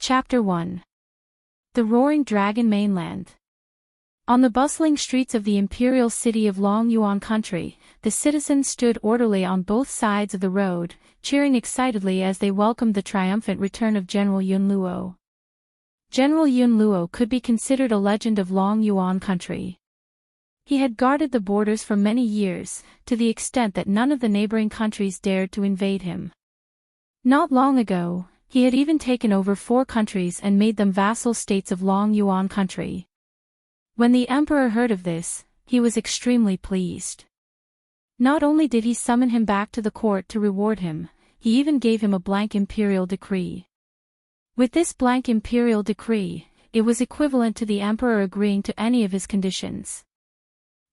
Chapter 1. The Roaring Dragon Mainland. On the bustling streets of the imperial city of Long Yuan Country, the citizens stood orderly on both sides of the road, cheering excitedly as they welcomed the triumphant return of General Yun Luo. General Yun Luo could be considered a legend of Long Yuan Country. He had guarded the borders for many years, to the extent that none of the neighboring countries dared to invade him. Not long ago, he had even taken over 4 countries and made them vassal states of Long Yuan Country. When the emperor heard of this, he was extremely pleased. Not only did he summon him back to the court to reward him, he even gave him a blank imperial decree. With this blank imperial decree, it was equivalent to the emperor agreeing to any of his conditions.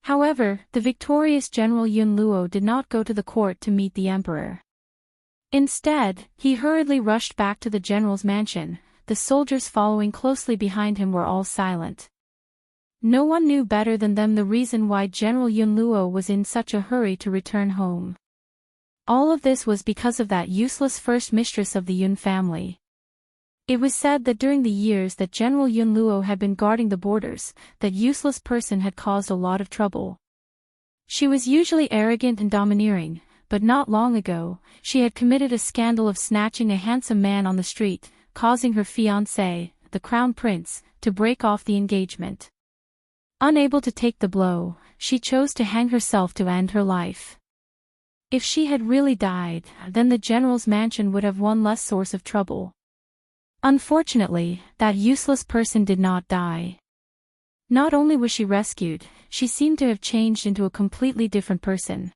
However, the victorious General Yun Luo did not go to the court to meet the emperor. Instead, he hurriedly rushed back to the general's mansion. The soldiers following closely behind him were all silent. No one knew better than them the reason why General Yun Luo was in such a hurry to return home. All of this was because of that useless first mistress of the Yun family. It was said that during the years that General Yun Luo had been guarding the borders, that useless person had caused a lot of trouble. She was usually arrogant and domineering, but not long ago, she had committed a scandal of snatching a handsome man on the street, causing her fiancé, the crown prince, to break off the engagement. Unable to take the blow, she chose to hang herself to end her life. If she had really died, then the general's mansion would have one less source of trouble. Unfortunately, that useless person did not die. Not only was she rescued, she seemed to have changed into a completely different person.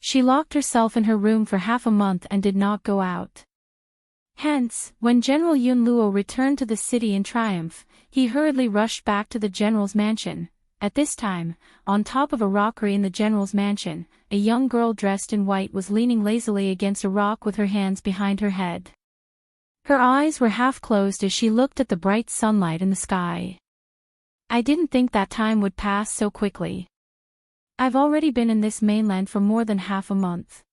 She locked herself in her room for half a month and did not go out. Hence, when General Yun Luo returned to the city in triumph, he hurriedly rushed back to the general's mansion. At this time, on top of a rockery in the general's mansion, a young girl dressed in white was leaning lazily against a rock with her hands behind her head. Her eyes were half closed as she looked at the bright sunlight in the sky. I didn't think that time would pass so quickly. I've already been in this mainland for more than half a month.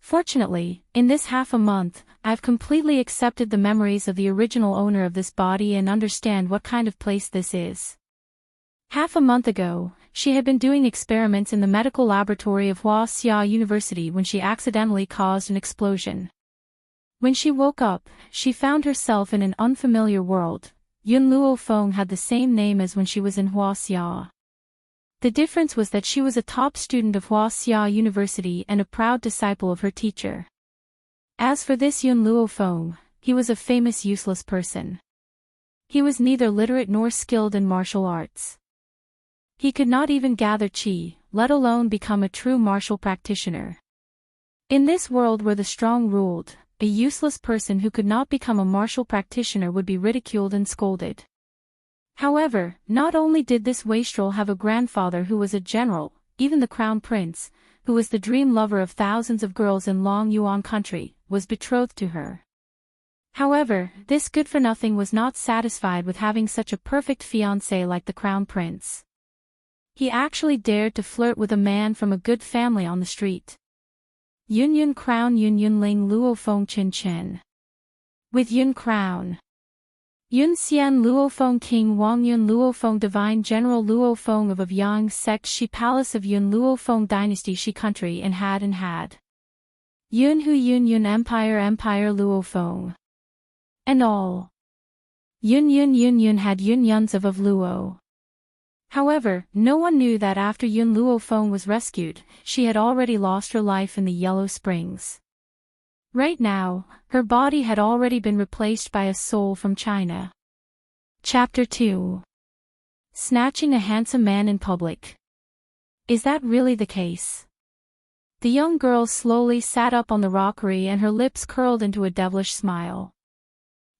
Fortunately, in this half a month, I've completely accepted the memories of the original owner of this body and understand what kind of place this is. Half a month ago, she had been doing experiments in the medical laboratory of Huaxia University when she accidentally caused an explosion. When she woke up, she found herself in an unfamiliar world. Yun Luo Feng had the same name as when she was in Huaxia. The difference was that she was a top student of Huaxia University and a proud disciple of her teacher. As for this Yun Luo Feng, he was a famous useless person. He was neither literate nor skilled in martial arts. He could not even gather qi, let alone become a true martial practitioner. In this world where the strong ruled, a useless person who could not become a martial practitioner would be ridiculed and scolded. However, not only did this wastrel have a grandfather who was a general, even the crown prince, who was the dream lover of thousands of girls in Long Yuan Country, was betrothed to her. However, this good-for-nothing was not satisfied with having such a perfect fiancé like the crown prince. He actually dared to flirt with a man from a good family on the street. Yun Yun Crown Yun Yun Ling Luo Feng Chin Chen. With Yun Crown. Yun Xian Luo Feng King Wang Yun Luo Feng Divine General Luo Feng of Yang Sect Shi Palace of Yun Luo Feng Dynasty Shi Country and had. Yun Hu Yun Yun Empire Luo Feng. And all. Yun Yun had Yun Yuns of Luo. However, no one knew that after Yun Luo Feng was rescued, she had already lost her life in the Yellow Springs. Right now, her body had already been replaced by a soul from China. Chapter 2. Snatching a handsome man in public. Is that really the case? The young girl slowly sat up on the rockery and her lips curled into a devilish smile.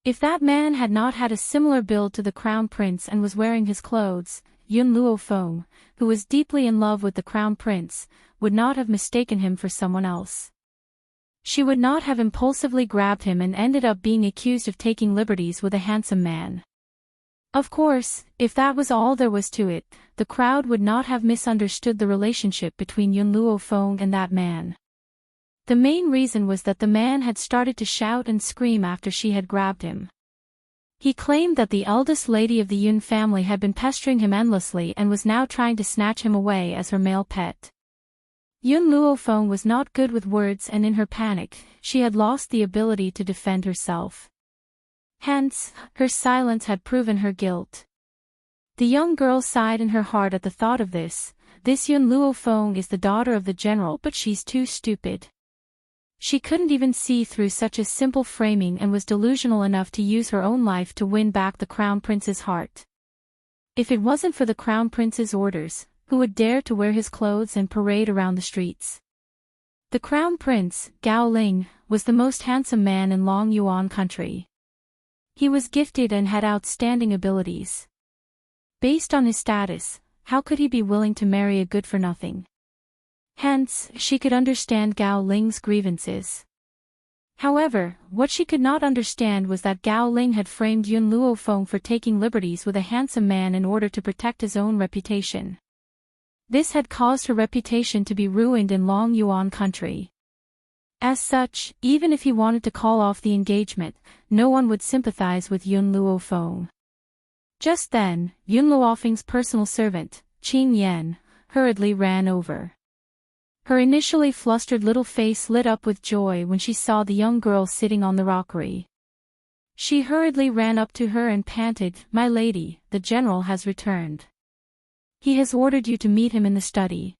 If that man had not had a similar build to the crown prince and was wearing his clothes, Yun Luo Feng, who was deeply in love with the crown prince, would not have mistaken him for someone else. She would not have impulsively grabbed him and ended up being accused of taking liberties with a handsome man. Of course, if that was all there was to it, the crowd would not have misunderstood the relationship between Yun Luo Feng and that man. The main reason was that the man had started to shout and scream after she had grabbed him. He claimed that the eldest lady of the Yun family had been pestering him endlessly and was now trying to snatch him away as her male pet. Yun Luofeng was not good with words, and in her panic, she had lost the ability to defend herself. Hence, her silence had proven her guilt. The young girl sighed in her heart at the thought of this. This Yun Luofeng is the daughter of the general, but she's too stupid. She couldn't even see through such a simple framing and was delusional enough to use her own life to win back the crown prince's heart. If it wasn't for the crown prince's orders, who would dare to wear his clothes and parade around the streets? The crown prince, Gao Ling, was the most handsome man in Long Yuan country. He was gifted and had outstanding abilities. Based on his status, how could he be willing to marry a good-for-nothing? Hence, she could understand Gao Ling's grievances. However, what she could not understand was that Gao Ling had framed Yun Luofeng for taking liberties with a handsome man in order to protect his own reputation. This had caused her reputation to be ruined in Long Yuan country. As such, even if he wanted to call off the engagement, no one would sympathize with Yun Luofeng. Just then, Yun Luofeng's personal servant, Qing Yan, hurriedly ran over. Her initially flustered little face lit up with joy when she saw the young girl sitting on the rockery. She hurriedly ran up to her and panted, "My lady, the general has returned. He has ordered you to meet him in the study.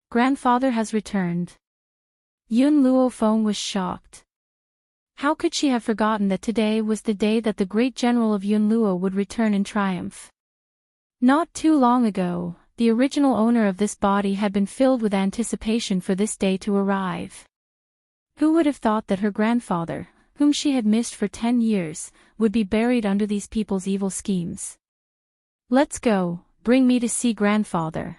Grandfather has returned." Yun Luofeng was shocked. How could she have forgotten that today was the day that the great general of Yun Luo would return in triumph? Not too long ago, the original owner of this body had been filled with anticipation for this day to arrive. Who would have thought that her grandfather, whom she had missed for 10 years, would be buried under these people's evil schemes? "Let's go, bring me to see grandfather."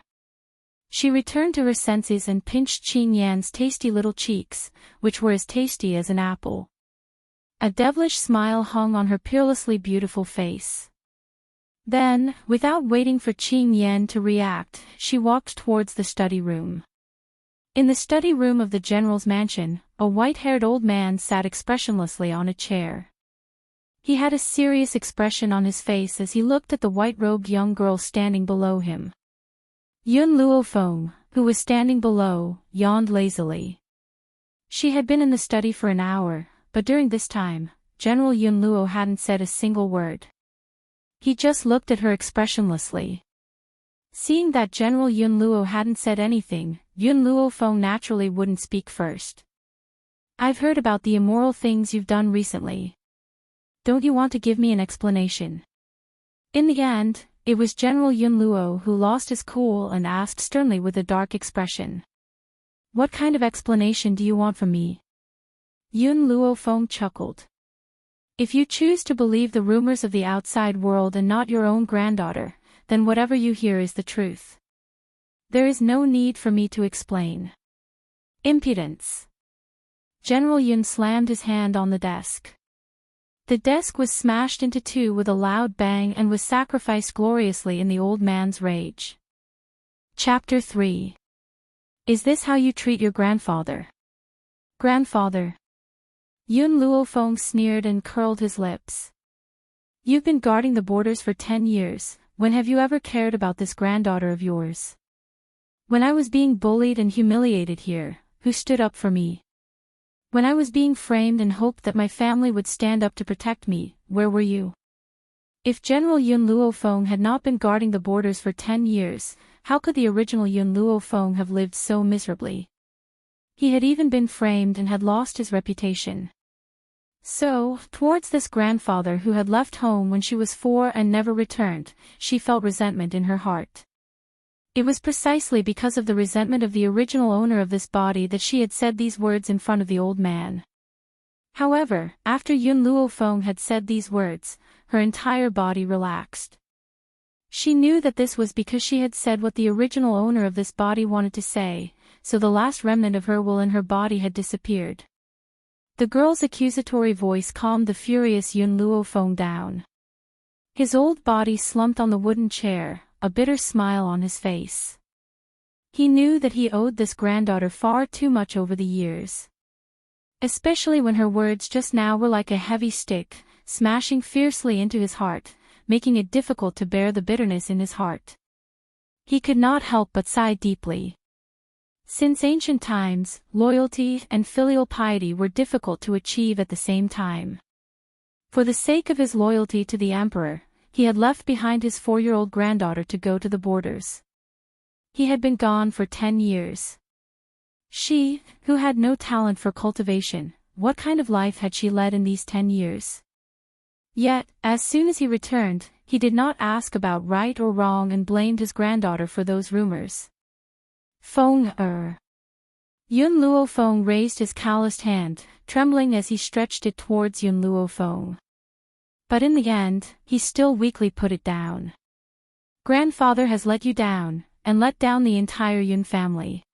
She returned to her senses and pinched Qing Yan's tasty little cheeks, which were as tasty as an apple. A devilish smile hung on her peerlessly beautiful face. Then, without waiting for Qing Yan to react, she walked towards the study room. In the study room of the general's mansion, a white-haired old man sat expressionlessly on a chair. He had a serious expression on his face as he looked at the white-robed young girl standing below him. Yun Luofeng, who was standing below, yawned lazily. She had been in the study for an hour, but during this time, General Yun Luo hadn't said a single word. He just looked at her expressionlessly. Seeing that General Yun Luo hadn't said anything, Yun Luofeng naturally wouldn't speak first. "I've heard about the immoral things you've done recently. Don't you want to give me an explanation?" In the end, it was General Yun Luo who lost his cool and asked sternly with a dark expression. "What kind of explanation do you want from me?" Yun Luofeng chuckled. "If you choose to believe the rumors of the outside world and not your own granddaughter, then whatever you hear is the truth. There is no need for me to explain." Impudence. General Yun slammed his hand on the desk. The desk was smashed into two with a loud bang and was sacrificed gloriously in the old man's rage. Chapter 3. Is this how you treat your grandfather? Grandfather. Yun Luofeng sneered and curled his lips. "You've been guarding the borders for 10 years, when have you ever cared about this granddaughter of yours? When I was being bullied and humiliated here, who stood up for me? When I was being framed and hoped that my family would stand up to protect me, where were you? If General Yun Luofeng had not been guarding the borders for 10 years, how could the original Yun Luofeng have lived so miserably? He had even been framed and had lost his reputation. So, towards this grandfather who had left home when she was 4 and never returned, she felt resentment in her heart. It was precisely because of the resentment of the original owner of this body that she had said these words in front of the old man. However, after Yun Luofeng had said these words, her entire body relaxed. She knew that this was because she had said what the original owner of this body wanted to say, so the last remnant of her will in her body had disappeared. The girl's accusatory voice calmed the furious Yun Luofeng down. His old body slumped on the wooden chair, a bitter smile on his face. He knew that he owed this granddaughter far too much over the years. Especially when her words just now were like a heavy stick, smashing fiercely into his heart, making it difficult to bear the bitterness in his heart. He could not help but sigh deeply. Since ancient times, loyalty and filial piety were difficult to achieve at the same time. For the sake of his loyalty to the emperor, he had left behind his 4-year-old granddaughter to go to the borders. He had been gone for 10 years. She, who had no talent for cultivation, what kind of life had she led in these 10 years? Yet, as soon as he returned, he did not ask about right or wrong and blamed his granddaughter for those rumors. Feng Yun Luo Feng raised his calloused hand, trembling as he stretched it towards Yun Luo Feng. But in the end, he still weakly put it down. Grandfather has let you down, and let down the entire Yun family.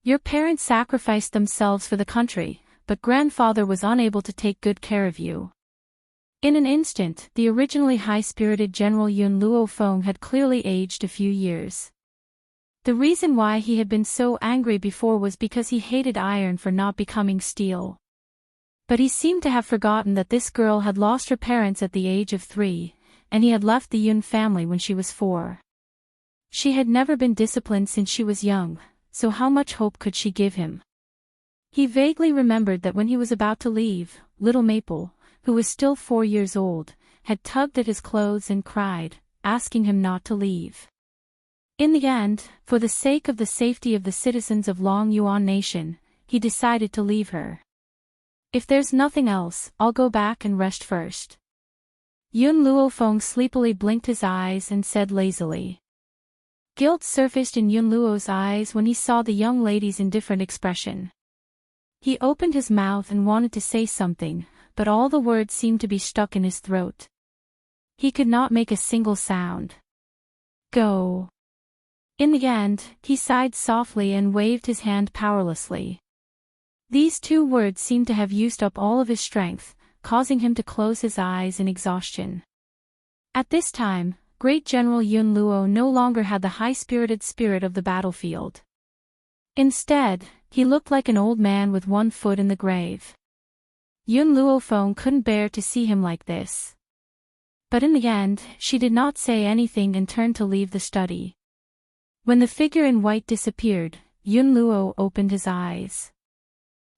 Your parents sacrificed themselves for the country, but grandfather was unable to take good care of you. In an instant, the originally high-spirited General Yun Luo Feng had clearly aged a few years. The reason why he had been so angry before was because he hated iron for not becoming steel. But he seemed to have forgotten that this girl had lost her parents at the age of 3, and he had left the Yun family when she was 4. She had never been disciplined since she was young, so how much hope could she give him? He vaguely remembered that when he was about to leave, little Maple, who was still 4 years old, had tugged at his clothes and cried, asking him not to leave. In the end, for the sake of the safety of the citizens of Long Yuan Nation, he decided to leave her. If there's nothing else, I'll go back and rest first. Yun Luo Feng sleepily blinked his eyes and said lazily. Guilt surfaced in Yun Luo's eyes when he saw the young lady's indifferent expression. He opened his mouth and wanted to say something, but all the words seemed to be stuck in his throat. He could not make a single sound. Go. In the end, he sighed softly and waved his hand powerlessly. These 2 words seemed to have used up all of his strength, causing him to close his eyes in exhaustion. At this time, Great General Yun Luo no longer had the high-spirited spirit of the battlefield. Instead, he looked like an old man with one foot in the grave. Yun Luo Feng couldn't bear to see him like this. But in the end, she did not say anything and turned to leave the study. When the figure in white disappeared, Yun Luo opened his eyes.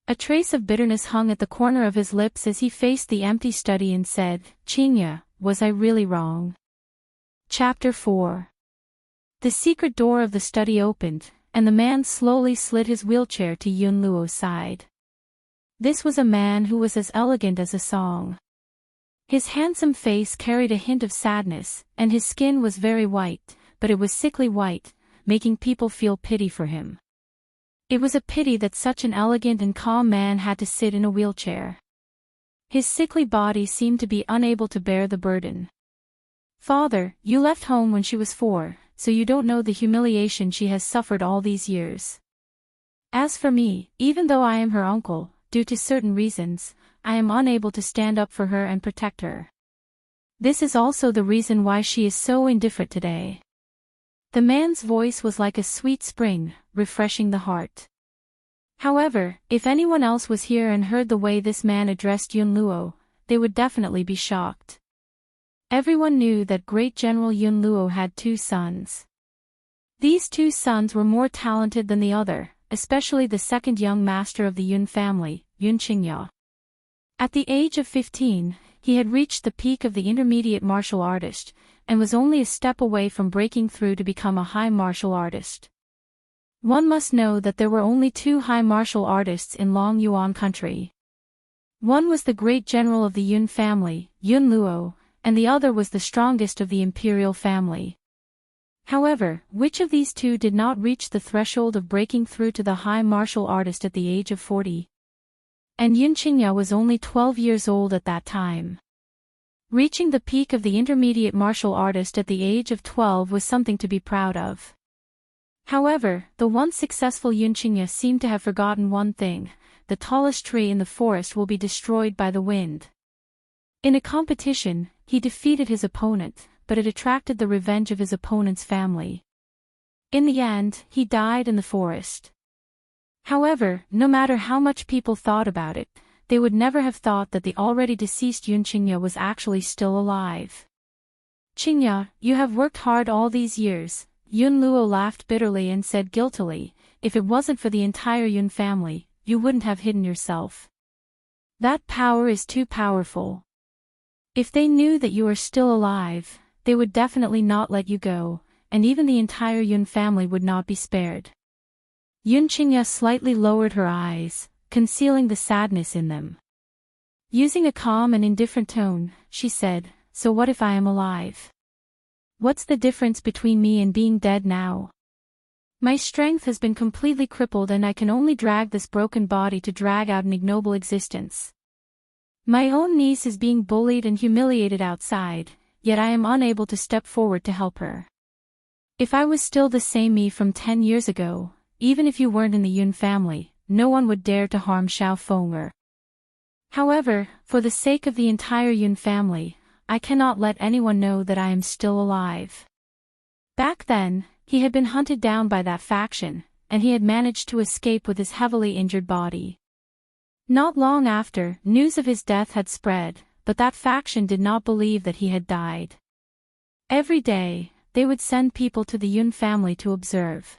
A trace of bitterness hung at the corner of his lips as he faced the empty study and said, Qingya, was I really wrong? Chapter 4. The secret door of the study opened, and the man slowly slid his wheelchair to Yun Luo's side. This was a man who was as elegant as a song. His handsome face carried a hint of sadness, and his skin was very white, but it was sickly white, making people feel pity for him. It was a pity that such an elegant and calm man had to sit in a wheelchair. His sickly body seemed to be unable to bear the burden. Father, you left home when she was 4, so you don't know the humiliation she has suffered all these years. As for me, even though I am her uncle, due to certain reasons, I am unable to stand up for her and protect her. This is also the reason why she is so indifferent today. The man's voice was like a sweet spring, refreshing the heart. However, if anyone else was here and heard the way this man addressed Yun Luo, they would definitely be shocked. Everyone knew that Great General Yun Luo had 2 sons. These 2 sons were more talented than the other, especially the second young master of the Yun family, Yun Qingya. At the age of 15, he had reached the peak of the intermediate martial artist, and was only a step away from breaking through to become a high martial artist. One must know that there were only 2 high martial artists in Long Yuan country. One was the great general of the Yun family, Yun Luo, and the other was the strongest of the imperial family. However, which of these 2 did not reach the threshold of breaking through to the high martial artist at the age of 40? And Yun Qingya was only 12 years old at that time. Reaching the peak of the intermediate martial artist at the age of 12 was something to be proud of. However, the once successful Yun Qingya seemed to have forgotten one thing: the tallest tree in the forest will be destroyed by the wind. In a competition, he defeated his opponent, but it attracted the revenge of his opponent's family. In the end, he died in the forest. However, no matter how much people thought about it, they would never have thought that the already deceased Yun Qingya was actually still alive. "Qingya, you have worked hard all these years," Yun Luo laughed bitterly and said guiltily, "if it wasn't for the entire Yun family, you wouldn't have hidden yourself. That power is too powerful. If they knew that you are still alive, they would definitely not let you go, and even the entire Yun family would not be spared." Yun Qingya slightly lowered her eyes, concealing the sadness in them. Using a calm and indifferent tone, she said, "So what if I am alive? What's the difference between me and being dead now? My strength has been completely crippled and I can only drag this broken body to drag out an ignoble existence. My own niece is being bullied and humiliated outside, yet I am unable to step forward to help her. If I was still the same me from 10 years ago, even if you weren't in the Yun family, no one would dare to harm Xiao Feng'er. However, for the sake of the entire Yun family, I cannot let anyone know that I am still alive." Back then, he had been hunted down by that faction, and he had managed to escape with his heavily injured body. Not long after, news of his death had spread, but that faction did not believe that he had died. Every day, they would send people to the Yun family to observe.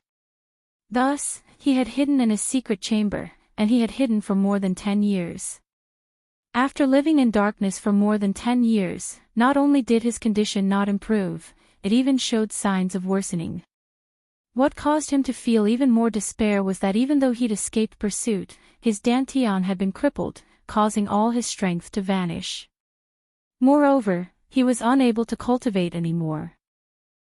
Thus, he had hidden in a secret chamber, and he had hidden for more than 10 years. After living in darkness for more than 10 years, not only did his condition not improve, it even showed signs of worsening. What caused him to feel even more despair was that even though he'd escaped pursuit, his dantian had been crippled, causing all his strength to vanish. Moreover, he was unable to cultivate anymore.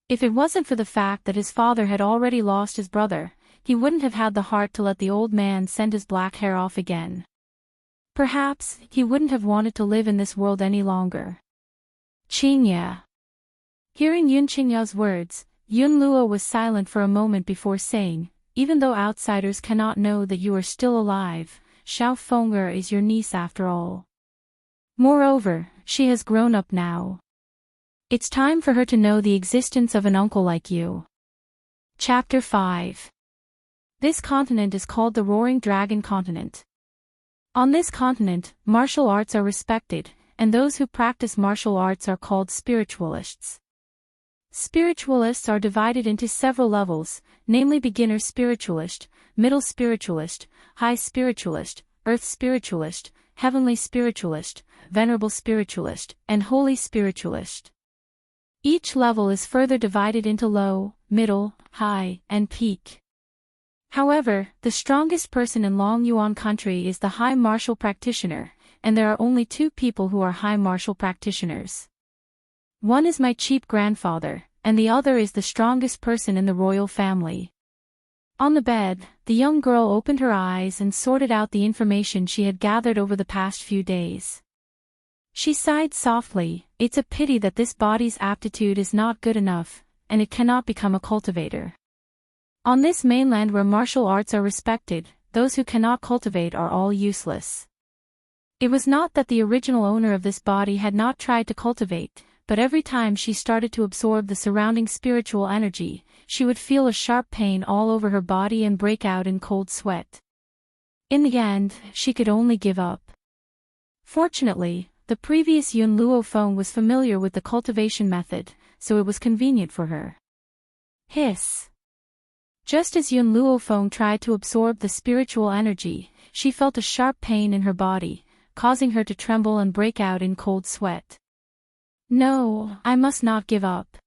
If it wasn't for the fact that his father had already lost his brother, he wouldn't have had the heart to let the old man send his black hair off again. Perhaps, he wouldn't have wanted to live in this world any longer. "Qingya." Hearing Yun Qingya's words, Yun Luo was silent for a moment before saying, "Even though outsiders cannot know that you are still alive, Xiao Feng'er is your niece after all. Moreover, she has grown up now. It's time for her to know the existence of an uncle like you." Chapter 5. This continent is called the Roaring Dragon Continent. On this continent, martial arts are respected, and those who practice martial arts are called spiritualists. Spiritualists are divided into several levels, namely beginner spiritualist, middle spiritualist, high spiritualist, earth spiritualist, heavenly spiritualist, venerable spiritualist, and holy spiritualist. Each level is further divided into low, middle, high, and peak. However, the strongest person in Long Yuan country is the high martial practitioner, and there are only 2 people who are high martial practitioners. One is my cheap grandfather, and the other is the strongest person in the royal family. On the bed, the young girl opened her eyes and sorted out the information she had gathered over the past few days. She sighed softly. "It's a pity that this body's aptitude is not good enough, and it cannot become a cultivator. On this mainland where martial arts are respected, those who cannot cultivate are all useless." It was not that the original owner of this body had not tried to cultivate, but every time she started to absorb the surrounding spiritual energy, she would feel a sharp pain all over her body and break out in cold sweat. In the end, she could only give up. Fortunately, the previous Yun Luo Feng was familiar with the cultivation method, so it was convenient for her. Hiss. Just as Yun Luo Feng tried to absorb the spiritual energy, she felt a sharp pain in her body, causing her to tremble and break out in cold sweat. "No, I must not give up.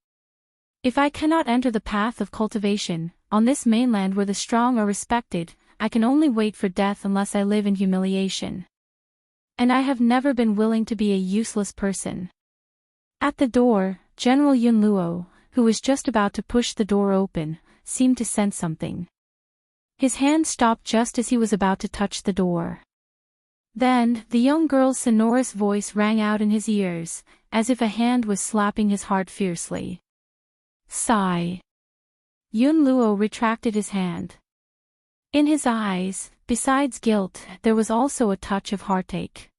If I cannot enter the path of cultivation, on this mainland where the strong are respected, I can only wait for death unless I live in humiliation. And I have never been willing to be a useless person." At the door, General Yun Luo, who was just about to push the door open, seemed to sense something. His hand stopped just as he was about to touch the door. Then, the young girl's sonorous voice rang out in his ears, as if a hand was slapping his heart fiercely. Sigh. Yun Luo retracted his hand. In his eyes, besides guilt, there was also a touch of heartache.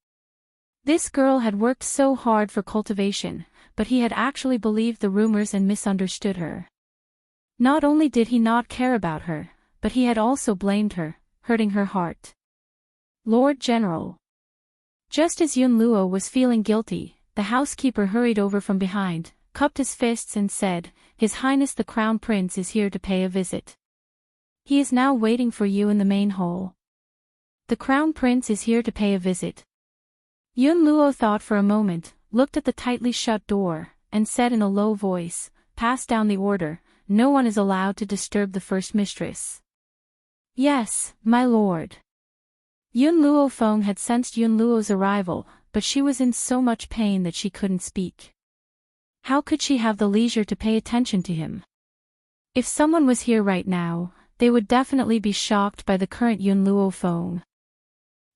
This girl had worked so hard for cultivation, but he had actually believed the rumors and misunderstood her. Not only did he not care about her, but he had also blamed her, hurting her heart. "Lord General. Just as Yun Luo was feeling guilty, the housekeeper hurried over from behind, cupped his fists and said, "His Highness the Crown Prince is here to pay a visit. He is now waiting for you in the main hall." The Crown Prince is here to pay a visit. Yun Luo thought for a moment, looked at the tightly shut door, and said in a low voice, "Pass down the order, no one is allowed to disturb the first mistress." "Yes, my lord." Yun Luo Feng had sensed Yun Luo's arrival, but she was in so much pain that she couldn't speak. How could she have the leisure to pay attention to him? If someone was here right now, they would definitely be shocked by the current Yun Luo Feng.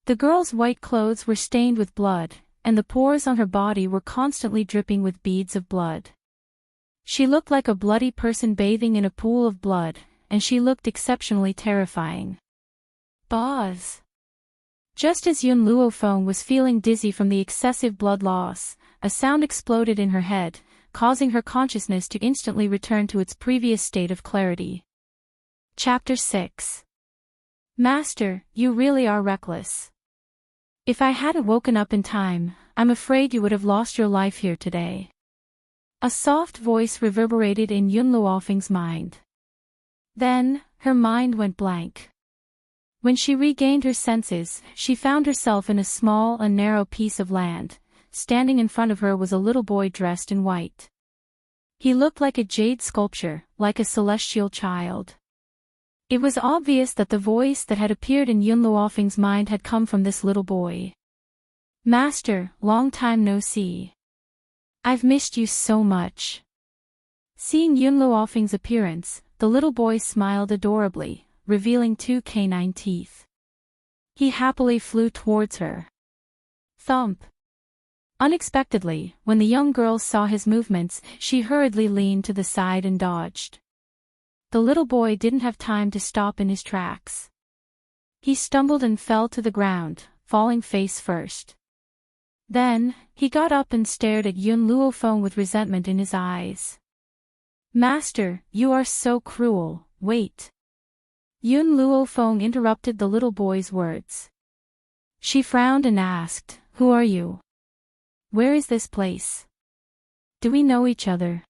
The girl's white clothes were stained with blood, and the pores on her body were constantly dripping with beads of blood. She looked like a bloody person bathing in a pool of blood, and she looked exceptionally terrifying. Boz. Just as Yun Luo Feng was feeling dizzy from the excessive blood loss, a sound exploded in her head, causing her consciousness to instantly return to its previous state of clarity. Chapter 6. Master, you really are reckless. If I hadn't woken up in time, I'm afraid you would have lost your life here today. A soft voice reverberated in Yun Luo Feng's mind. Then, her mind went blank. When she regained her senses, she found herself in a small and narrow piece of land. Standing in front of her was a little boy dressed in white. He looked like a jade sculpture, like a celestial child. It was obvious that the voice that had appeared in Yun Luo Feng's mind had come from this little boy. "Master, long time no see. I've missed you so much." Seeing Yun Luo Feng's appearance, the little boy smiled adorably, revealing 2 canine teeth. He happily flew towards her. Thump. Unexpectedly, when the young girl saw his movements, she hurriedly leaned to the side and dodged. The little boy didn't have time to stop in his tracks. He stumbled and fell to the ground, falling face first. Then, he got up and stared at Yun Luo Feng with resentment in his eyes. "Master, you are so cruel, wait." Yun Luo Feng interrupted the little boy's words. She frowned and asked, "Who are you? Where is this place? Do we know each other?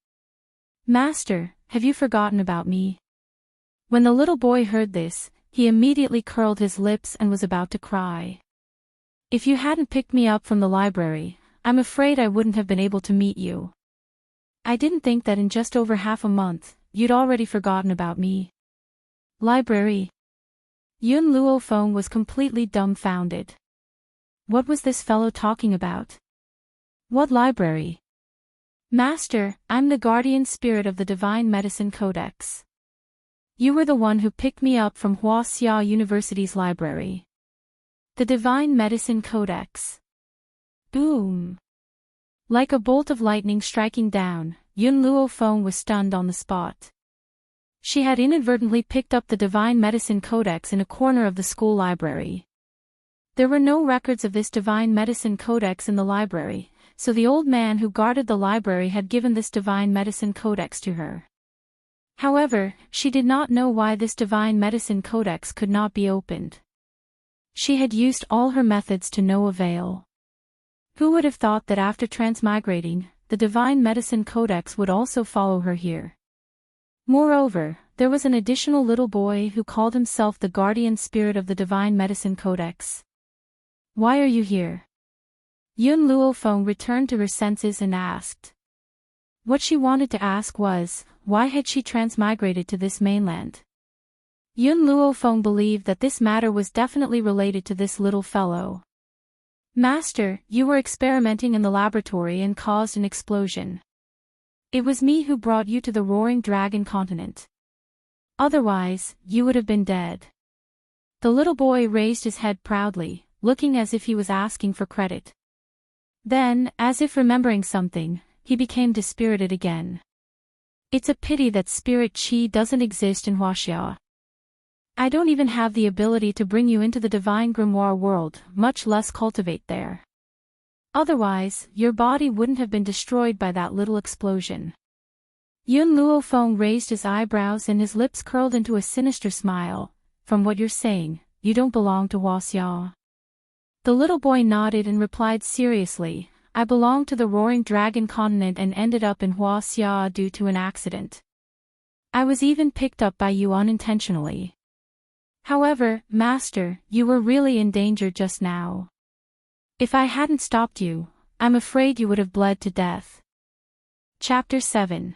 Master, have you forgotten about me?" When the little boy heard this, he immediately curled his lips and was about to cry. "If you hadn't picked me up from the library, I'm afraid I wouldn't have been able to meet you. I didn't think that in just over half a month, you'd already forgotten about me." Library? Yun Luo Feng was completely dumbfounded. What was this fellow talking about? What library? "Master, I'm the guardian spirit of the Divine Medicine Codex. You were the one who picked me up from Huaxia University's library." The Divine Medicine Codex. Boom! Like a bolt of lightning striking down, Yun Luo Feng was stunned on the spot. She had inadvertently picked up the Divine Medicine Codex in a corner of the school library. There were no records of this Divine Medicine Codex in the library, so the old man who guarded the library had given this Divine Medicine Codex to her. However, she did not know why this Divine Medicine Codex could not be opened. She had used all her methods to no avail. Who would have thought that after transmigrating, the Divine Medicine Codex would also follow her here? Moreover, there was an additional little boy who called himself the guardian spirit of the Divine Medicine Codex. "Why are you here?" Yun Luo Feng returned to her senses and asked. What she wanted to ask was, why had she transmigrated to this mainland? Yun Luo Feng believed that this matter was definitely related to this little fellow. "Master, you were experimenting in the laboratory and caused an explosion. It was me who brought you to the Roaring Dragon continent. Otherwise, you would have been dead." The little boy raised his head proudly, looking as if he was asking for credit. Then, as if remembering something, he became dispirited again. "It's a pity that spirit chi doesn't exist in Huaxia. I don't even have the ability to bring you into the divine grimoire world, much less cultivate there. Otherwise, your body wouldn't have been destroyed by that little explosion." Yun Luo Feng raised his eyebrows and his lips curled into a sinister smile. "From what you're saying, you don't belong to Huaxia." The little boy nodded and replied seriously, I belong to the Roaring Dragon continent and ended up in Huaxia due to an accident. I was even picked up by you unintentionally. However, Master, you were really in danger just now. If I hadn't stopped you, I'm afraid you would have bled to death. Chapter 7.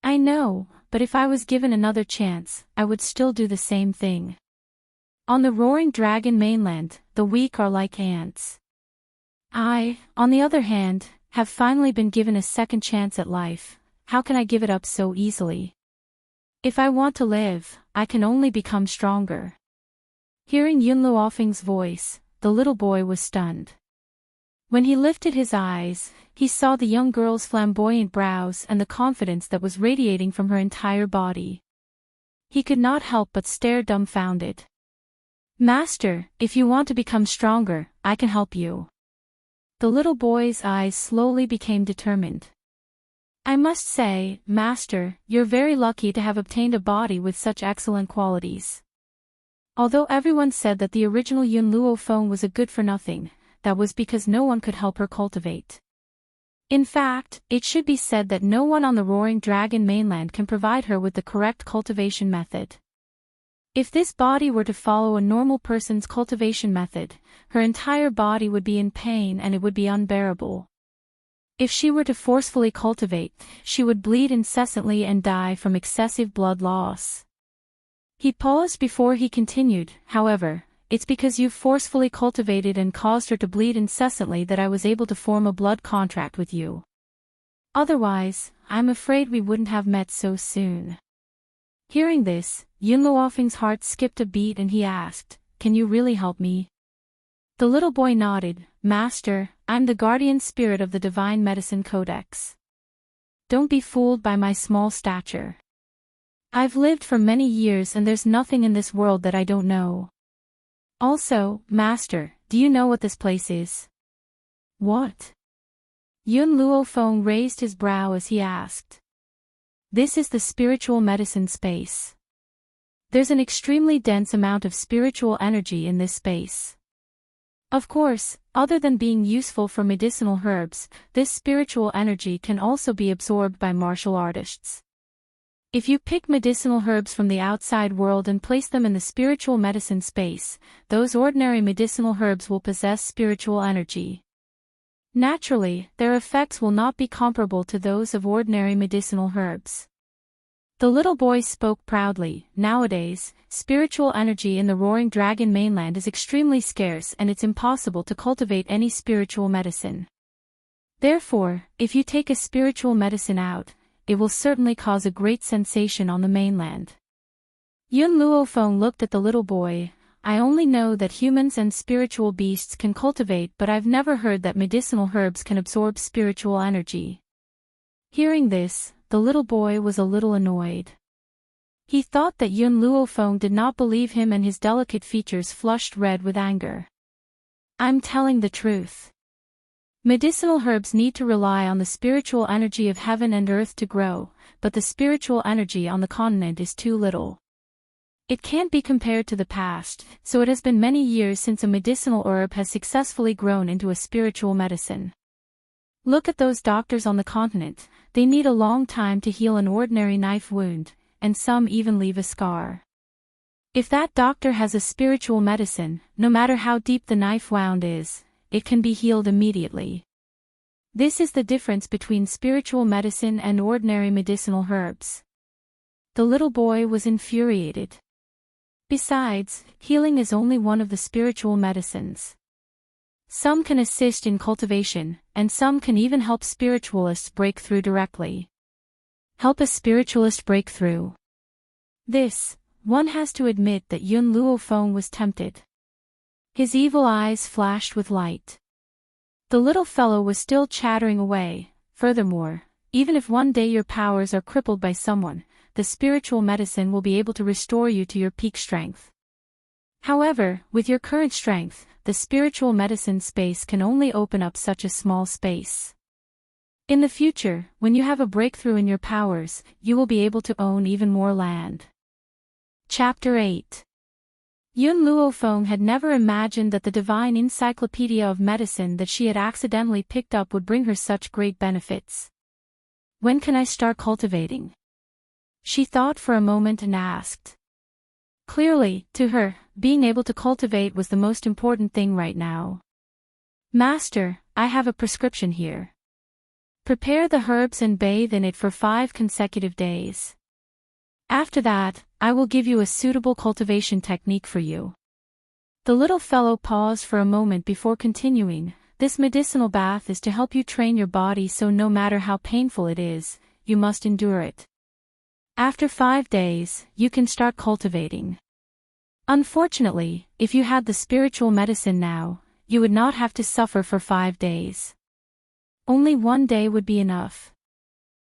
I know, but if I was given another chance, I would still do the same thing. On the Roaring Dragon mainland, the weak are like ants. I, on the other hand, have finally been given a second chance at life. How can I give it up so easily? If I want to live, I can only become stronger. Hearing Yun Luofeng's voice, the little boy was stunned. When he lifted his eyes, he saw the young girl's flamboyant brows and the confidence that was radiating from her entire body. He could not help but stare dumbfounded. Master, if you want to become stronger, I can help you. The little boy's eyes slowly became determined. I must say, Master, you're very lucky to have obtained a body with such excellent qualities. Although everyone said that the original Yun Luofeng was a good-for-nothing, that was because no one could help her cultivate. In fact, it should be said that no one on the Roaring Dragon mainland can provide her with the correct cultivation method. If this body were to follow a normal person's cultivation method, her entire body would be in pain and it would be unbearable. If she were to forcefully cultivate, she would bleed incessantly and die from excessive blood loss. He paused before he continued, however, it's because you've forcefully cultivated and caused her to bleed incessantly that I was able to form a blood contract with you. Otherwise, I'm afraid we wouldn't have met so soon. Hearing this, Yun Luofeng's heart skipped a beat and he asked, Can you really help me? The little boy nodded, Master, I'm the guardian spirit of the Divine Medicine Codex. Don't be fooled by my small stature. I've lived for many years and there's nothing in this world that I don't know. Also, Master, do you know what this place is? What? Yun Luofeng raised his brow as he asked. This is the spiritual medicine space. There's an extremely dense amount of spiritual energy in this space. Of course, other than being useful for medicinal herbs, this spiritual energy can also be absorbed by martial artists. If you pick medicinal herbs from the outside world and place them in the spiritual medicine space, those ordinary medicinal herbs will possess spiritual energy. Naturally, their effects will not be comparable to those of ordinary medicinal herbs. The little boy spoke proudly. Nowadays, spiritual energy in the Roaring Dragon mainland is extremely scarce and it's impossible to cultivate any spiritual medicine. Therefore, if you take a spiritual medicine out, it will certainly cause a great sensation on the mainland. Yun Luofeng looked at the little boy. I only know that humans and spiritual beasts can cultivate, but I've never heard that medicinal herbs can absorb spiritual energy. Hearing this, the little boy was a little annoyed. He thought that Yun Luofeng did not believe him and his delicate features flushed red with anger. I'm telling the truth. Medicinal herbs need to rely on the spiritual energy of heaven and earth to grow, but the spiritual energy on the continent is too little. It can't be compared to the past, so it has been many years since a medicinal herb has successfully grown into a spiritual medicine. Look at those doctors on the continent, they need a long time to heal an ordinary knife wound, and some even leave a scar. If that doctor has a spiritual medicine, no matter how deep the knife wound is, it can be healed immediately. This is the difference between spiritual medicine and ordinary medicinal herbs. The little boy was infuriated. Besides, healing is only one of the spiritual medicines. Some can assist in cultivation, and some can even help spiritualists break through directly. Help a spiritualist break through. This, one has to admit that Yun Luofeng was tempted. His evil eyes flashed with light. The little fellow was still chattering away. Furthermore, even if one day your powers are crippled by someone, the spiritual medicine will be able to restore you to your peak strength. However, with your current strength, the spiritual medicine space can only open up such a small space. In the future, when you have a breakthrough in your powers, you will be able to own even more land. Chapter 8. Yun Luofeng had never imagined that the divine encyclopedia of medicine that she had accidentally picked up would bring her such great benefits. When can I start cultivating? She thought for a moment and asked. Clearly, to her, being able to cultivate was the most important thing right now. Master, I have a prescription here. Prepare the herbs and bathe in it for 5 consecutive days. After that, I will give you a suitable cultivation technique for you. The little fellow paused for a moment before continuing. This medicinal bath is to help you train your body, so no matter how painful it is, you must endure it. After 5 days, you can start cultivating. Unfortunately, if you had the spiritual medicine now, you would not have to suffer for 5 days. Only 1 day would be enough.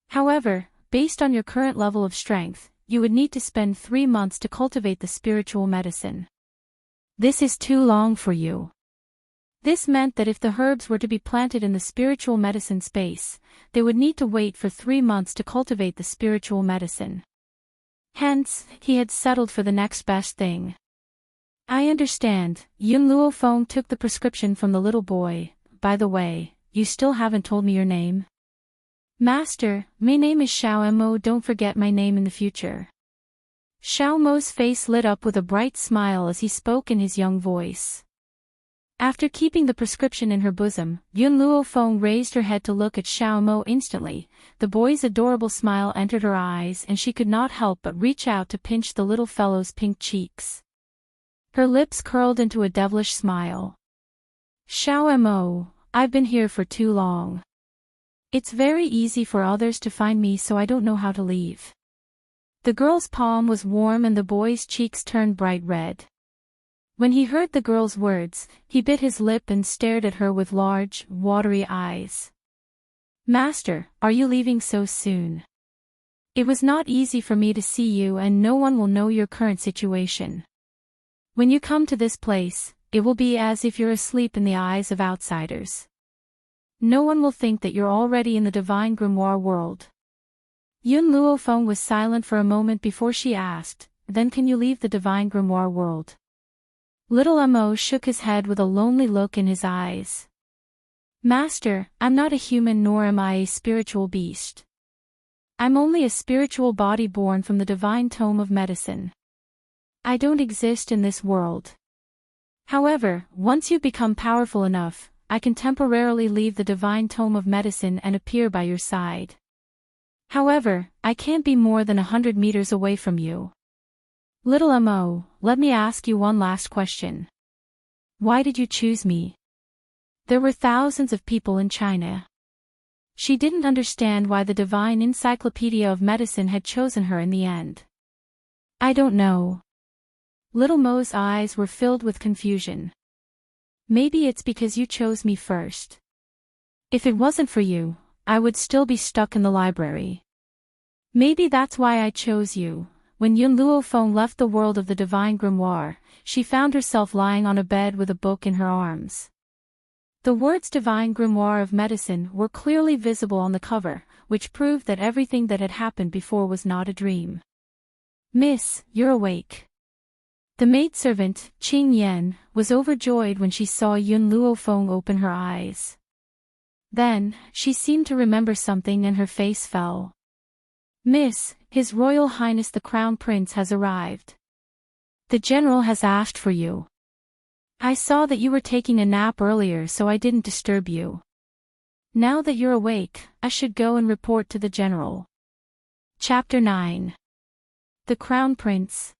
However, based on your current level of strength, you would need to spend 3 months to cultivate the spiritual medicine. This is too long for you. This meant that if the herbs were to be planted in the spiritual medicine space, they would need to wait for 3 months to cultivate the spiritual medicine. Hence, he had settled for the next best thing. I understand. Yun Luofeng took the prescription from the little boy. By the way, you still haven't told me your name. Master, my name is Xiao Mo. Don't forget my name in the future. Xiao Mo's face lit up with a bright smile as he spoke in his young voice. After keeping the prescription in her bosom, Yun Luofeng raised her head to look at Xiao Mo instantly. The boy's adorable smile entered her eyes and she could not help but reach out to pinch the little fellow's pink cheeks. Her lips curled into a devilish smile. Xiao Mo, I've been here for too long. It's very easy for others to find me, so I don't know how to leave. The girl's palm was warm and the boy's cheeks turned bright red. When he heard the girl's words, he bit his lip and stared at her with large, watery eyes. Master, are you leaving so soon? It was not easy for me to see you and no one will know your current situation. When you come to this place, it will be as if you're asleep in the eyes of outsiders. No one will think that you're already in the divine grimoire world. Yun Luofeng was silent for a moment before she asked, then can you leave the divine grimoire world? Little Mo shook his head with a lonely look in his eyes. Master, I'm not a human nor am I a spiritual beast. I'm only a spiritual body born from the divine tome of medicine. I don't exist in this world. However, once you become powerful enough, I can temporarily leave the divine tome of medicine and appear by your side. However, I can't be more than 100 meters away from you. Little Mo, let me ask you one last question. Why did you choose me? There were thousands of people in China. She didn't understand why the divine encyclopedia of medicine had chosen her in the end. I don't know. Little Mo's eyes were filled with confusion. Maybe it's because you chose me first. If it wasn't for you, I would still be stuck in the library. Maybe that's why I chose you. When Yun Luofeng left the world of the divine grimoire, she found herself lying on a bed with a book in her arms. The words Divine Grimoire of Medicine were clearly visible on the cover, which proved that everything that had happened before was not a dream. Miss, you're awake. The maidservant, Qing Yan, was overjoyed when she saw Yun Luofeng open her eyes. Then, she seemed to remember something and her face fell. Miss, His Royal Highness the Crown Prince has arrived. The general has asked for you. I saw that you were taking a nap earlier, so I didn't disturb you. Now that you're awake, I should go and report to the general. Chapter 9. The Crown Prince.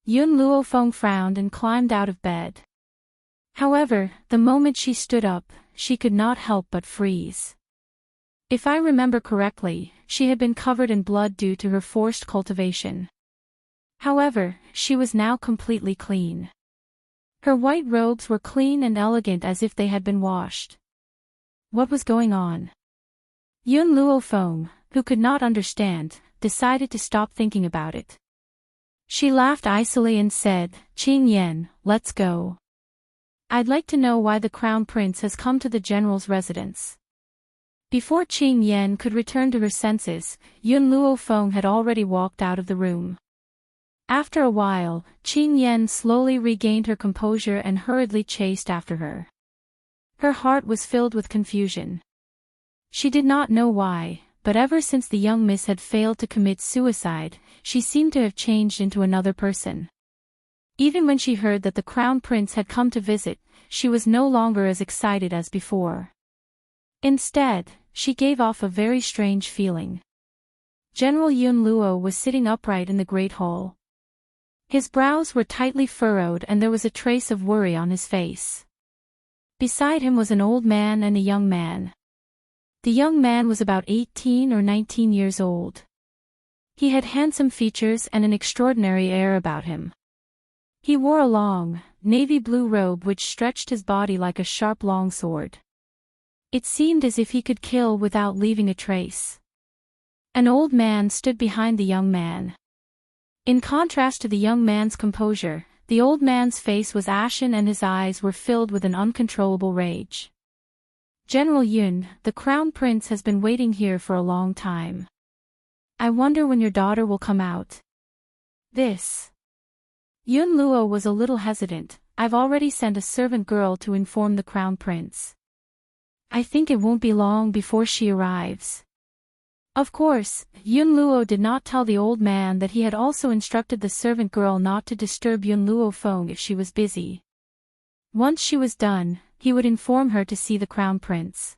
Yun Luofeng frowned and climbed out of bed. However, the moment she stood up, she could not help but freeze. If I remember correctly, she had been covered in blood due to her forced cultivation. However, she was now completely clean. Her white robes were clean and elegant as if they had been washed. What was going on? Yun Luofeng, who could not understand, decided to stop thinking about it. She laughed icily and said, Qing Yan, let's go. I'd like to know why the Crown Prince has come to the general's residence. Before Qing Yan could return to her senses, Yun Luofeng had already walked out of the room. After a while, Qing Yan slowly regained her composure and hurriedly chased after her. Her heart was filled with confusion. She did not know why, but ever since the young miss had failed to commit suicide, she seemed to have changed into another person. Even when she heard that the Crown Prince had come to visit, she was no longer as excited as before. Instead, she gave off a very strange feeling. General Yun Luo was sitting upright in the great hall. His brows were tightly furrowed and there was a trace of worry on his face. Beside him was an old man and a young man. The young man was about 18 or 19 years old. He had handsome features and an extraordinary air about him. He wore a long, navy blue robe which stretched his body like a sharp long sword. It seemed as if he could kill without leaving a trace. An old man stood behind the young man. In contrast to the young man's composure, the old man's face was ashen and his eyes were filled with an uncontrollable rage. General Yun, the Crown Prince has been waiting here for a long time. I wonder when your daughter will come out. This. Yun Luo was a little hesitant. I've already sent a servant girl to inform the Crown Prince. I think it won't be long before she arrives. Of course, Yun Luo did not tell the old man that he had also instructed the servant girl not to disturb Yun Luo Feng if she was busy. Once she was done, he would inform her to see the Crown Prince.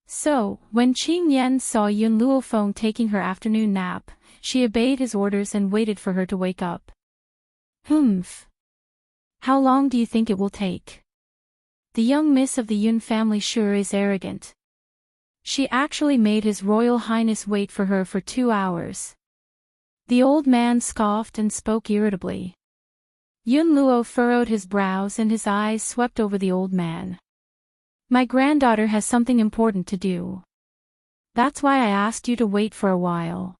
So, when Qing Yan saw Yun Luo Feng taking her afternoon nap, she obeyed his orders and waited for her to wake up. Humph. How long do you think it will take? The young miss of the Yun family sure is arrogant. She actually made His Royal Highness wait for her for 2 hours. The old man scoffed and spoke irritably. Yun Luo furrowed his brows and his eyes swept over the old man. My granddaughter has something important to do. That's why I asked you to wait for a while.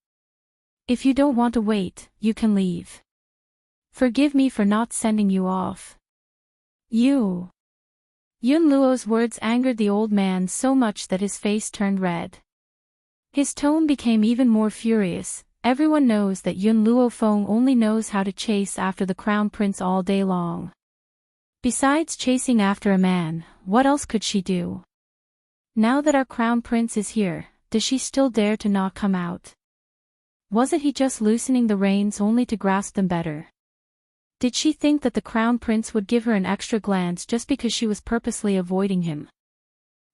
If you don't want to wait, you can leave. Forgive me for not sending you off. You. Yun Luo's words angered the old man so much that his face turned red. His tone became even more furious. Everyone knows that Yun Luo Feng only knows how to chase after the Crown Prince all day long. Besides chasing after a man, what else could she do? Now that our Crown Prince is here, does she still dare to not come out? Wasn't he just loosening the reins only to grasp them better? Did she think that the Crown Prince would give her an extra glance just because she was purposely avoiding him?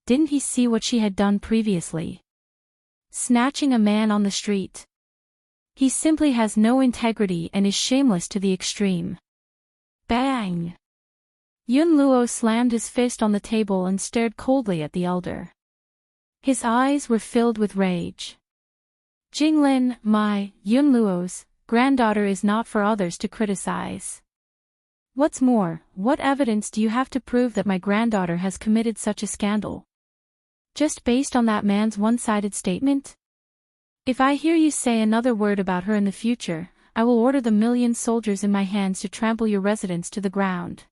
Didn't he see what she had done previously? Snatching a man on the street. He simply has no integrity and is shameless to the extreme. Bang! Yun Luo slammed his fist on the table and stared coldly at the elder. His eyes were filled with rage. Jinglin, Yun Luo's granddaughter is not for others to criticize. What's more, what evidence do you have to prove that my granddaughter has committed such a scandal? Just based on that man's one-sided statement? If I hear you say another word about her in the future, I will order the 1,000,000 soldiers in my hands to trample your residence to the ground.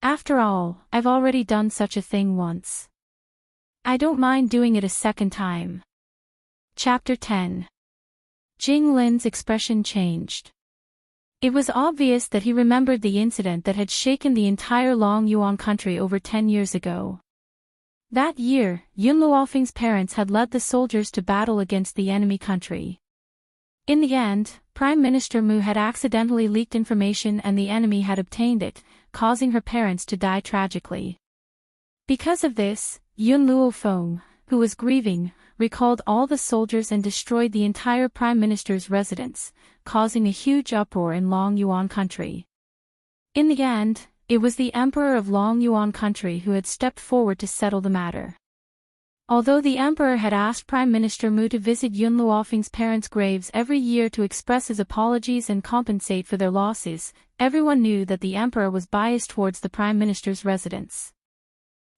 After all, I've already done such a thing once. I don't mind doing it a second time. Chapter 10. Jing Lin's expression changed. It was obvious that he remembered the incident that had shaken the entire Long Yuan country over 10 years ago. That year, Yun Luofeng's parents had led the soldiers to battle against the enemy country. In the end, Prime Minister Mu had accidentally leaked information and the enemy had obtained it, causing her parents to die tragically. Because of this, Yun Luofeng, who was grieving, recalled all the soldiers and destroyed the entire Prime Minister's residence, causing a huge uproar in Long Yuan country. In the end, it was the Emperor of Long Yuan country who had stepped forward to settle the matter. Although the Emperor had asked Prime Minister Mu to visit Yun Luofeng's parents' graves every year to express his apologies and compensate for their losses, everyone knew that the Emperor was biased towards the Prime Minister's residence.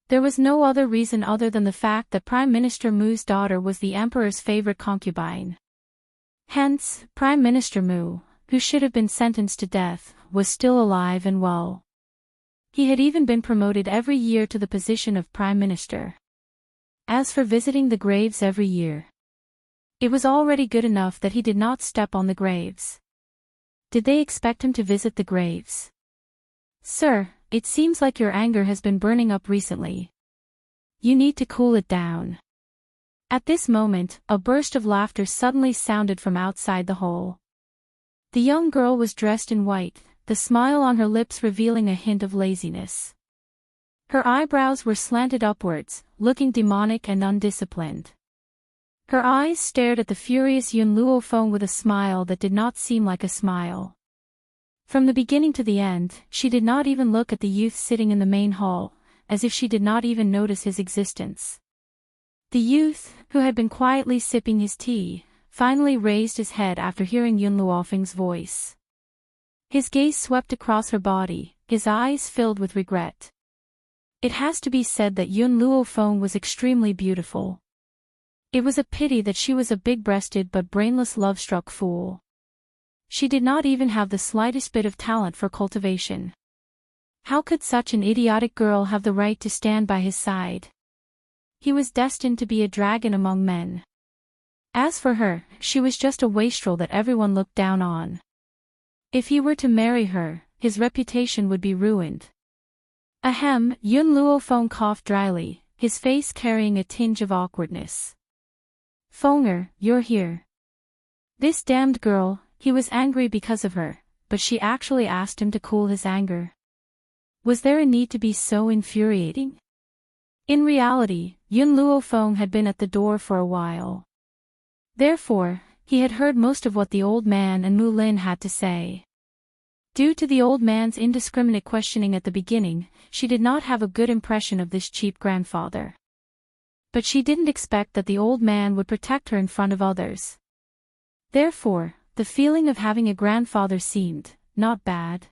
There was no other reason other than the fact that Prime Minister Mu's daughter was the Emperor's favorite concubine. Hence, Prime Minister Mu, who should have been sentenced to death, was still alive and well. He had even been promoted every year to the position of Prime Minister. As for visiting the graves every year, it was already good enough that he did not step on the graves. Did they expect him to visit the graves? Sir, it seems like your anger has been burning up recently. You need to cool it down. At this moment, a burst of laughter suddenly sounded from outside the hole. The young girl was dressed in white, the smile on her lips revealing a hint of laziness. Her eyebrows were slanted upwards, looking demonic and undisciplined. Her eyes stared at the furious Yun Luo Feng with a smile that did not seem like a smile. From the beginning to the end, she did not even look at the youth sitting in the main hall, as if she did not even notice his existence. The youth, who had been quietly sipping his tea, finally raised his head after hearing Yun Luofeng's voice. His gaze swept across her body, his eyes filled with regret. It has to be said that Yun Luofeng was extremely beautiful. It was a pity that she was a big-breasted but brainless love-struck fool. She did not even have the slightest bit of talent for cultivation. How could such an idiotic girl have the right to stand by his side? He was destined to be a dragon among men. As for her, she was just a wastrel that everyone looked down on. If he were to marry her, his reputation would be ruined. Ahem, Yun Luofeng coughed dryly, his face carrying a tinge of awkwardness. Fenger, you're here. This damned girl, he was angry because of her, but she actually asked him to cool his anger. Was there a need to be so infuriating? In reality, Yun Luofeng had been at the door for a while. Therefore, he had heard most of what the old man and Mu Lin had to say. Due to the old man's indiscriminate questioning at the beginning, she did not have a good impression of this cheap grandfather. But she didn't expect that the old man would protect her in front of others. Therefore, the feeling of having a grandfather seemed not bad.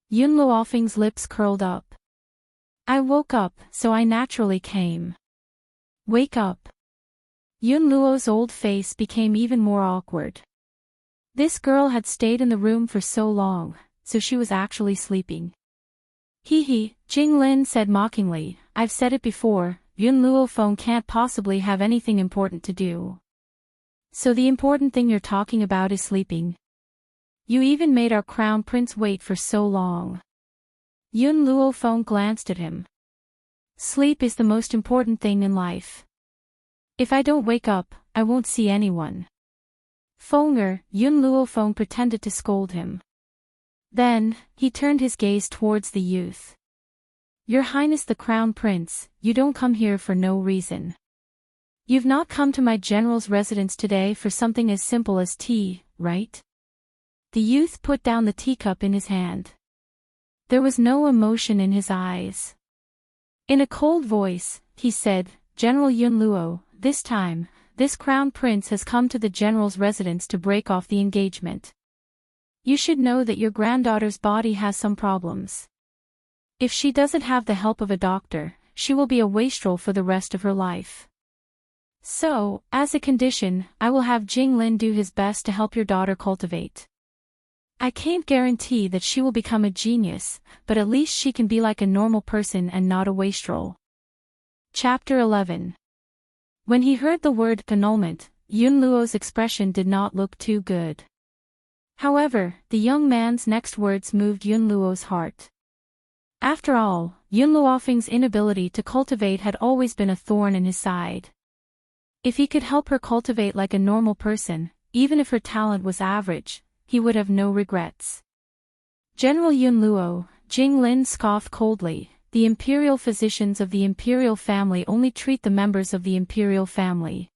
Yun Luofeng's lips curled up. I woke up, so I naturally came. Wake up. Yun Luo's old face became even more awkward. This girl had stayed in the room for so long, so she was actually sleeping. Hee, Jing Lin said mockingly, I've said it before, Yun Luofeng can't possibly have anything important to do. So the important thing you're talking about is sleeping. You even made our crown prince wait for so long. Yun Luofeng glanced at him. Sleep is the most important thing in life. If I don't wake up, I won't see anyone. Fenger, Yun Luofeng pretended to scold him. Then, he turned his gaze towards the youth. Your Highness the Crown Prince, you don't come here for no reason. You've not come to my general's residence today for something as simple as tea, right? The youth put down the teacup in his hand. There was no emotion in his eyes. In a cold voice, he said, General Yun Luo, this time, this crown prince has come to the general's residence to break off the engagement. You should know that your granddaughter's body has some problems. If she doesn't have the help of a doctor, she will be a wastrel for the rest of her life. So, as a condition, I will have Jing Lin do his best to help your daughter cultivate. I can't guarantee that she will become a genius, but at least she can be like a normal person and not a wastrel. Chapter 11. When he heard the word annulment, Yun Luo's expression did not look too good. However, the young man's next words moved Yun Luo's heart. After all, Yun Luofeng's inability to cultivate had always been a thorn in his side. If he could help her cultivate like a normal person, even if her talent was average, he would have no regrets. General Yun Luo, Jing Lin scoffed coldly, the imperial physicians of the imperial family only treat the members of the imperial family.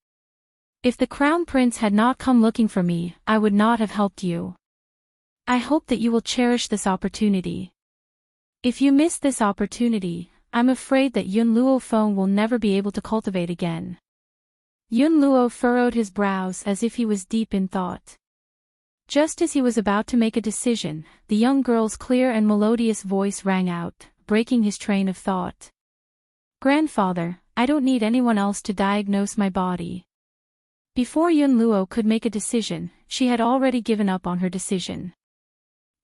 If the crown prince had not come looking for me, I would not have helped you. I hope that you will cherish this opportunity. If you miss this opportunity, I'm afraid that Yun Luofeng will never be able to cultivate again. Yun Luo furrowed his brows as if he was deep in thought. Just as he was about to make a decision, the young girl's clear and melodious voice rang out, breaking his train of thought. Grandfather, I don't need anyone else to diagnose my body. Before Yun Luo could make a decision, she had already given up on her decision.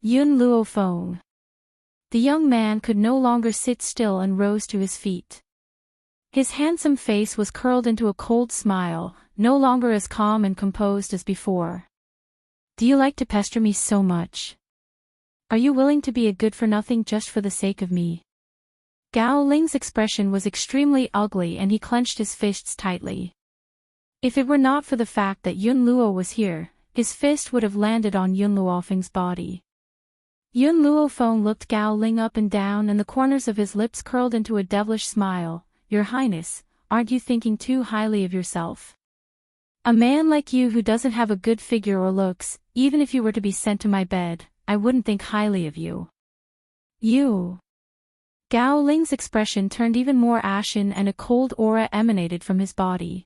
Yun Luofeng. The young man could no longer sit still and rose to his feet. His handsome face was curled into a cold smile, no longer as calm and composed as before. Do you like to pester me so much? Are you willing to be a good-for-nothing just for the sake of me? Gao Ling's expression was extremely ugly and he clenched his fists tightly. If it were not for the fact that Yun Luo was here, his fist would have landed on Yun Luofeng's body. Yun Luofeng looked Gao Ling up and down and the corners of his lips curled into a devilish smile. Your Highness, aren't you thinking too highly of yourself? A man like you who doesn't have a good figure or looks, even if you were to be sent to my bed, I wouldn't think highly of you. You. Gao Ling's expression turned even more ashen and a cold aura emanated from his body.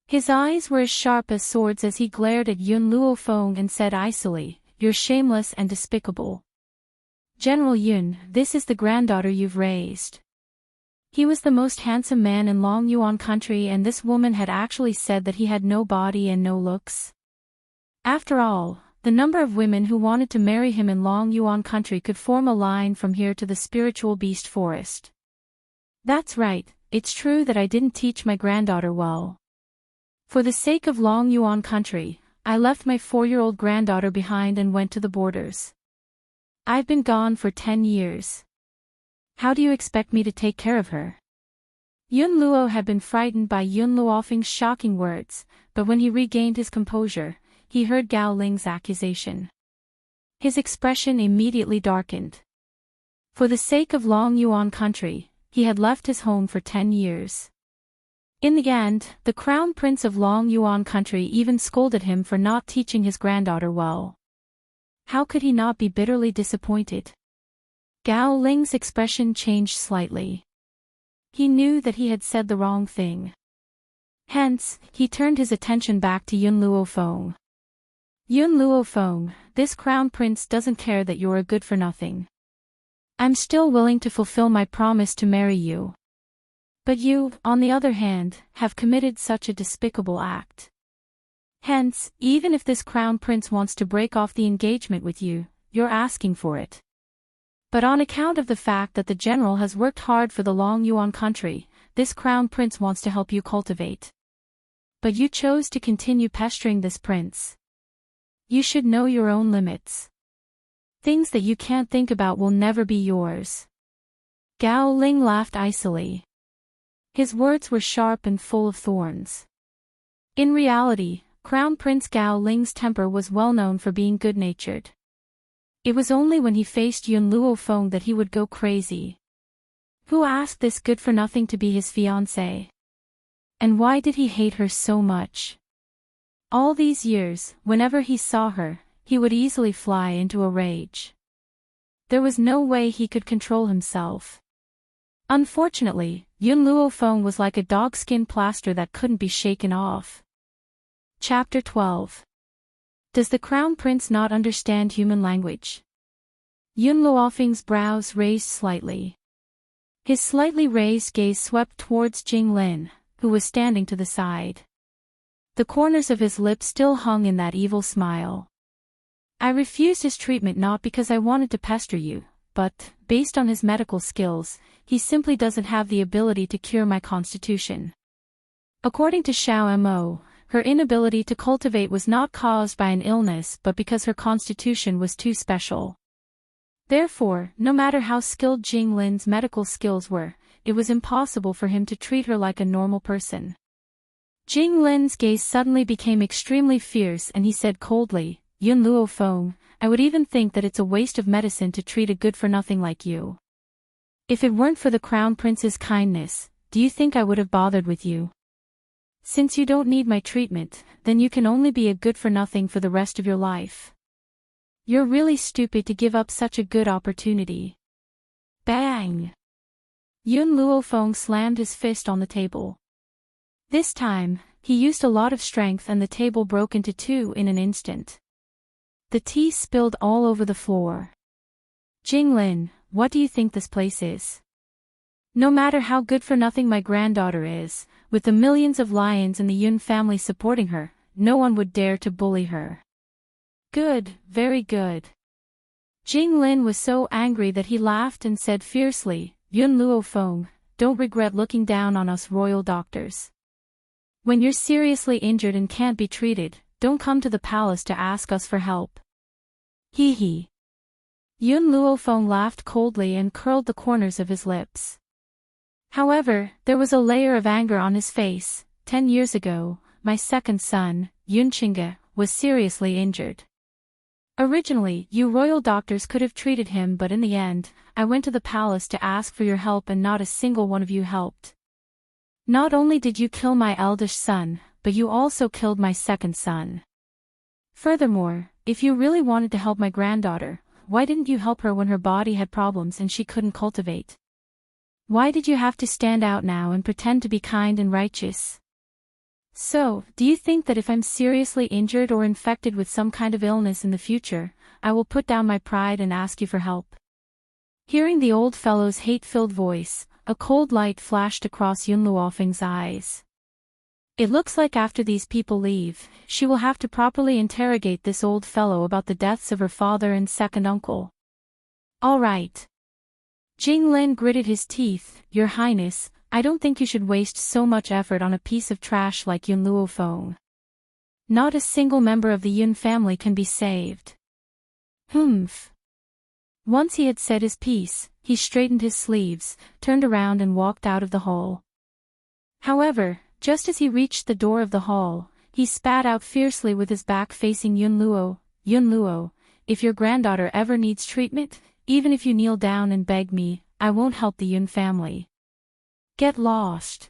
His eyes were as sharp as swords as he glared at Yun Luofeng and said icily, You're shameless and despicable. General Yun, this is the granddaughter you've raised. He was the most handsome man in Long Yuan country and this woman had actually said that he had no body and no looks. After all, the number of women who wanted to marry him in Long Yuan country could form a line from here to the spiritual beast forest. That's right, it's true that I didn't teach my granddaughter well. For the sake of Long Yuan country, I left my 4-year-old granddaughter behind and went to the borders. I've been gone for 10 years. How do you expect me to take care of her? Yun Luo had been frightened by Yun Luofeng's shocking words, but when he regained his composure, he heard Gao Ling's accusation. His expression immediately darkened. For the sake of Long Yuan country, he had left his home for 10 years. In the end, the Crown Prince of Long Yuan country even scolded him for not teaching his granddaughter well. How could he not be bitterly disappointed? Gao Ling's expression changed slightly. He knew that he had said the wrong thing. Hence, he turned his attention back to Yun Luofeng. Yun Luofeng, this Crown Prince doesn't care that you're a good-for-nothing. I'm still willing to fulfill my promise to marry you. But you, on the other hand, have committed such a despicable act. Hence, even if this Crown Prince wants to break off the engagement with you, you're asking for it. But on account of the fact that the general has worked hard for the Long Yuan country, this Crown Prince wants to help you cultivate. But you chose to continue pestering this prince. You should know your own limits. Things that you can't think about will never be yours. Gao Ling laughed icily. His words were sharp and full of thorns. In reality, Crown Prince Gao Ling's temper was well known for being good-natured. It was only when he faced Yun Luofeng that he would go crazy. Who asked this good-for-nothing to be his fiancée? And why did he hate her so much? All these years, whenever he saw her, he would easily fly into a rage. There was no way he could control himself. Unfortunately, Yun Luofeng was like a dogskin plaster that couldn't be shaken off. Chapter 12. Does the Crown Prince not understand human language? Yun Luofeng's brows raised slightly. His slightly raised gaze swept towards Jing Lin, who was standing to the side. The corners of his lips still hung in that evil smile. I refused his treatment not because I wanted to pester you, but, based on his medical skills, he simply doesn't have the ability to cure my constitution. According to Xiao Mo, her inability to cultivate was not caused by an illness but because her constitution was too special. Therefore, no matter how skilled Jing Lin's medical skills were, it was impossible for him to treat her like a normal person. Jing Lin's gaze suddenly became extremely fierce and he said coldly, Yun Luofeng, I would even think that it's a waste of medicine to treat a good-for-nothing like you. If it weren't for the Crown Prince's kindness, do you think I would have bothered with you? Since you don't need my treatment, then you can only be a good-for-nothing for the rest of your life. You're really stupid to give up such a good opportunity. Bang! Yun Luofeng slammed his fist on the table. This time, he used a lot of strength and the table broke into two in an instant. The tea spilled all over the floor. Jing Lin, what do you think this place is? No matter how good-for-nothing my granddaughter is, with the millions of lions in the Yun family supporting her, no one would dare to bully her. Good, very good. Jing Lin was so angry that he laughed and said fiercely, Yun Luofeng, don't regret looking down on us royal doctors. When you're seriously injured and can't be treated, don't come to the palace to ask us for help. Hee hee. Yun Luofeng laughed coldly and curled the corners of his lips. However, there was a layer of anger on his face. 10 years ago, my second son, Yun Qingge, was seriously injured. Originally, you royal doctors could have treated him, but in the end, I went to the palace to ask for your help and not a single one of you helped. Not only did you kill my eldest son, but you also killed my second son. Furthermore, if you really wanted to help my granddaughter, why didn't you help her when her body had problems and she couldn't cultivate? Why did you have to stand out now and pretend to be kind and righteous? So, do you think that if I'm seriously injured or infected with some kind of illness in the future, I will put down my pride and ask you for help? Hearing the old fellow's hate-filled voice, a cold light flashed across Yun Luofeng's eyes. It looks like after these people leave, she will have to properly interrogate this old fellow about the deaths of her father and second uncle. All right. Jing Lin gritted his teeth. Your Highness, I don't think you should waste so much effort on a piece of trash like Yun Luofeng. Not a single member of the Yun family can be saved. Humph. Once he had said his piece, he straightened his sleeves, turned around and walked out of the hall. However, just as he reached the door of the hall, he spat out fiercely with his back facing Yun Luo. Yun Luo, if your granddaughter ever needs treatment, even if you kneel down and beg me, I won't help the Yun family. Get lost.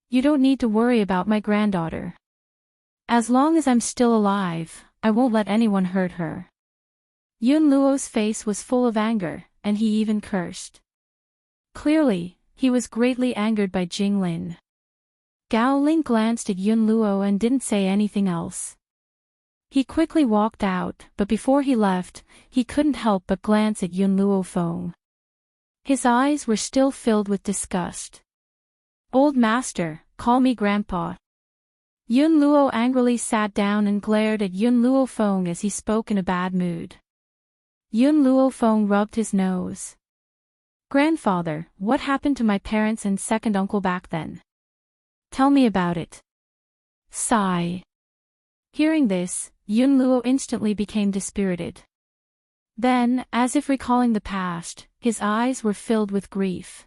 You don't need to worry about my granddaughter. As long as I'm still alive, I won't let anyone hurt her. Yun Luo's face was full of anger, and he even cursed. Clearly, he was greatly angered by Jing Lin. Gao Ling glanced at Yun Luo and didn't say anything else. He quickly walked out, but before he left, he couldn't help but glance at Yun Luofeng. His eyes were still filled with disgust. Old master, call me grandpa. Yun Luo angrily sat down and glared at Yun Luofeng as he spoke in a bad mood. Yun Luofeng rubbed his nose. Grandfather, what happened to my parents and second uncle back then? Tell me about it. Sigh. Hearing this, Yun Luo instantly became dispirited. Then, as if recalling the past, his eyes were filled with grief.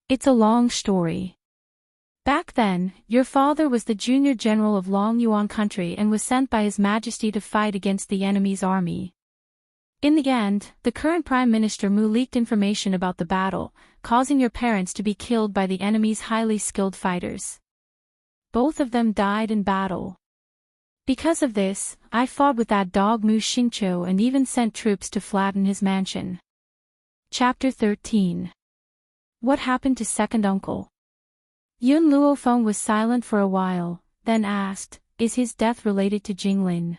It's a long story. Back then, your father was the junior general of Long Yuan country and was sent by His Majesty to fight against the enemy's army. In the end, the current Prime Minister Mu leaked information about the battle, causing your parents to be killed by the enemy's highly skilled fighters. Both of them died in battle. Because of this, I fought with that dog Mu Xingqiu and even sent troops to flatten his mansion. Chapter 13. What happened to second uncle? Yun Luofeng was silent for a while, then asked, is his death related to Jing Lin?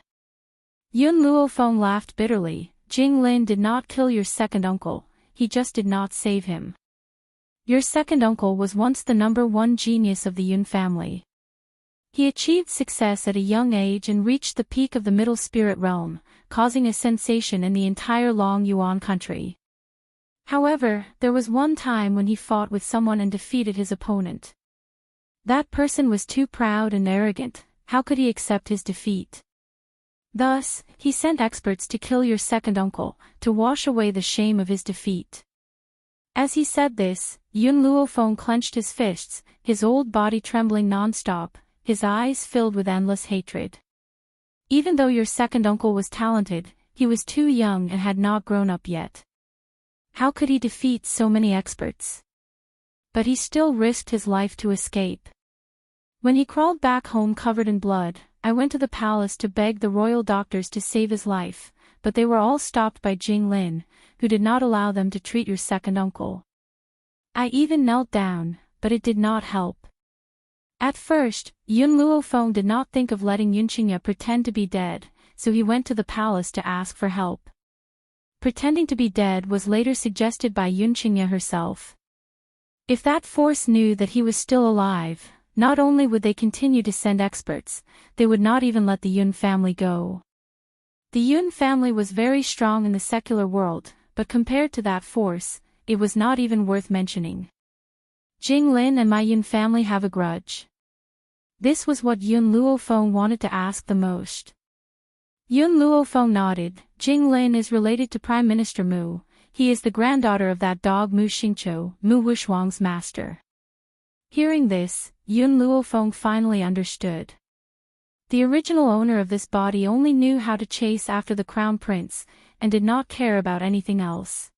Yun Luofeng laughed bitterly. Jing Lin did not kill your second uncle, he just did not save him. Your second uncle was once the #1 genius of the Yun family. He achieved success at a young age and reached the peak of the middle spirit realm, causing a sensation in the entire Long Yuan country. However, there was one time when he fought with someone and defeated his opponent. That person was too proud and arrogant. How could he accept his defeat? Thus, he sent experts to kill your second uncle, to wash away the shame of his defeat. As he said this, Yun Luofeng clenched his fists, his old body trembling non-stop, his eyes filled with endless hatred. Even though your second uncle was talented, he was too young and had not grown up yet. How could he defeat so many experts? But he still risked his life to escape. When he crawled back home covered in blood, I went to the palace to beg the royal doctors to save his life, but they were all stopped by Jing Lin, who did not allow them to treat your second uncle. I even knelt down, but it did not help. At first, Yun Luofeng did not think of letting Yun Qingye pretend to be dead, so he went to the palace to ask for help. Pretending to be dead was later suggested by Yun Qingye herself. If that force knew that he was still alive, not only would they continue to send experts, they would not even let the Yun family go. The Yun family was very strong in the secular world, but compared to that force, it was not even worth mentioning. Jing Lin and my Yun family have a grudge. This was what Yun Luofeng wanted to ask the most. Yun Luofeng nodded. Jing Lin is related to Prime Minister Mu. He is the granddaughter of that dog Mu Xingqiu, Mu Wushuang's master. Hearing this, Yun Luofeng finally understood. The original owner of this body only knew how to chase after the crown prince, and did not care about anything else.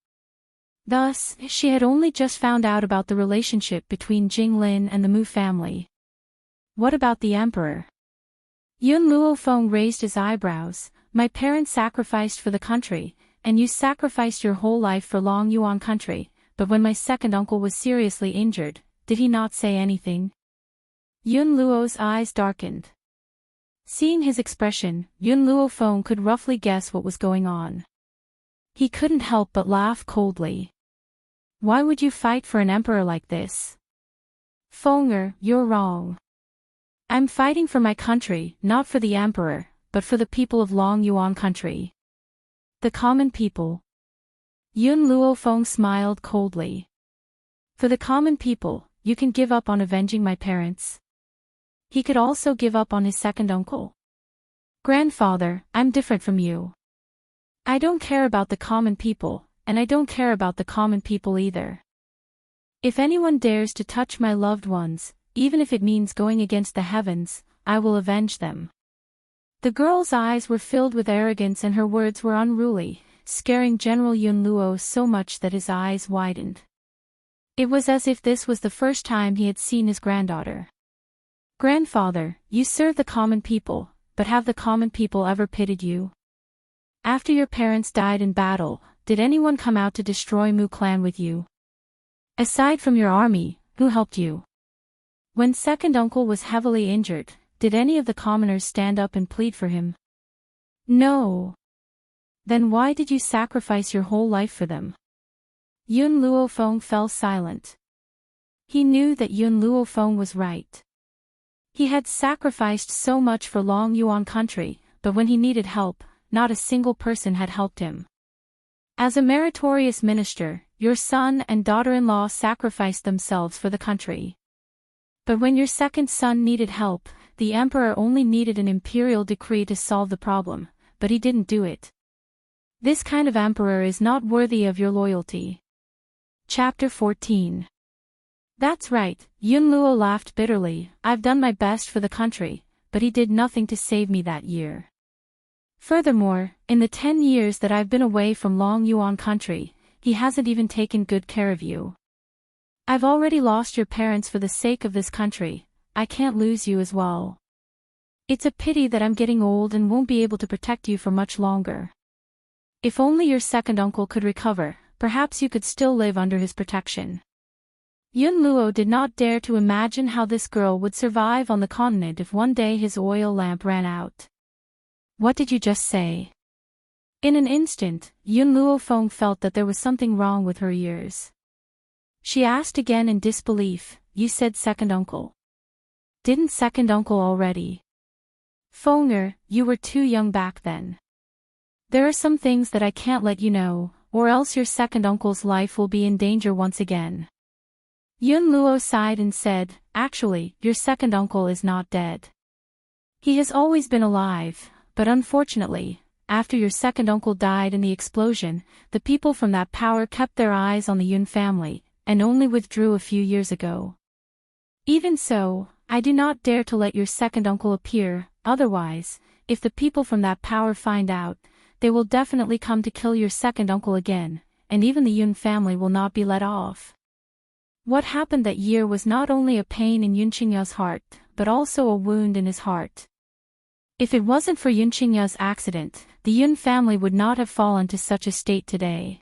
Thus, she had only just found out about the relationship between Jing Lin and the Mu family. What about the emperor? Yun Luofeng raised his eyebrows. My parents sacrificed for the country, and you sacrificed your whole life for Long Yuan country, but when my second uncle was seriously injured, did he not say anything? Yun Luo's eyes darkened. Seeing his expression, Yun Luofeng could roughly guess what was going on. He couldn't help but laugh coldly. Why would you fight for an emperor like this? Fenger, you're wrong. I'm fighting for my country, not for the emperor, but for the people of Long Yuan country. The common people. Yun Luofeng smiled coldly. For the common people, you can give up on avenging my parents. He could also give up on his second uncle. Grandfather, I'm different from you. I don't care about the common people, and I don't care about the common people either. If anyone dares to touch my loved ones, even if it means going against the heavens, I will avenge them. The girl's eyes were filled with arrogance and her words were unruly, scaring General Yun Luo so much that his eyes widened. It was as if this was the first time he had seen his granddaughter. Grandfather, you serve the common people, but have the common people ever pitied you? After your parents died in battle, did anyone come out to destroy Mu clan with you? Aside from your army, who helped you? When second uncle was heavily injured, did any of the commoners stand up and plead for him? No. Then why did you sacrifice your whole life for them? Yun Luofeng fell silent. He knew that Yun Luofeng was right. He had sacrificed so much for Long Yuan country, but when he needed help, not a single person had helped him. As a meritorious minister, your son and daughter-in-law sacrificed themselves for the country. But when your second son needed help, the emperor only needed an imperial decree to solve the problem, but he didn't do it. This kind of emperor is not worthy of your loyalty. Chapter 14. That's right, Yun Luo laughed bitterly. I've done my best for the country, but he did nothing to save me that year. Furthermore, in the 10 years that I've been away from Long Yuan country, he hasn't even taken good care of you. I've already lost your parents for the sake of this country, I can't lose you as well. It's a pity that I'm getting old and won't be able to protect you for much longer. If only your second uncle could recover, perhaps you could still live under his protection. Yun Luo did not dare to imagine how this girl would survive on the continent if one day his oil lamp ran out. What did you just say? In an instant, Yun Luofeng felt that there was something wrong with her ears. She asked again in disbelief, you said second uncle. Didn't second uncle already? Fenger, you were too young back then. There are some things that I can't let you know, or else your second uncle's life will be in danger once again. Yun Luo sighed and said, actually, your second uncle is not dead. He has always been alive, but unfortunately, after your second uncle died in the explosion, the people from that power kept their eyes on the Yun family, and only withdrew a few years ago. Even so, I do not dare to let your second uncle appear, otherwise, if the people from that power find out, they will definitely come to kill your second uncle again, and even the Yun family will not be let off. What happened that year was not only a pain in Yun Qingya's heart, but also a wound in his heart. If it wasn't for Yun Qingya's accident, the Yun family would not have fallen to such a state today.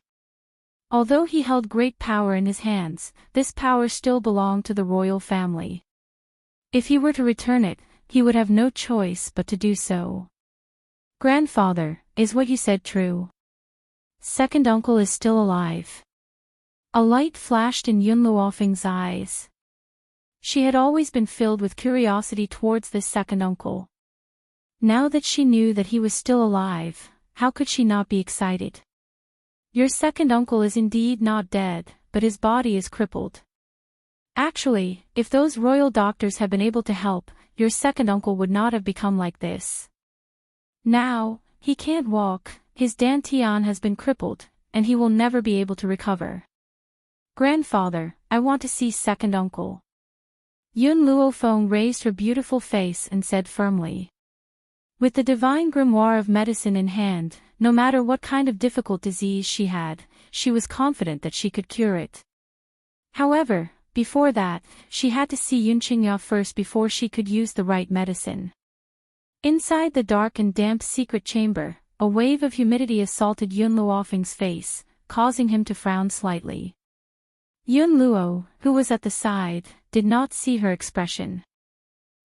Although he held great power in his hands, this power still belonged to the royal family. If he were to return it, he would have no choice but to do so. Grandfather, is what you said true? Second uncle is still alive. A light flashed in Yun Luofeng's eyes. She had always been filled with curiosity towards this second uncle. Now that she knew that he was still alive, how could she not be excited? Your second uncle is indeed not dead, but his body is crippled. Actually, if those royal doctors had been able to help, your second uncle would not have become like this. Now, he can't walk, his dantian has been crippled, and he will never be able to recover. Grandfather, I want to see second uncle. Yun Luofeng raised her beautiful face and said firmly. With the divine grimoire of medicine in hand, no matter what kind of difficult disease she had, she was confident that she could cure it. However, before that, she had to see Yun Qingya first before she could use the right medicine. Inside the dark and damp secret chamber, a wave of humidity assaulted Yun Luofeng's face, causing him to frown slightly. Yun Luo, who was at the side, did not see her expression.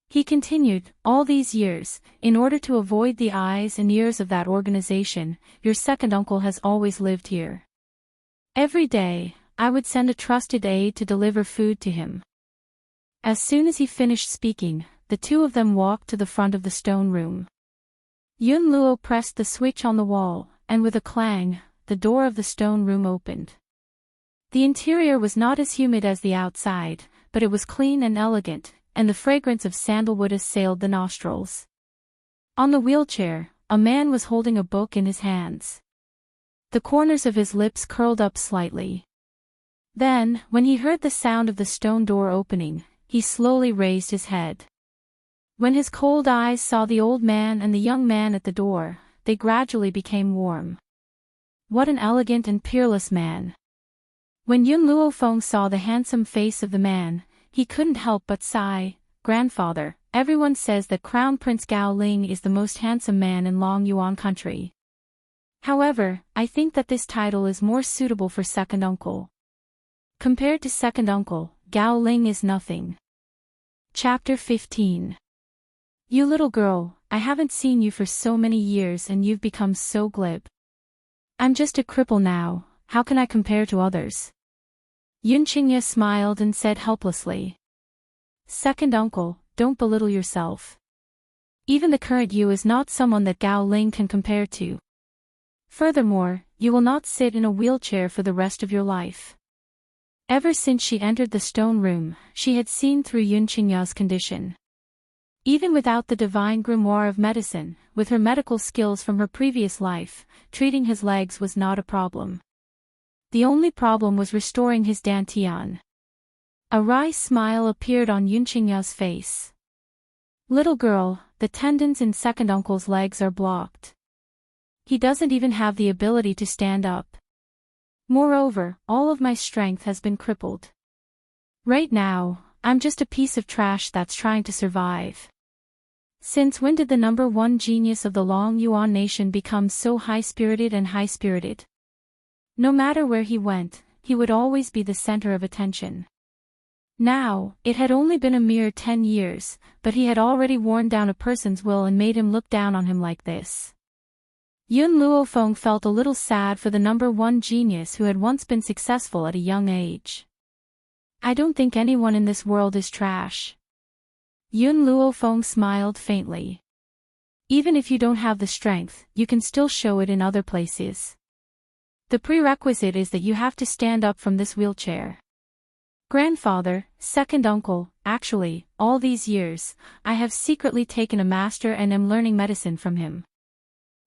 He continued, all these years, in order to avoid the eyes and ears of that organization, your second uncle has always lived here. Every day, I would send a trusted aide to deliver food to him. As soon as he finished speaking, the two of them walked to the front of the stone room. Yun Luo pressed the switch on the wall, and with a clang, the door of the stone room opened. The interior was not as humid as the outside, but it was clean and elegant, and the fragrance of sandalwood assailed the nostrils. On the wheelchair, a man was holding a book in his hands. The corners of his lips curled up slightly. Then, when he heard the sound of the stone door opening, he slowly raised his head. When his cold eyes saw the old man and the young man at the door, they gradually became warm. What an elegant and peerless man! When Yun Luofeng saw the handsome face of the man, he couldn't help but sigh. Grandfather, everyone says that Crown Prince Gao Ling is the most handsome man in Long Yuan country. However, I think that this title is more suitable for second uncle. Compared to second uncle, Gao Ling is nothing. Chapter 15. You little girl, I haven't seen you for so many years and you've become so glib. I'm just a cripple now, how can I compare to others? Yun Qingya smiled and said helplessly. Second uncle, don't belittle yourself. Even the current you is not someone that Gao Ling can compare to. Furthermore, you will not sit in a wheelchair for the rest of your life. Ever since she entered the stone room, she had seen through Yun Qingya's condition. Even without the divine grimoire of medicine, with her medical skills from her previous life, treating his legs was not a problem. The only problem was restoring his dantian. A wry smile appeared on Yun Qingya's face. Little girl, the tendons in second uncle's legs are blocked. He doesn't even have the ability to stand up. Moreover, all of my strength has been crippled. Right now, I'm just a piece of trash that's trying to survive. Since when did the number one genius of the Long Yuan nation become so high-spirited and high-spirited? No matter where he went, he would always be the center of attention. Now, it had only been a mere 10 years, but he had already worn down a person's will and made him look down on him like this. Yun Luofeng felt a little sad for the number one genius who had once been successful at a young age. I don't think anyone in this world is trash. Yun Luofeng smiled faintly. Even if you don't have the strength, you can still show it in other places. The prerequisite is that you have to stand up from this wheelchair. Grandfather, second uncle, actually, all these years, I have secretly taken a master and am learning medicine from him.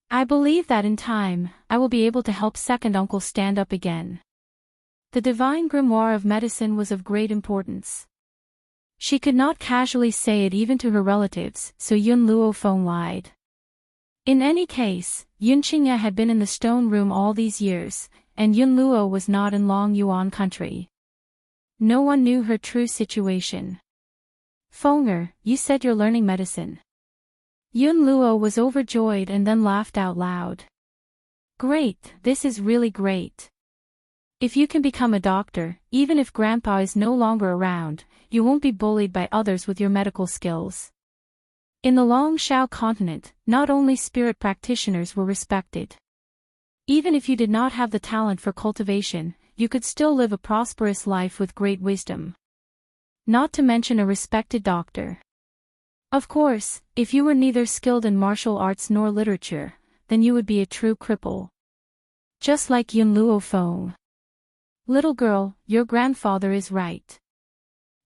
I believe that in time, I will be able to help second uncle stand up again. The divine grimoire of medicine was of great importance. She could not casually say it even to her relatives, so Yun Luofeng lied. In any case, Yun Qingya had been in the stone room all these years, and Yun Luo was not in Long Yuan country. No one knew her true situation. Fenger, you said you're learning medicine. Yun Luo was overjoyed and then laughed out loud. Great, this is really great. If you can become a doctor, even if Grandpa is no longer around, you won't be bullied by others with your medical skills. In the Long Shao continent, not only spirit practitioners were respected. Even if you did not have the talent for cultivation, you could still live a prosperous life with great wisdom. Not to mention a respected doctor. Of course, if you were neither skilled in martial arts nor literature, then you would be a true cripple. Just like Yun Luofeng. Little girl, your grandfather is right.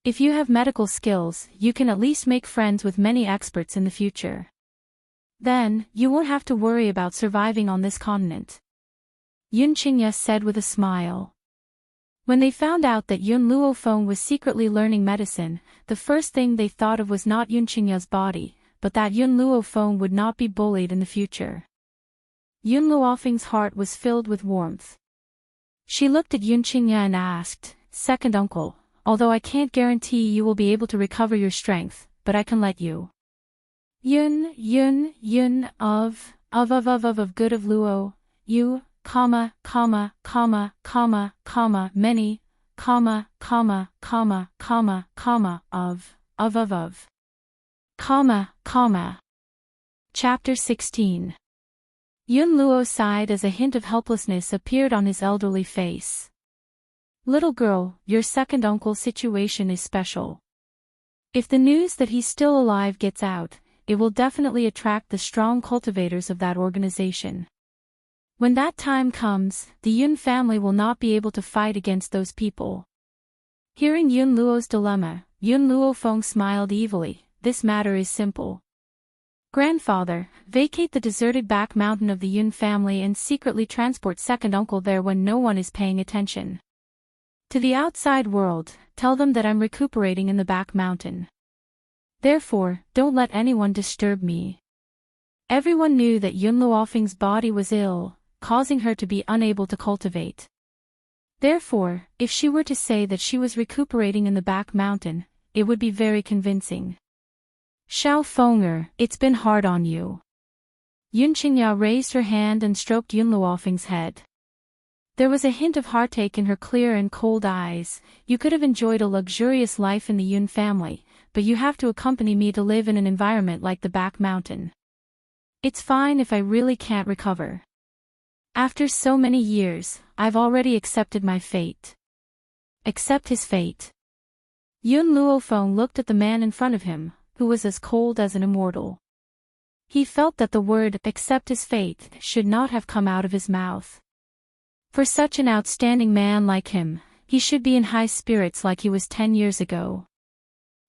If you have medical skills, you can at least make friends with many experts in the future. Then, you won't have to worry about surviving on this continent. Yun Qingya said with a smile. When they found out that Yun Luofeng was secretly learning medicine, the first thing they thought of was not Yun Qingya's body, but that Yun Luofeng would not be bullied in the future. Yun Luofeng's heart was filled with warmth. She looked at Yun Qingya and asked, "Second uncle, although I can't guarantee you will be able to recover your strength, but I can let you." Yun of good of Luo, you, many, of. Chapter 16. Yun Luo sighed as a hint of helplessness appeared on his elderly face. Little girl, your second uncle's situation is special. If the news that he's still alive gets out, it will definitely attract the strong cultivators of that organization. When that time comes, the Yun family will not be able to fight against those people. Hearing Yun Luo's dilemma, Yun Luofeng smiled evilly. This matter is simple. Grandfather, vacate the deserted back mountain of the Yun family and secretly transport second uncle there when no one is paying attention. To the outside world, tell them that I'm recuperating in the back mountain. Therefore, don't let anyone disturb me. Everyone knew that Yun Luofeng's body was ill, causing her to be unable to cultivate. Therefore, if she were to say that she was recuperating in the back mountain, it would be very convincing. Xiao Fenger, it's been hard on you. Yun Qingya raised her hand and stroked Yun Luofeng's head. There was a hint of heartache in her clear and cold eyes. You could have enjoyed a luxurious life in the Yun family, but you have to accompany me to live in an environment like the back mountain. It's fine if I really can't recover. After so many years, I've already accepted my fate. Accept his fate. Yun Luofeng looked at the man in front of him, who was as cold as an immortal. He felt that the word accept his fate should not have come out of his mouth. For such an outstanding man like him, he should be in high spirits like he was 10 years ago.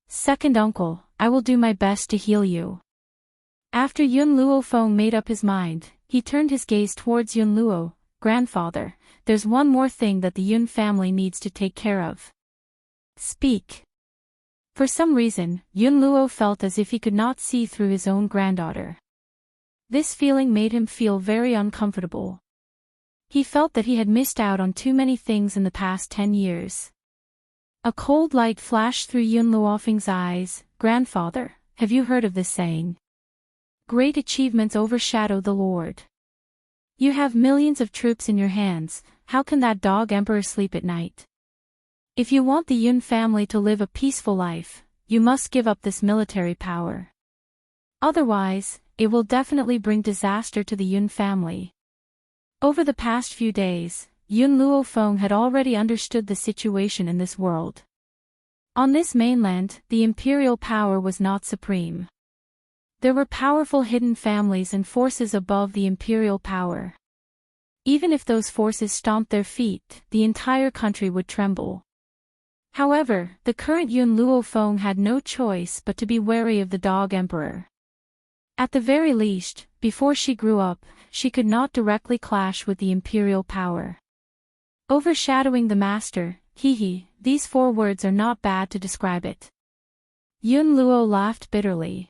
Second uncle, I will do my best to heal you. After Yun Luofeng made up his mind, he turned his gaze towards Yun Luo. Grandfather, there's one more thing that the Yun family needs to take care of. Speak. For some reason, Yun Luo felt as if he could not see through his own granddaughter. This feeling made him feel very uncomfortable. He felt that he had missed out on too many things in the past 10 years. A cold light flashed through Yun Luofeng's eyes. Grandfather, have you heard of this saying? Great achievements overshadow the Lord. You have millions of troops in your hands, how can that dog emperor sleep at night? If you want the Yun family to live a peaceful life, you must give up this military power. Otherwise, it will definitely bring disaster to the Yun family. Over the past few days, Yun Luofeng had already understood the situation in this world. On this mainland, the imperial power was not supreme. There were powerful hidden families and forces above the imperial power. Even if those forces stomped their feet, the entire country would tremble. However, the current Yun Luofeng had no choice but to be wary of the dog emperor. At the very least, before she grew up, she could not directly clash with the imperial power. Overshadowing the master, these 4 words are not bad to describe it. Yun Luo laughed bitterly.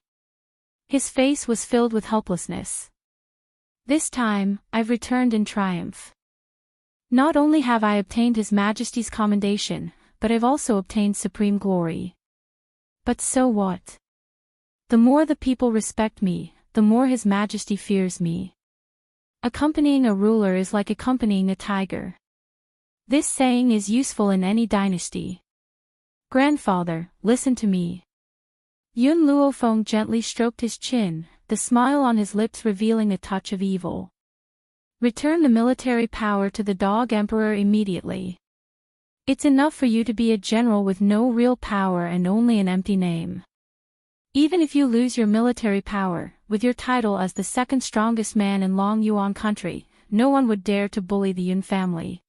His face was filled with helplessness. This time, I've returned in triumph. Not only have I obtained His Majesty's commendation, but I've also obtained supreme glory. But so what? The more the people respect me, the more His Majesty fears me. Accompanying a ruler is like accompanying a tiger. This saying is useful in any dynasty. Grandfather, listen to me. Yun Luofeng gently stroked his chin, the smile on his lips revealing a touch of evil. Return the military power to the dog emperor immediately. It's enough for you to be a general with no real power and only an empty name. Even if you lose your military power, with your title as the second strongest man in Long Yuan country, no one would dare to bully the Yun family.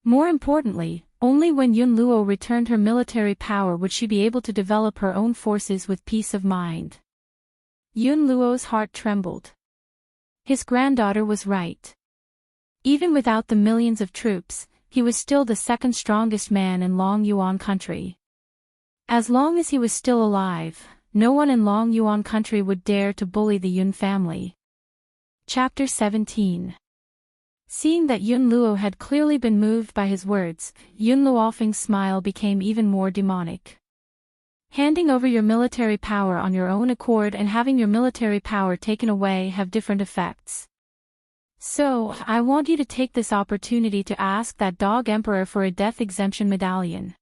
More importantly, Only when Yun Luo returned her military power would she be able to develop her own forces with peace of mind. Yun Luo's heart trembled. His granddaughter was right. Even without the millions of troops, he was still the second strongest man in Long Yuan country. As long as he was still alive, no one in Long Yuan country would dare to bully the Yun family. Chapter 17. Seeing that Yun Luo had clearly been moved by his words, Yun Luofeng's smile became even more demonic. Handing over your military power on your own accord and having your military power taken away have different effects. So, I want you to take this opportunity to ask that dog emperor for a death exemption medallion.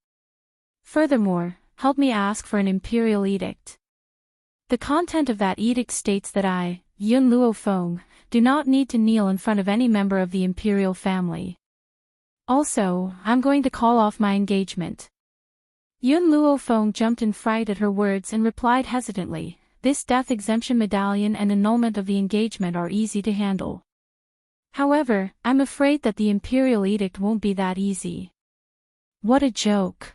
Furthermore, help me ask for an imperial edict. The content of that edict states that I, Yun Luofeng, do not need to kneel in front of any member of the imperial family. Also, I'm going to call off my engagement. Yun Luofeng jumped in fright at her words and replied hesitantly, this death exemption medallion and annulment of the engagement are easy to handle. However, I'm afraid that the imperial edict won't be that easy. What a joke.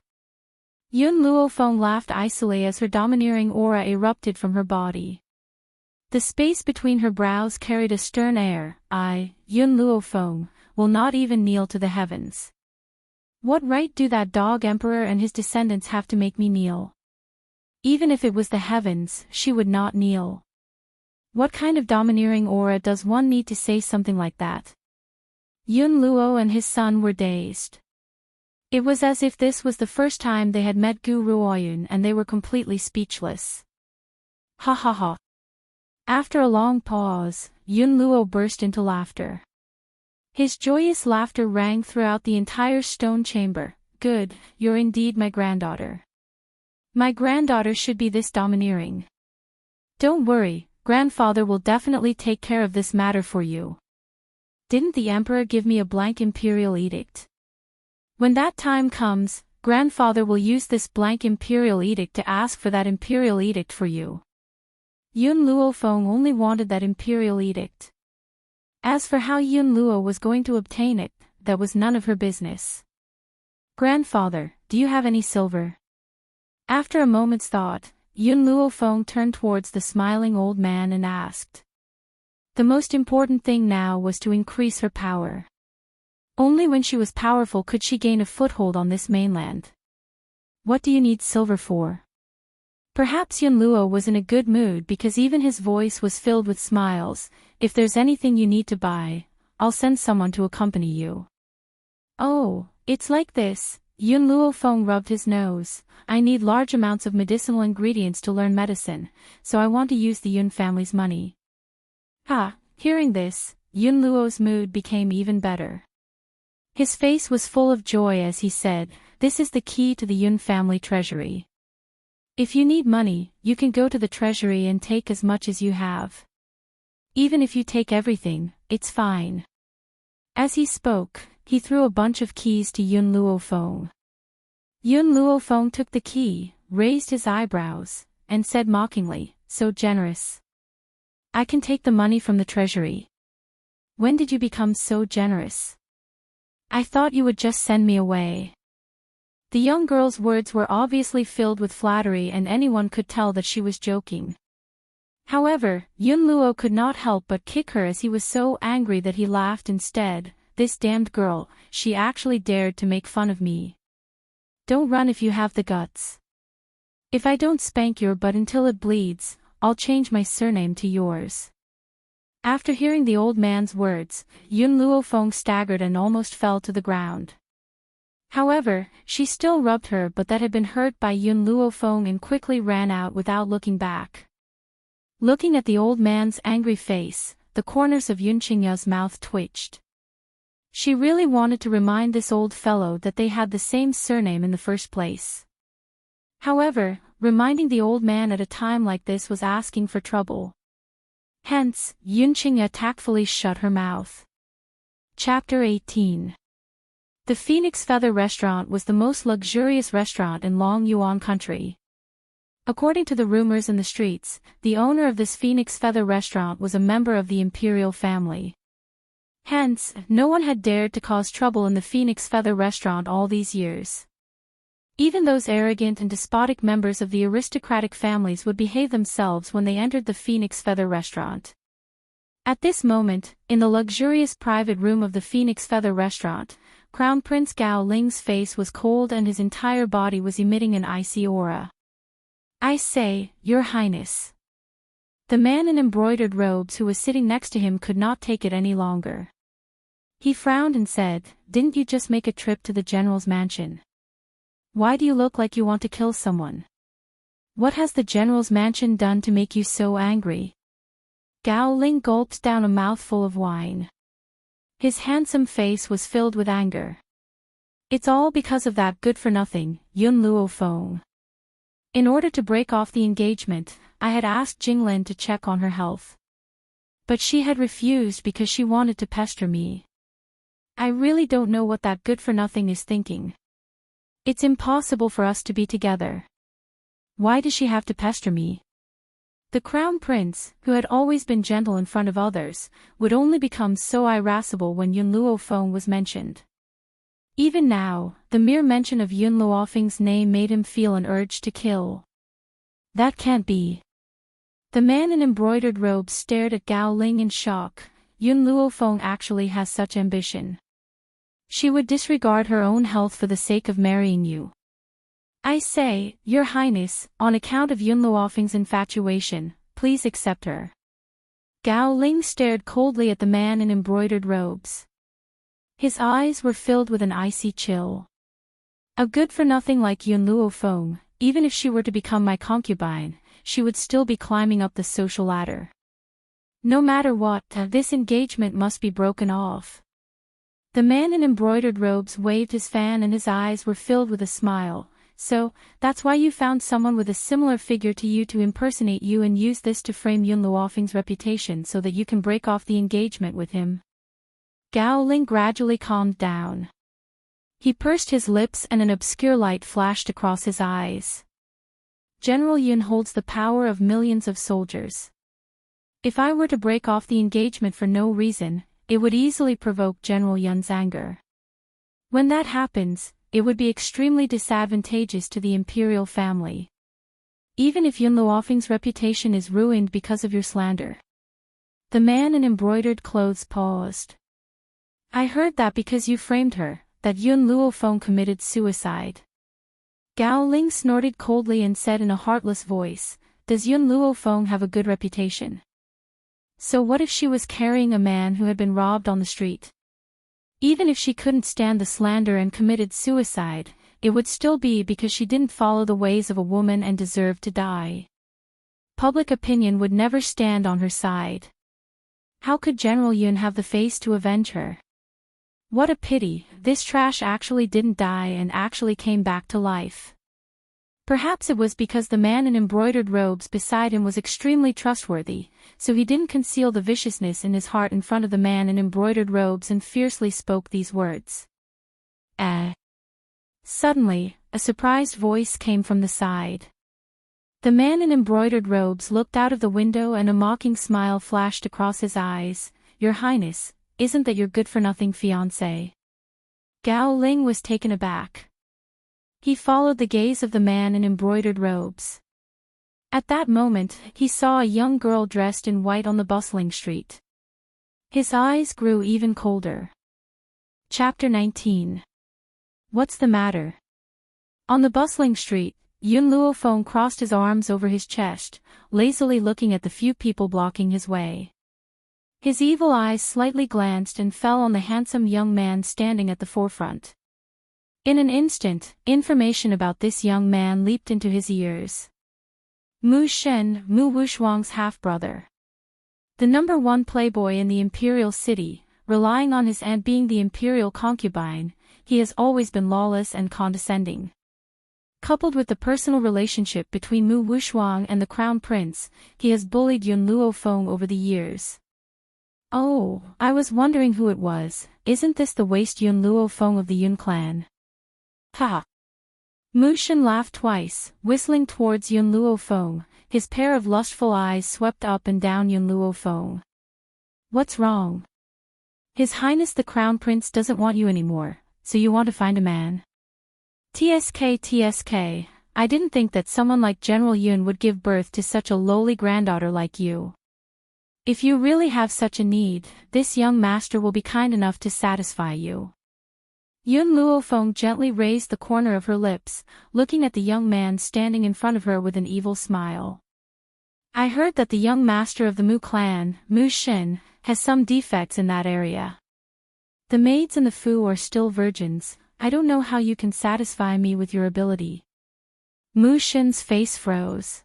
Yun Luofeng laughed icily as her domineering aura erupted from her body. The space between her brows carried a stern air. I, Yun Luofeng, will not even kneel to the heavens. What right do that dog emperor and his descendants have to make me kneel? Even if it was the heavens, she would not kneel. What kind of domineering aura does one need to say something like that? Yun Luo and his son were dazed. It was as if this was the first time they had met Gu Ruoyun and they were completely speechless. Ha ha ha. After a long pause, Yun Luo burst into laughter. His joyous laughter rang throughout the entire stone chamber. Good, you're indeed my granddaughter. My granddaughter should be this domineering. Don't worry, grandfather will definitely take care of this matter for you. Didn't the emperor give me a blank imperial edict? When that time comes, grandfather will use this blank imperial edict to ask for that imperial edict for you. Yun Luofeng only wanted that imperial edict. As for how Yun Luo was going to obtain it, that was none of her business. Grandfather, do you have any silver? After a moment's thought, Yun Luofeng turned towards the smiling old man and asked. The most important thing now was to increase her power. Only when she was powerful could she gain a foothold on this mainland. What do you need silver for? Perhaps Yun Luo was in a good mood because even his voice was filled with smiles. If there's anything you need to buy, I'll send someone to accompany you. Oh, it's like this. Yun Luofeng rubbed his nose. I need large amounts of medicinal ingredients to learn medicine, so I want to use the Yun family's money. Hearing this, Yun Luo's mood became even better. His face was full of joy as he said, this is the key to the Yun family treasury. If you need money, you can go to the treasury and take as much as you have. Even if you take everything, it's fine. As he spoke, he threw a bunch of keys to Yun Luofeng. Yun Luofeng took the key, raised his eyebrows, and said mockingly, so generous. I can take the money from the treasury. When did you become so generous? I thought you would just send me away. The young girl's words were obviously filled with flattery and anyone could tell that she was joking. However, Yun Luo could not help but kick her as he was so angry that he laughed instead. This damned girl, she actually dared to make fun of me. Don't run if you have the guts. If I don't spank your butt until it bleeds, I'll change my surname to yours. After hearing the old man's words, Yun Luofeng staggered and almost fell to the ground. However, she still rubbed her but that had been hurt by Yun Luofeng and quickly ran out without looking back. Looking at the old man's angry face, the corners of Yun Qingya's mouth twitched. She really wanted to remind this old fellow that they had the same surname in the first place. However, reminding the old man at a time like this was asking for trouble. Hence, Yun Qingya tactfully shut her mouth. Chapter 18. The Phoenix Feather Restaurant was the most luxurious restaurant in Long Yuan country. According to the rumors in the streets, the owner of this Phoenix Feather Restaurant was a member of the imperial family. Hence, no one had dared to cause trouble in the Phoenix Feather restaurant all these years. Even those arrogant and despotic members of the aristocratic families would behave themselves when they entered the Phoenix Feather restaurant. At this moment, in the luxurious private room of the Phoenix Feather restaurant, Crown Prince Gao Ling's face was cold and his entire body was emitting an icy aura. "I say, Your Highness." The man in embroidered robes who was sitting next to him could not take it any longer. He frowned and said, "Didn't you just make a trip to the general's mansion? Why do you look like you want to kill someone? What has the general's mansion done to make you so angry?" Gao Ling gulped down a mouthful of wine. His handsome face was filled with anger. "It's all because of that good-for-nothing, Yun Luo Feng. In order to break off the engagement, I had asked Jinglin to check on her health. But she had refused because she wanted to pester me. I really don't know what that good-for-nothing is thinking. It's impossible for us to be together. Why does she have to pester me?" The Crown Prince, who had always been gentle in front of others, would only become so irascible when Yun Luo Feng was mentioned. Even now, the mere mention of Yun Luofeng's name made him feel an urge to kill. "That can't be." The man in embroidered robes stared at Gao Ling in shock. Yun Luo Feng actually has such ambition. She would disregard her own health for the sake of marrying you. "I say, Your Highness, on account of Yun Luofeng's infatuation, please accept her." Gao Ling stared coldly at the man in embroidered robes. His eyes were filled with an icy chill. "A good-for-nothing like Yun Luo Feng, even if she were to become my concubine, she would still be climbing up the social ladder. No matter what, this engagement must be broken off." The man in embroidered robes waved his fan and his eyes were filled with a smile. "So, that's why you found someone with a similar figure to you to impersonate you and use this to frame Yun Luofeng's reputation so that you can break off the engagement with him?" Gao Ling gradually calmed down. He pursed his lips and an obscure light flashed across his eyes. "General Yun holds the power of millions of soldiers. If I were to break off the engagement for no reason, it would easily provoke General Yun's anger. When that happens, it would be extremely disadvantageous to the imperial family. Even if Yun Luofeng's reputation is ruined because of your slander." The man in embroidered clothes paused. "I heard that because you framed her, that Yun Luo Feng committed suicide." Gao Ling snorted coldly and said in a heartless voice, "Does Yun Luo Feng have a good reputation? So what if she was carrying a man who had been robbed on the street? Even if she couldn't stand the slander and committed suicide, it would still be because she didn't follow the ways of a woman and deserved to die. Public opinion would never stand on her side. How could General Yun have the face to avenge her? What a pity, this trash actually didn't die and actually came back to life." Perhaps it was because the man in embroidered robes beside him was extremely trustworthy, so he didn't conceal the viciousness in his heart in front of the man in embroidered robes and fiercely spoke these words. Suddenly, a surprised voice came from the side. The man in embroidered robes looked out of the window and a mocking smile flashed across his eyes. "Your Highness, isn't that your good-for-nothing fiancé?" Gao Ling was taken aback. He followed the gaze of the man in embroidered robes. At that moment, he saw a young girl dressed in white on the bustling street. His eyes grew even colder. Chapter 19. What's the matter? On the bustling street, Yun Luo Feng crossed his arms over his chest, lazily looking at the few people blocking his way. His evil eyes slightly glanced and fell on the handsome young man standing at the forefront. In an instant, information about this young man leaped into his ears. Mu Shen, Mu Wushuang's half-brother. The #1 playboy in the imperial city, relying on his aunt being the imperial concubine, he has always been lawless and condescending. Coupled with the personal relationship between Mu Wushuang and the crown prince, he has bullied Yun Luo Feng over the years. "Oh, I was wondering who it was, isn't this the waste Yun Luo Feng of the Yun clan?" Ha! Mu Shen laughed twice, whistling towards Yun Luo Feng, his pair of lustful eyes swept up and down Yun Luo Feng. "What's wrong?" His Highness the Crown Prince doesn't want you anymore, so you want to find a man. TSK, I didn't think that someone like General Yun would give birth to such a lowly granddaughter like you. If you really have such a need, this young master will be kind enough to satisfy you. Yun Luofeng gently raised the corner of her lips, looking at the young man standing in front of her with an evil smile. I heard that the young master of the Mu clan, Mu Xin, has some defects in that area. The maids and the Fu are still virgins. I don't know how you can satisfy me with your ability. Mu Xin's face froze.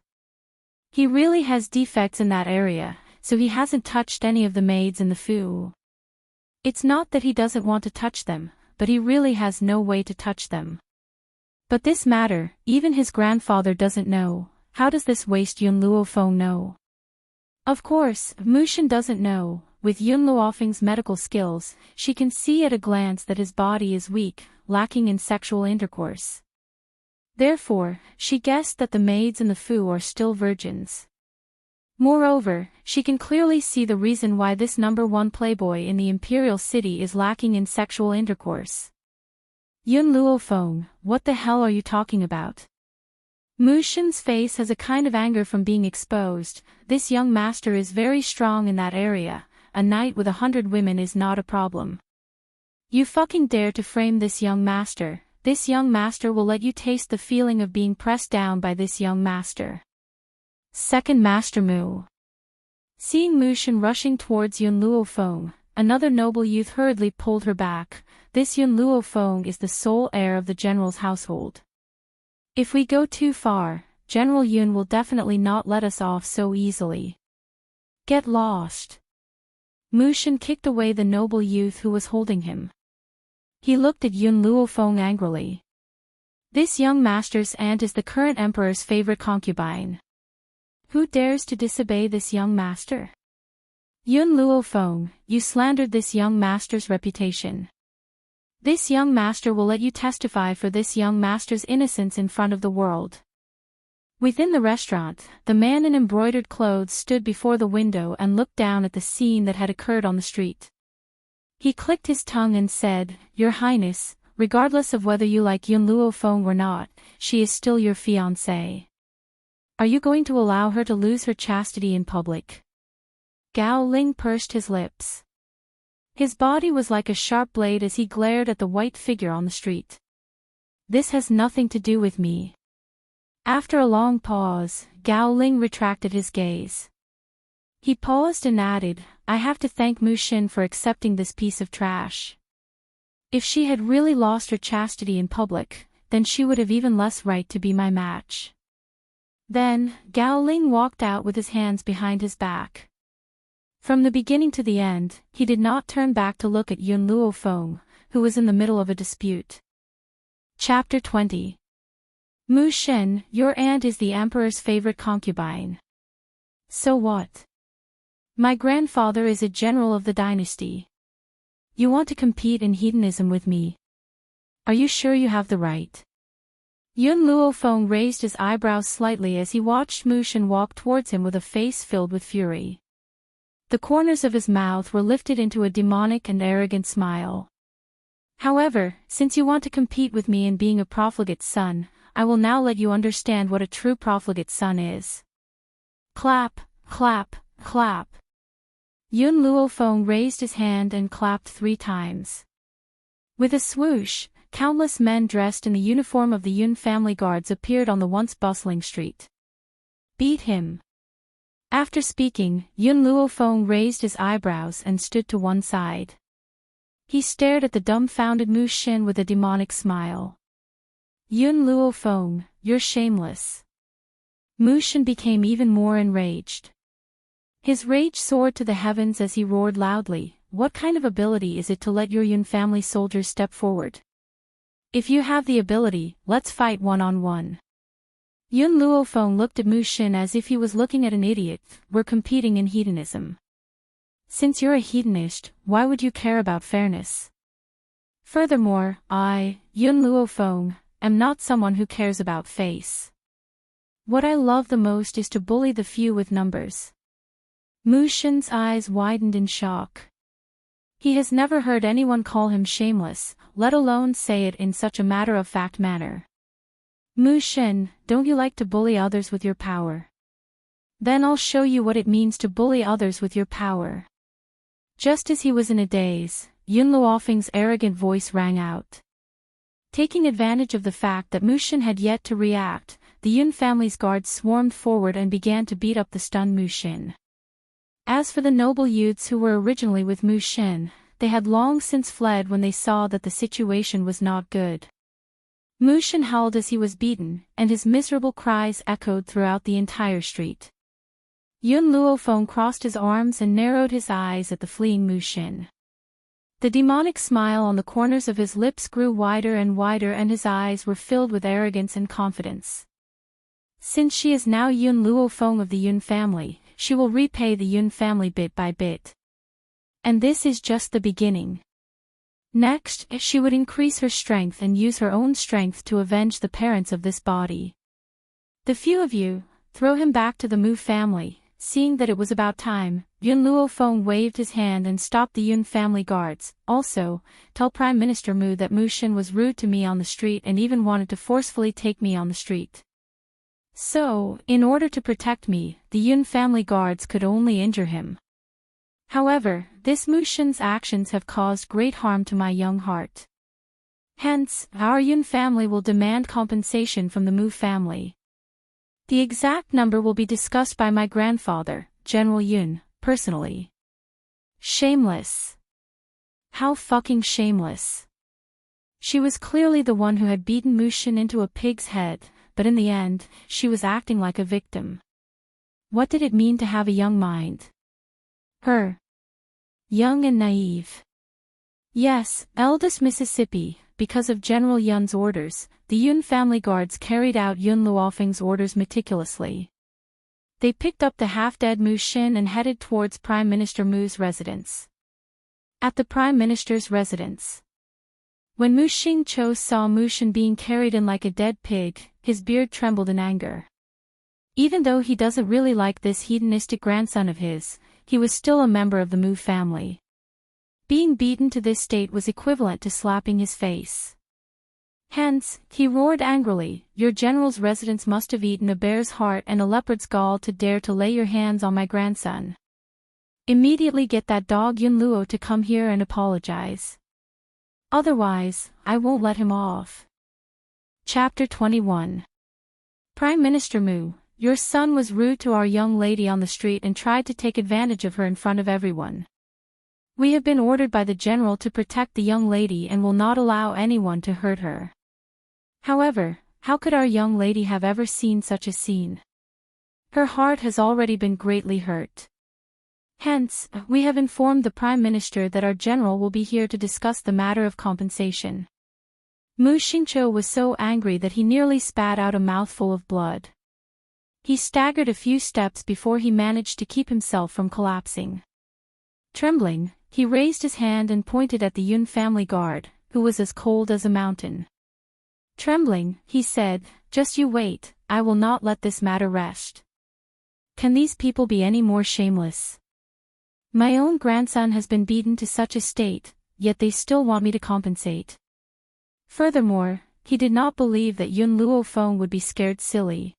He really has defects in that area, so he hasn't touched any of the maids in the Fu. It's not that he doesn't want to touch them, but he really has no way to touch them. But this matter, even his grandfather doesn't know. How does this waste Yun Luofeng know? Of course, Mu Xin doesn't know. With Yun Luofeng's medical skills, she can see at a glance that his body is weak, lacking in sexual intercourse. Therefore, she guessed that the maids and the Fu are still virgins. Moreover, she can clearly see the reason why this #1 playboy in the imperial city is lacking in sexual intercourse. Yun Luofeng, what the hell are you talking about? Mu Xin's face has a kind of anger from being exposed. This young master is very strong in that area. A night with 100 women is not a problem. You fucking dare to frame this young master. This young master will let you taste the feeling of being pressed down by this young master. Second Master Mu. Seeing Mu Xin rushing towards Yun Luofeng, another noble youth hurriedly pulled her back. This Yun Luofeng is the sole heir of the general's household. If we go too far, General Yun will definitely not let us off so easily. Get lost. Mu Xin kicked away the noble youth who was holding him. He looked at Yun Luofeng angrily. This young master's aunt is the current emperor's favorite concubine. Who dares to disobey this young master? Yun Luofeng, you slandered this young master's reputation. This young master will let you testify for this young master's innocence in front of the world. Within the restaurant, the man in embroidered clothes stood before the window and looked down at the scene that had occurred on the street. He clicked his tongue and said, Your Highness, regardless of whether you like Yun Luofeng or not, she is still your fiancée. Are you going to allow her to lose her chastity in public? Gao Ling pursed his lips. His body was like a sharp blade as he glared at the white figure on the street. This has nothing to do with me. After a long pause, Gao Ling retracted his gaze. He paused and added, I have to thank Mu Xin for accepting this piece of trash. If she had really lost her chastity in public, then she would have even less right to be my match. Then, Gao Ling walked out with his hands behind his back. From the beginning to the end, he did not turn back to look at Yun Luofeng, who was in the middle of a dispute. Chapter 20. Mu Xin, your aunt is the emperor's favorite concubine. So what? My grandfather is a general of the dynasty. You want to compete in hedonism with me? Are you sure you have the right? Yun Luofeng raised his eyebrows slightly as he watched Mu Xin walk towards him with a face filled with fury. The corners of his mouth were lifted into a demonic and arrogant smile. However, since you want to compete with me in being a profligate son, I will now let you understand what a true profligate son is. Clap, clap, clap. Yun Luofeng raised his hand and clapped 3 times. With a swoosh, countless men dressed in the uniform of the Yun family guards appeared on the once bustling street. Beat him. After speaking, Yun Luofeng raised his eyebrows and stood to one side. He stared at the dumbfounded Mu Xin with a demonic smile. Yun Luofeng, you're shameless. Mu Xin became even more enraged. His rage soared to the heavens as he roared loudly, What kind of ability is it to let your Yun family soldiers step forward? If you have the ability, let's fight one-on-one. Yun Luofeng looked at Mu Xin as if he was looking at an idiot. We're competing in hedonism. Since you're a hedonist, why would you care about fairness? Furthermore, I, Yun Luofeng, am not someone who cares about face. What I love the most is to bully the few with numbers. Mu Xin's eyes widened in shock. He has never heard anyone call him shameless, let alone say it in such a matter-of-fact manner. Mu Shin, don't you like to bully others with your power? Then I'll show you what it means to bully others with your power. Just as he was in a daze, Yun Luofeng's arrogant voice rang out. Taking advantage of the fact that Mu Shin had yet to react, the Yun family's guards swarmed forward and began to beat up the stunned Mu Shin. As for the noble youths who were originally with Mu Shin, they had long since fled when they saw that the situation was not good. Mu Shin howled as he was beaten, and his miserable cries echoed throughout the entire street. Yun Luofeng crossed his arms and narrowed his eyes at the fleeing Mu Shin. The demonic smile on the corners of his lips grew wider and wider and his eyes were filled with arrogance and confidence. Since she is now Yun Luofeng of the Yun family, she will repay the Yun family bit by bit. And this is just the beginning. Next, she would increase her strength and use her own strength to avenge the parents of this body. The few of you, throw him back to the Mu family. Seeing that it was about time, Yun Luofeng waved his hand and stopped the Yun family guards. Also, tell Prime Minister Mu that Mu Shin was rude to me on the street and even wanted to forcefully take me on the street. So, in order to protect me, the Yun family guards could only injure him. However, this Mu Shin's actions have caused great harm to my young heart. Hence, our Yun family will demand compensation from the Mu family. The exact number will be discussed by my grandfather, General Yun, personally. Shameless. How fucking shameless. She was clearly the one who had beaten Mu Shin into a pig's head, but in the end, she was acting like a victim. What did it mean to have a young mind? Her. Young and naive. Yes, Eldest Mississippi, because of General Yun's orders, the Yun family guards carried out Yun Luofeng's orders meticulously. They picked up the half-dead Mu Shin and headed towards Prime Minister Mu's residence. At the Prime Minister's residence. When Mu Xingqiu saw Mu Shin being carried in like a dead pig, his beard trembled in anger. Even though he doesn't really like this hedonistic grandson of his, he was still a member of the Mu family. Being beaten to this state was equivalent to slapping his face. Hence, he roared angrily, "Your general's residence must have eaten a bear's heart and a leopard's gall to dare to lay your hands on my grandson. Immediately get that dog Yun Luo to come here and apologize. Otherwise, I won't let him off." Chapter 21. Prime Minister Mu, your son was rude to our young lady on the street and tried to take advantage of her in front of everyone. We have been ordered by the general to protect the young lady and will not allow anyone to hurt her. However, how could our young lady have ever seen such a scene? Her heart has already been greatly hurt. Hence, we have informed the Prime Minister that our general will be here to discuss the matter of compensation. Mu Xingqiu was so angry that he nearly spat out a mouthful of blood. He staggered a few steps before he managed to keep himself from collapsing. Trembling, he raised his hand and pointed at the Yun family guard, who was as cold as a mountain. Trembling, he said, "Just you wait, I will not let this matter rest. Can these people be any more shameless? My own grandson has been beaten to such a state, yet they still want me to compensate." Furthermore, he did not believe that Yun Luofeng would be scared silly.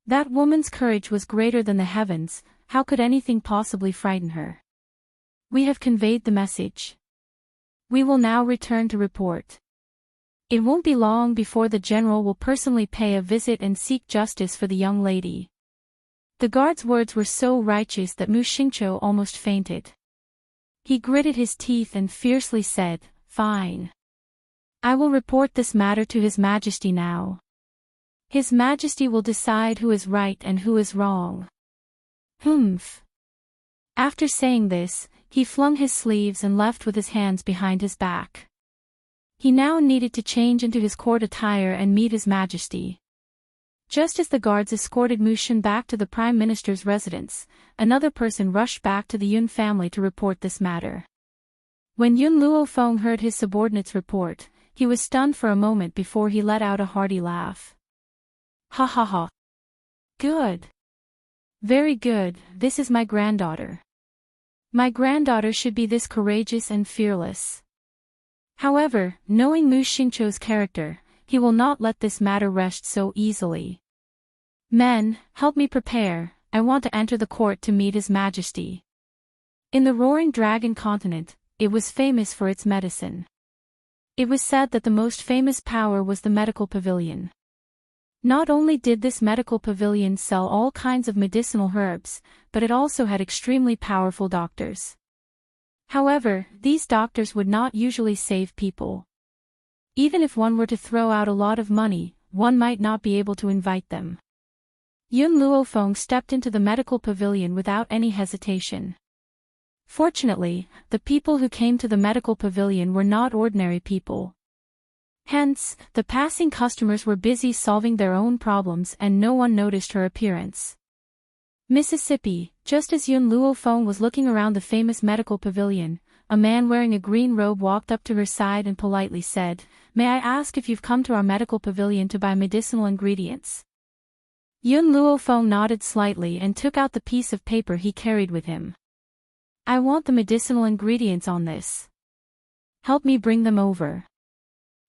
That woman's courage was greater than the heavens, how could anything possibly frighten her? We have conveyed the message. We will now return to report. It won't be long before the general will personally pay a visit and seek justice for the young lady. The guard's words were so righteous that Mu Xingqiu almost fainted. He gritted his teeth and fiercely said, "Fine. I will report this matter to His Majesty now. His Majesty will decide who is right and who is wrong." Humph. After saying this, he flung his sleeves and left with his hands behind his back. He now needed to change into his court attire and meet His Majesty. Just as the guards escorted Mu Shin back to the Prime Minister's residence, another person rushed back to the Yun family to report this matter. When Yun Luofeng heard his subordinate's report, he was stunned for a moment before he let out a hearty laugh. "Ha ha ha. Good. Very good, this is my granddaughter. My granddaughter should be this courageous and fearless. However, knowing Mu Xingqiu's character, he will not let this matter rest so easily. Men, help me prepare, I want to enter the court to meet His Majesty. In the Roaring Dragon continent, it was famous for its medicine. It was said that the most famous power was the medical pavilion. Not only did this medical pavilion sell all kinds of medicinal herbs, but it also had extremely powerful doctors. However, these doctors would not usually save people. Even if one were to throw out a lot of money, one might not be able to invite them. Yun Luofeng stepped into the medical pavilion without any hesitation. Fortunately, the people who came to the medical pavilion were not ordinary people. Hence, the passing customers were busy solving their own problems and no one noticed her appearance. Mississippi, just as Yun Luofeng was looking around the famous medical pavilion, a man wearing a green robe walked up to her side and politely said, "May I ask if you've come to our medical pavilion to buy medicinal ingredients?" Yun Luofeng nodded slightly and took out the piece of paper he carried with him. "I want the medicinal ingredients on this. Help me bring them over."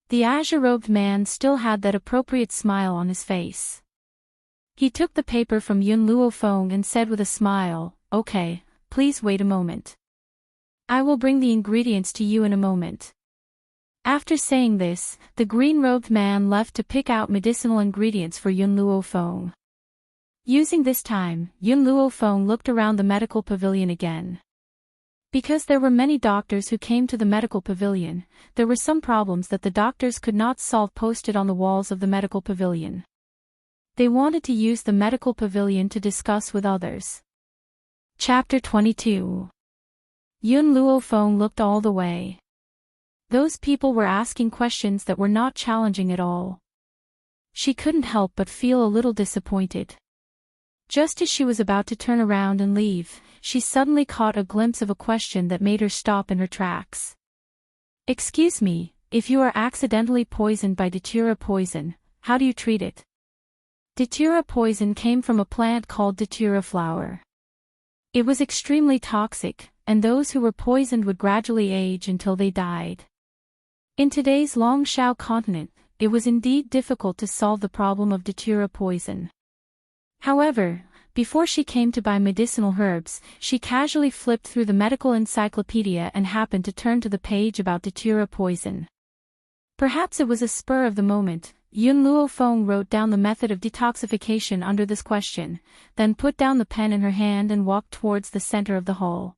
The azure-robed man still had that appropriate smile on his face. He took the paper from Yun Luofeng and said with a smile, "Okay, please wait a moment. I will bring the ingredients to you in a moment." After saying this, the green-robed man left to pick out medicinal ingredients for Yun Luofeng. Using this time, Yun Luofeng looked around the medical pavilion again. Because there were many doctors who came to the medical pavilion, there were some problems that the doctors could not solve posted on the walls of the medical pavilion. They wanted to use the medical pavilion to discuss with others. Chapter 22. Yun Luofeng looked all the way. Those people were asking questions that were not challenging at all. She couldn't help but feel a little disappointed. Just as she was about to turn around and leave, she suddenly caught a glimpse of a question that made her stop in her tracks. "Excuse me, if you are accidentally poisoned by datura poison, how do you treat it?" Datura poison came from a plant called datura flower. It was extremely toxic, and those who were poisoned would gradually age until they died. In today's Longshao continent, it was indeed difficult to solve the problem of datura poison. However, before she came to buy medicinal herbs, she casually flipped through the medical encyclopedia and happened to turn to the page about datura poison. Perhaps it was a spur of the moment, Yun Luofeng wrote down the method of detoxification under this question, then put down the pen in her hand and walked towards the center of the hall.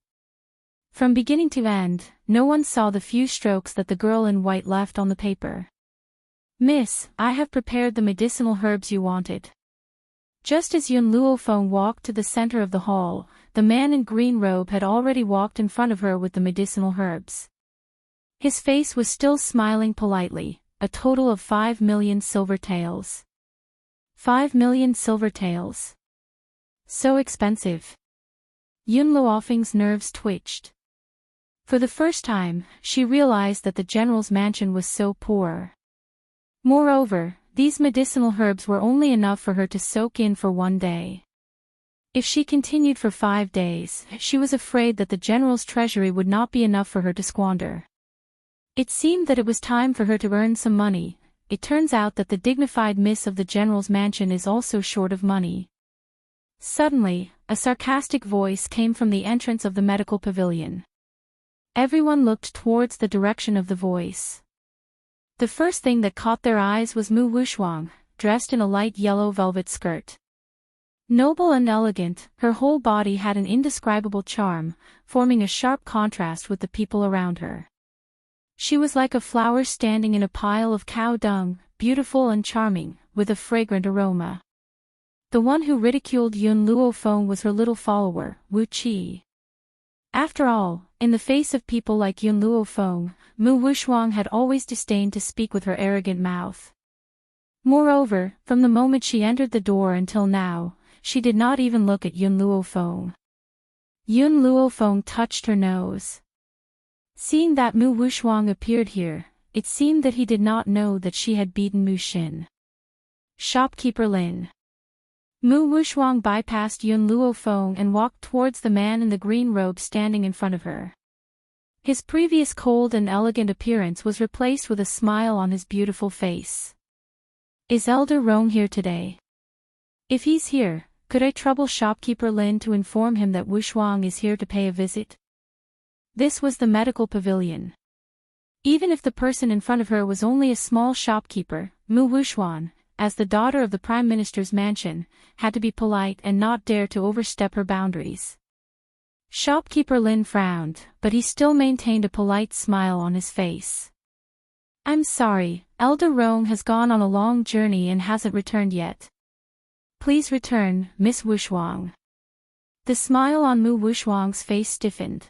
From beginning to end, no one saw the few strokes that the girl in white left on the paper. "Miss, I have prepared the medicinal herbs you wanted." Just as Yun Luofeng walked to the center of the hall, the man in green robe had already walked in front of her with the medicinal herbs. His face was still smiling politely, a total of 5 million silver taels. 5 million silver taels. So expensive. Yun Luofeng's nerves twitched. For the first time, she realized that the general's mansion was so poor. Moreover, these medicinal herbs were only enough for her to soak in for one day. If she continued for 5 days, she was afraid that the general's treasury would not be enough for her to squander. It seemed that it was time for her to earn some money. It turns out that the dignified miss of the general's mansion is also short of money. Suddenly, a sarcastic voice came from the entrance of the medical pavilion. Everyone looked towards the direction of the voice. The first thing that caught their eyes was Mu Wuxuang, dressed in a light yellow velvet skirt. Noble and elegant, her whole body had an indescribable charm, forming a sharp contrast with the people around her. She was like a flower standing in a pile of cow dung, beautiful and charming, with a fragrant aroma. The one who ridiculed Yun Luofeng was her little follower, Wu Qi. After all, in the face of people like Yun Luofeng, Mu Wuxuang had always disdained to speak with her arrogant mouth. Moreover, from the moment she entered the door until now, she did not even look at Yun Luofeng. Yun Luofeng touched her nose. Seeing that Mu Wuxuang appeared here, it seemed that he did not know that she had beaten Mu Xin. Shopkeeper Lin. Mu Wuxuang bypassed Yun Luofeng and walked towards the man in the green robe standing in front of her. His previous cold and elegant appearance was replaced with a smile on his beautiful face. Is Elder Rong here today? If he's here, could I trouble shopkeeper Lin to inform him that Wuxuang is here to pay a visit? This was the medical pavilion. Even if the person in front of her was only a small shopkeeper, Mu Wuxuang, as the daughter of the Prime Minister's mansion, had to be polite and not dare to overstep her boundaries. Shopkeeper Lin frowned, but he still maintained a polite smile on his face. I'm sorry, Elder Rong has gone on a long journey and hasn't returned yet. Please return, Miss Wuxuang. The smile on Mu Wuxuang's face stiffened.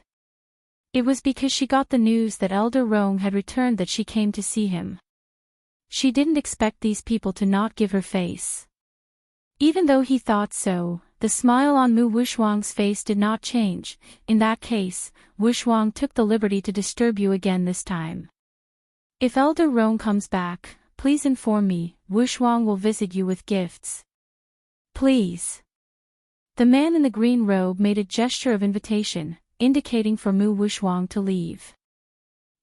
It was because she got the news that Elder Rong had returned that she came to see him. She didn't expect these people to not give her face. Even though he thought so, the smile on Mu Wuxuang's face did not change. In that case, Wuxuang took the liberty to disturb you again this time. If Elder Rong comes back, please inform me. Wuxuang will visit you with gifts. Please. The man in the green robe made a gesture of invitation, indicating for Mu Wuxuang to leave.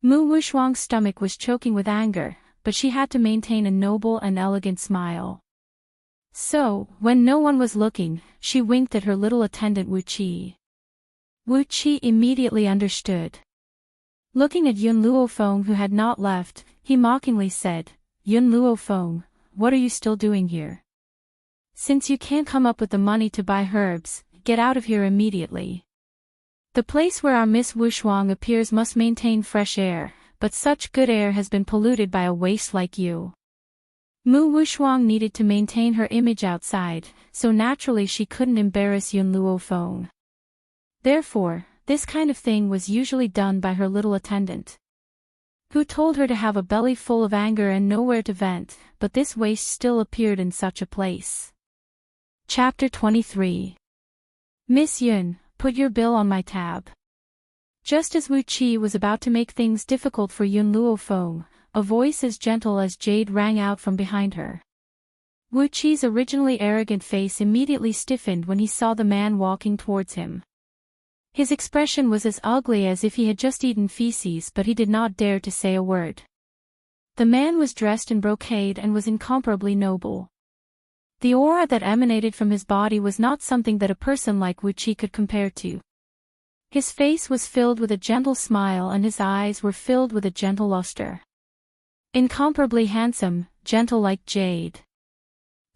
Mu Wuxuang's stomach was choking with anger, but she had to maintain a noble and elegant smile. So, when no one was looking, she winked at her little attendant Wu Qi. Wu Qi immediately understood. Looking at Yun Luofeng who had not left, he mockingly said, Yun Luofeng, what are you still doing here? Since you can't come up with the money to buy herbs, get out of here immediately. The place where our Miss Wuxuang appears must maintain fresh air, but such good air has been polluted by a waste like you. Mu Wuxuang needed to maintain her image outside, so naturally she couldn't embarrass Yun Luofeng. Therefore, this kind of thing was usually done by her little attendant, who told her to have a belly full of anger and nowhere to vent, but this waste still appeared in such a place. Chapter 23. Miss Yun, put your bill on my tab. Just as Wu Qi was about to make things difficult for Yun Luofeng, a voice as gentle as jade rang out from behind her. Wu Qi's originally arrogant face immediately stiffened when he saw the man walking towards him. His expression was as ugly as if he had just eaten feces, but he did not dare to say a word. The man was dressed in brocade and was incomparably noble. The aura that emanated from his body was not something that a person like Wu Qi could compare to. His face was filled with a gentle smile and his eyes were filled with a gentle luster. Incomparably handsome, gentle like jade.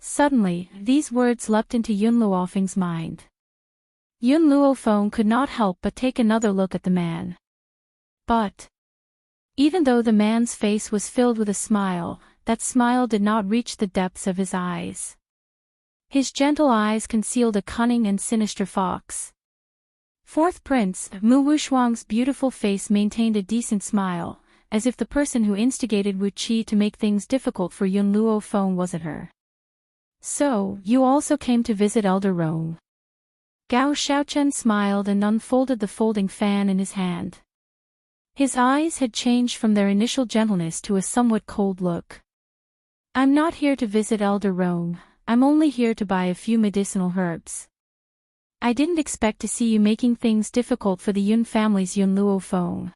Suddenly, these words leapt into Yun Luofeng's mind. Yun Luofeng could not help but take another look at the man. But, even though the man's face was filled with a smile, that smile did not reach the depths of his eyes. His gentle eyes concealed a cunning and sinister fox. Fourth Prince, Mu Wuxuang's beautiful face maintained a decent smile, as if the person who instigated Wu Qi to make things difficult for Yun Luofeng wasn't her. So, you also came to visit Elder Rong. Gao Xiaochen smiled and unfolded the folding fan in his hand. His eyes had changed from their initial gentleness to a somewhat cold look. I'm not here to visit Elder Rong, I'm only here to buy a few medicinal herbs. I didn't expect to see you making things difficult for the Yun family's Yun Luofeng.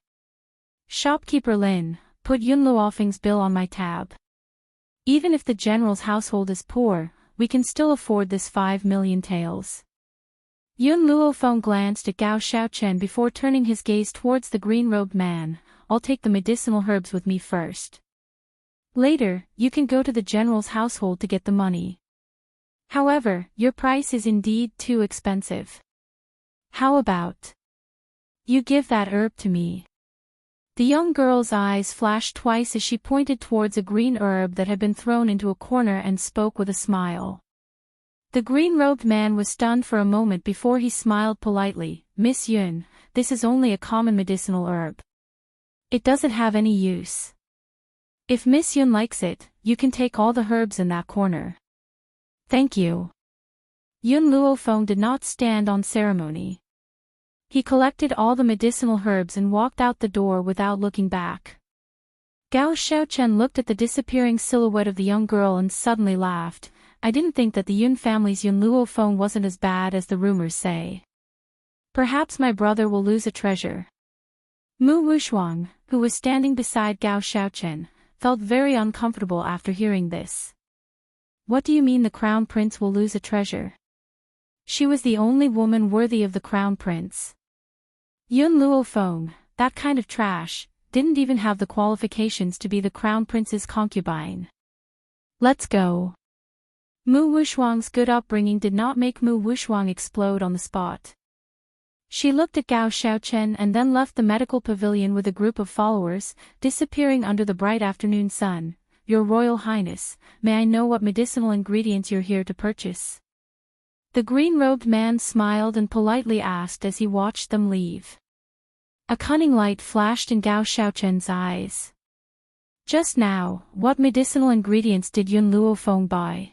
Shopkeeper Lin, put Yun Luofeng's bill on my tab. Even if the general's household is poor, we can still afford this 5 million taels. Yun Luofeng glanced at Gao Xiaochen before turning his gaze towards the green-robed man. I'll take the medicinal herbs with me first. Later, you can go to the general's household to get the money. However, your price is indeed too expensive. How about you give that herb to me? The young girl's eyes flashed twice as she pointed towards a green herb that had been thrown into a corner and spoke with a smile. The green-robed man was stunned for a moment before he smiled politely. Miss Yun, this is only a common medicinal herb. It doesn't have any use. If Miss Yun likes it, you can take all the herbs in that corner. Thank you. Yun Luofeng did not stand on ceremony. He collected all the medicinal herbs and walked out the door without looking back. Gao Xiaochen looked at the disappearing silhouette of the young girl and suddenly laughed. I didn't think that the Yun family's Yunluo phone wasn't as bad as the rumors say. Perhaps my brother will lose a treasure. Mu Wushuang, who was standing beside Gao Xiaochen, felt very uncomfortable after hearing this. What do you mean the crown prince will lose a treasure? She was the only woman worthy of the crown prince. Yun Luofeng, that kind of trash, didn't even have the qualifications to be the crown prince's concubine. Let's go. Mu Wushuang's good upbringing did not make Mu Wushuang explode on the spot. She looked at Gao Xiaochen and then left the medical pavilion with a group of followers, disappearing under the bright afternoon sun. Your Royal Highness, may I know what medicinal ingredients you're here to purchase? The green-robed man smiled and politely asked as he watched them leave. A cunning light flashed in Gao Xiaochen's eyes. Just now, what medicinal ingredients did Yun Luofeng buy?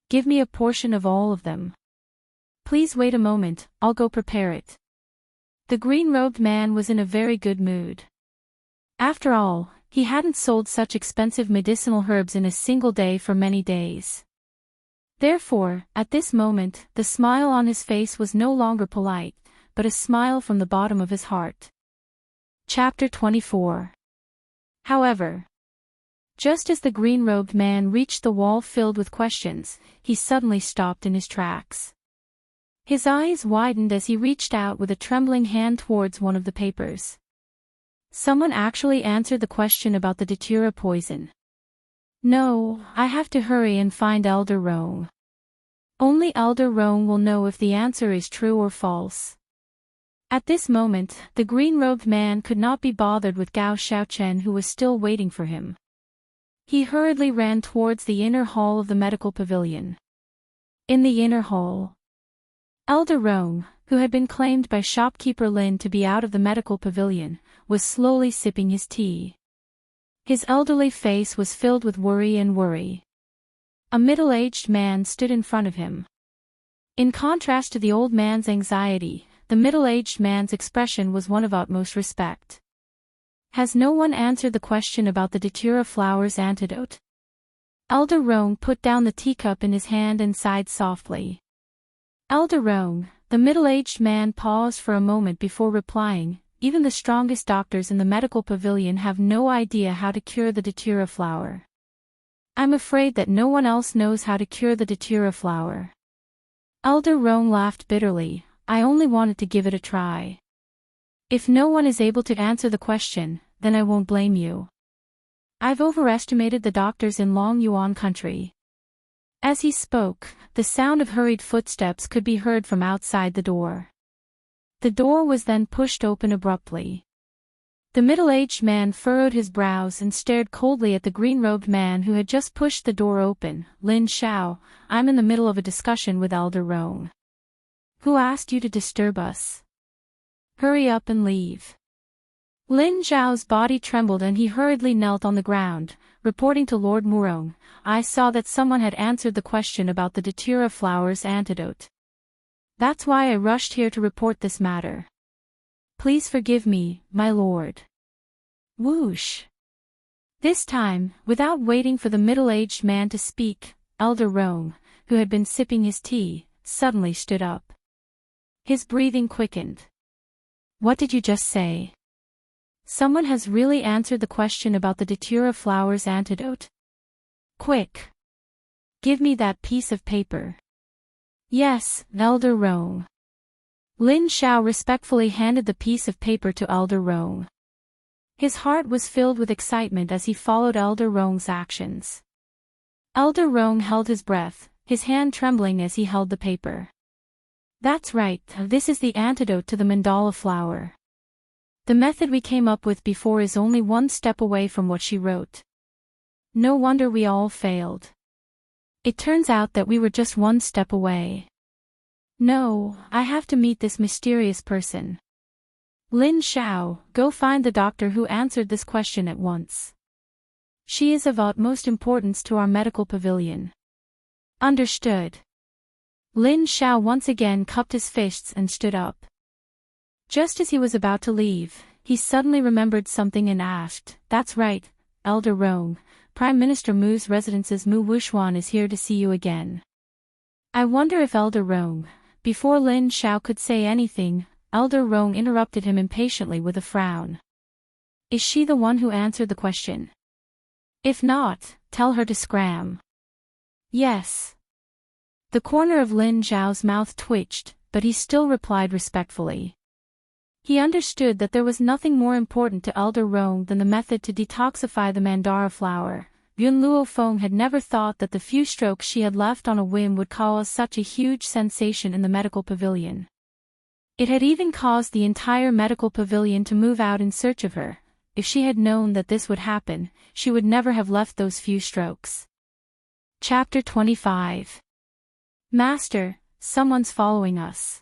Give me a portion of all of them. Please wait a moment, I'll go prepare it. The green-robed man was in a very good mood. After all, he hadn't sold such expensive medicinal herbs in a single day for many days. Therefore, at this moment, the smile on his face was no longer polite, but a smile from the bottom of his heart. Chapter 24. However, just as the green-robed man reached the wall filled with questions, he suddenly stopped in his tracks. His eyes widened as he reached out with a trembling hand towards one of the papers. Someone actually answered the question about the datura poison. No, I have to hurry and find Elder Rong. Only Elder Rong will know if the answer is true or false. At this moment, the green-robed man could not be bothered with Gao Xiaochen, who was still waiting for him. He hurriedly ran towards the inner hall of the medical pavilion. In the inner hall, Elder Rong, who had been claimed by shopkeeper Lin to be out of the medical pavilion, was slowly sipping his tea. His elderly face was filled with worry. A middle-aged man stood in front of him. In contrast to the old man's anxiety, the middle-aged man's expression was one of utmost respect. Has no one answered the question about the datura flower's antidote? Elder Rong put down the teacup in his hand and sighed softly. Elder Rong, the middle-aged man paused for a moment before replying. Even the strongest doctors in the medical pavilion have no idea how to cure the datura flower. I'm afraid that no one else knows how to cure the datura flower. Elder Rong laughed bitterly. I only wanted to give it a try. If no one is able to answer the question, then I won't blame you. I've overestimated the doctors in Long Yuan country. As he spoke, the sound of hurried footsteps could be heard from outside the door. The door was then pushed open abruptly. The middle-aged man furrowed his brows and stared coldly at the green-robed man who had just pushed the door open. Lin Xiao, I'm in the middle of a discussion with Elder Rong. Who asked you to disturb us? Hurry up and leave. Lin Xiao's body trembled and he hurriedly knelt on the ground, reporting to Lord Murong. I saw that someone had answered the question about the datura flower's antidote. That's why I rushed here to report this matter. Please forgive me, my lord. Whoosh. This time, without waiting for the middle-aged man to speak, Elder Rong, who had been sipping his tea, suddenly stood up. His breathing quickened. What did you just say? Someone has really answered the question about the datura flower's antidote? Quick. Give me that piece of paper. Yes, Elder Rong. Lin Xiao respectfully handed the piece of paper to Elder Rong. His heart was filled with excitement as he followed Elder Rong's actions. Elder Rong held his breath, his hand trembling as he held the paper. That's right, this is the antidote to the mandala flower. The method we came up with before is only one step away from what she wrote. No wonder we all failed. It turns out that we were just one step away. No, I have to meet this mysterious person. Lin Xiao, go find the doctor who answered this question at once. She is of utmost importance to our medical pavilion. Understood. Lin Xiao once again cupped his fists and stood up. Just as he was about to leave, he suddenly remembered something and asked, That's right, Elder Rong, Prime Minister Mu's residence's Mu Wuxuan is here to see you again. I wonder if Elder Rong. Before Lin Xiao could say anything, Elder Rong interrupted him impatiently with a frown. Is she the one who answered the question? If not, tell her to scram. Yes. The corner of Lin Xiao's mouth twitched, but he still replied respectfully. He understood that there was nothing more important to Elder Rong than the method to detoxify the mandara flower. Yun Luofeng had never thought that the few strokes she had left on a whim would cause such a huge sensation in the medical pavilion. It had even caused the entire medical pavilion to move out in search of her. If she had known that this would happen, she would never have left those few strokes. Chapter 25. Master, someone's following us.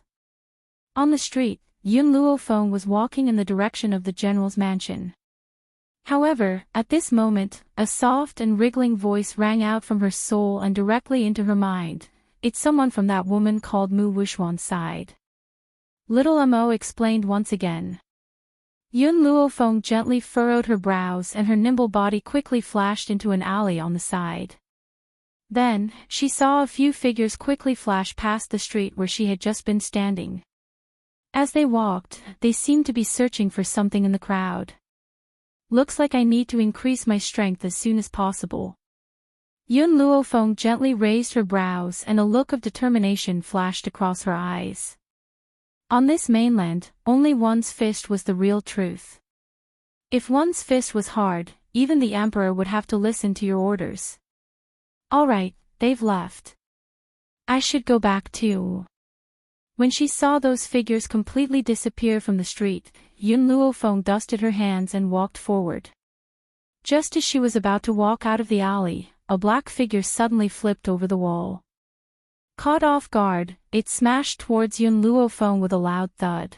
On the street, Yun Luofeng was walking in the direction of the general's mansion. However, at this moment, a soft and wriggling voice rang out from her soul and directly into her mind. It's someone from that woman called Mu Wuxuan's side. Little Mo explained once again. Yun Luofeng gently furrowed her brows and her nimble body quickly flashed into an alley on the side. Then, she saw a few figures quickly flash past the street where she had just been standing. As they walked, they seemed to be searching for something in the crowd. Looks like I need to increase my strength as soon as possible. Yun Luofeng gently raised her brows and a look of determination flashed across her eyes. On this mainland, only one's fist was the real truth. If one's fist was hard, even the emperor would have to listen to your orders. Alright, they've left. I should go back too. When she saw those figures completely disappear from the street, Yun Luofeng dusted her hands and walked forward. Just as she was about to walk out of the alley, a black figure suddenly flipped over the wall. Caught off guard, it smashed towards Yun Luofeng with a loud thud.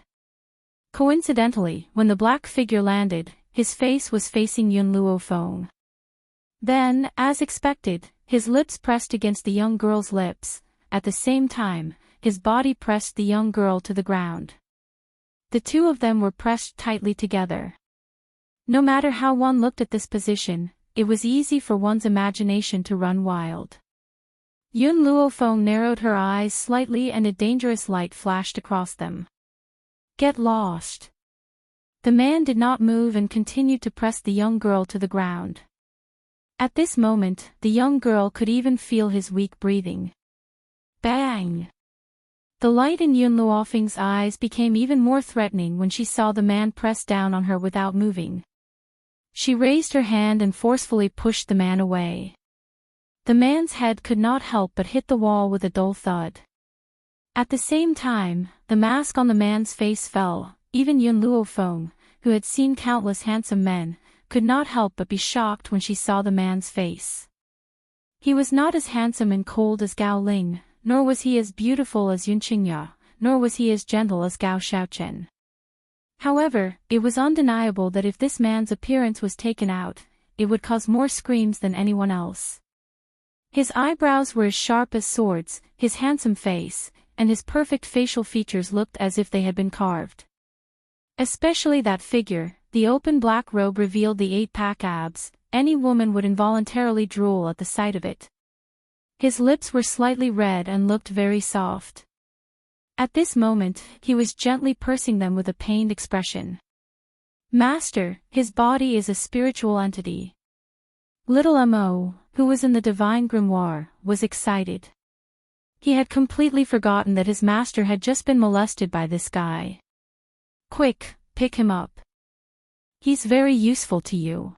Coincidentally, when the black figure landed, his face was facing Yun Luofeng. Then, as expected, his lips pressed against the young girl's lips. At the same time, his body pressed the young girl to the ground. The two of them were pressed tightly together. No matter how one looked at this position, it was easy for one's imagination to run wild. Yun Luofeng narrowed her eyes slightly and a dangerous light flashed across them. Get lost. The man did not move and continued to press the young girl to the ground. At this moment, the young girl could even feel his weak breathing. Bang! The light in Yun Luofeng's eyes became even more threatening when she saw the man press down on her without moving. She raised her hand and forcefully pushed the man away. The man's head could not help but hit the wall with a dull thud. At the same time, the mask on the man's face fell. Even Yun Luofeng, who had seen countless handsome men, could not help but be shocked when she saw the man's face. He was not as handsome and cold as Gao Ling, nor was he as beautiful as Yun Qingya, nor was he as gentle as Gao Shaochen. However, it was undeniable that if this man's appearance was taken out, it would cause more screams than anyone else. His eyebrows were as sharp as swords, his handsome face, and his perfect facial features looked as if they had been carved. Especially that figure, the open black robe revealed the 8-pack abs, any woman would involuntarily drool at the sight of it. His lips were slightly red and looked very soft. At this moment, he was gently pursing them with a pained expression. Master, his body is a spiritual entity. Little Mo, who was in the divine grimoire, was excited. He had completely forgotten that his master had just been molested by this guy. Quick, pick him up. He's very useful to you.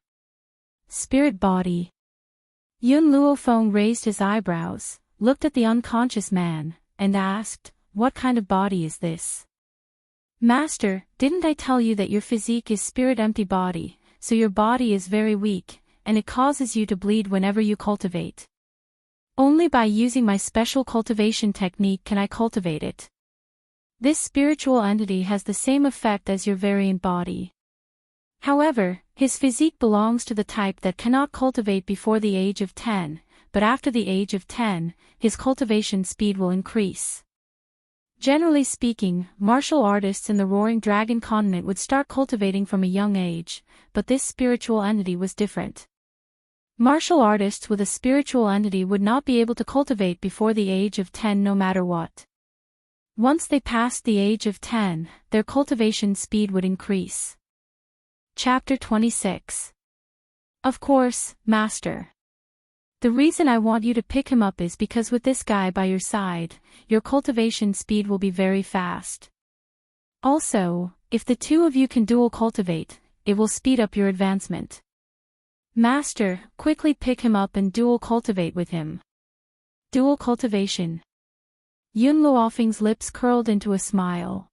Spirit body. Yun Luofeng raised his eyebrows, looked at the unconscious man, and asked, what kind of body is this? Master, didn't I tell you that your physique is spirit-empty body, so your body is very weak, and it causes you to bleed whenever you cultivate. Only by using my special cultivation technique can I cultivate it. This spiritual entity has the same effect as your variant body. However, his physique belongs to the type that cannot cultivate before the age of 10, but after the age of 10, his cultivation speed will increase. Generally speaking, martial artists in the Roaring Dragon continent would start cultivating from a young age, but this spiritual entity was different. Martial artists with a spiritual entity would not be able to cultivate before the age of 10 no matter what. Once they passed the age of 10, their cultivation speed would increase. Chapter 26. Of course, Master. The reason I want you to pick him up is because with this guy by your side, your cultivation speed will be very fast. Also, if the two of you can dual cultivate, it will speed up your advancement. Master, quickly pick him up and dual cultivate with him. Dual cultivation. Yun Luofeng's lips curled into a smile.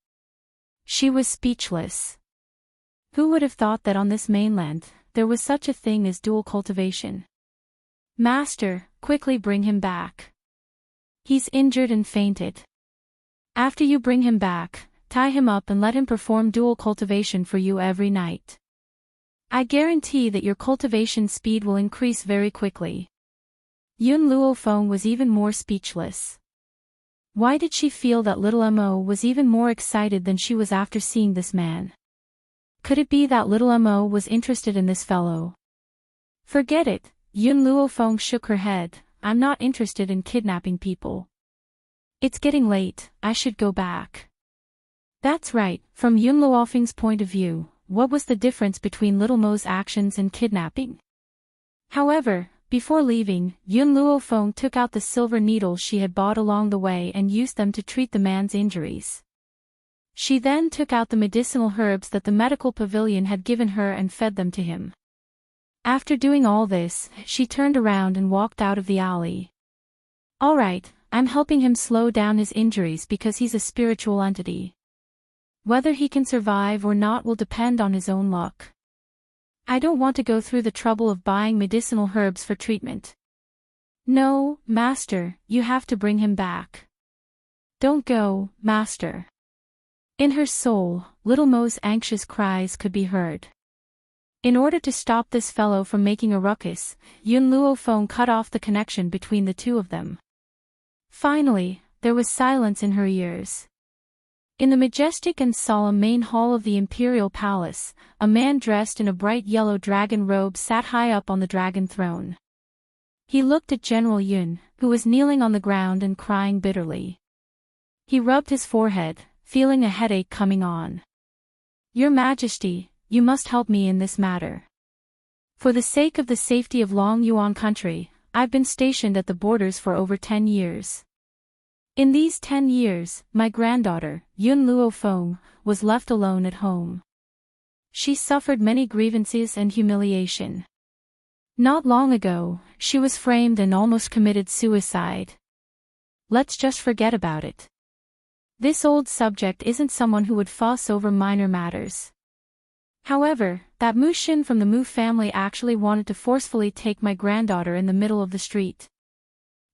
She was speechless. Who would have thought that on this mainland, there was such a thing as dual cultivation? Master, quickly bring him back. He's injured and fainted. After you bring him back, tie him up and let him perform dual cultivation for you every night. I guarantee that your cultivation speed will increase very quickly. Yun Luofeng was even more speechless. Why did she feel that little Mo was even more excited than she was after seeing this man? Could it be that little Mo was interested in this fellow? Forget it, Yun Luofeng shook her head. I'm not interested in kidnapping people. It's getting late, I should go back. That's right, from Yun Luofeng's point of view, what was the difference between little Mo's actions and kidnapping? However, before leaving, Yun Luofeng took out the silver needles she had bought along the way and used them to treat the man's injuries. She then took out the medicinal herbs that the medical pavilion had given her and fed them to him. After doing all this, she turned around and walked out of the alley. All right, I'm helping him slow down his injuries because he's a spiritual entity. Whether he can survive or not will depend on his own luck. I don't want to go through the trouble of buying medicinal herbs for treatment. No, Master, you have to bring him back. Don't go, Master. In her soul, little Mo's anxious cries could be heard. In order to stop this fellow from making a ruckus, Yun Luofeng cut off the connection between the two of them. Finally, there was silence in her ears. In the majestic and solemn main hall of the imperial palace, a man dressed in a bright yellow dragon robe sat high up on the dragon throne. He looked at General Yun, who was kneeling on the ground and crying bitterly. He rubbed his forehead, feeling a headache coming on. Your Majesty, you must help me in this matter. For the sake of the safety of Long Yuan country, I've been stationed at the borders for over 10 years. In these 10 years, my granddaughter, Yun Luofeng, was left alone at home. She suffered many grievances and humiliation. Not long ago, she was framed and almost committed suicide. Let's just forget about it. This old subject isn't someone who would fuss over minor matters. However, that Mu Xin from the Mu family actually wanted to forcefully take my granddaughter in the middle of the street.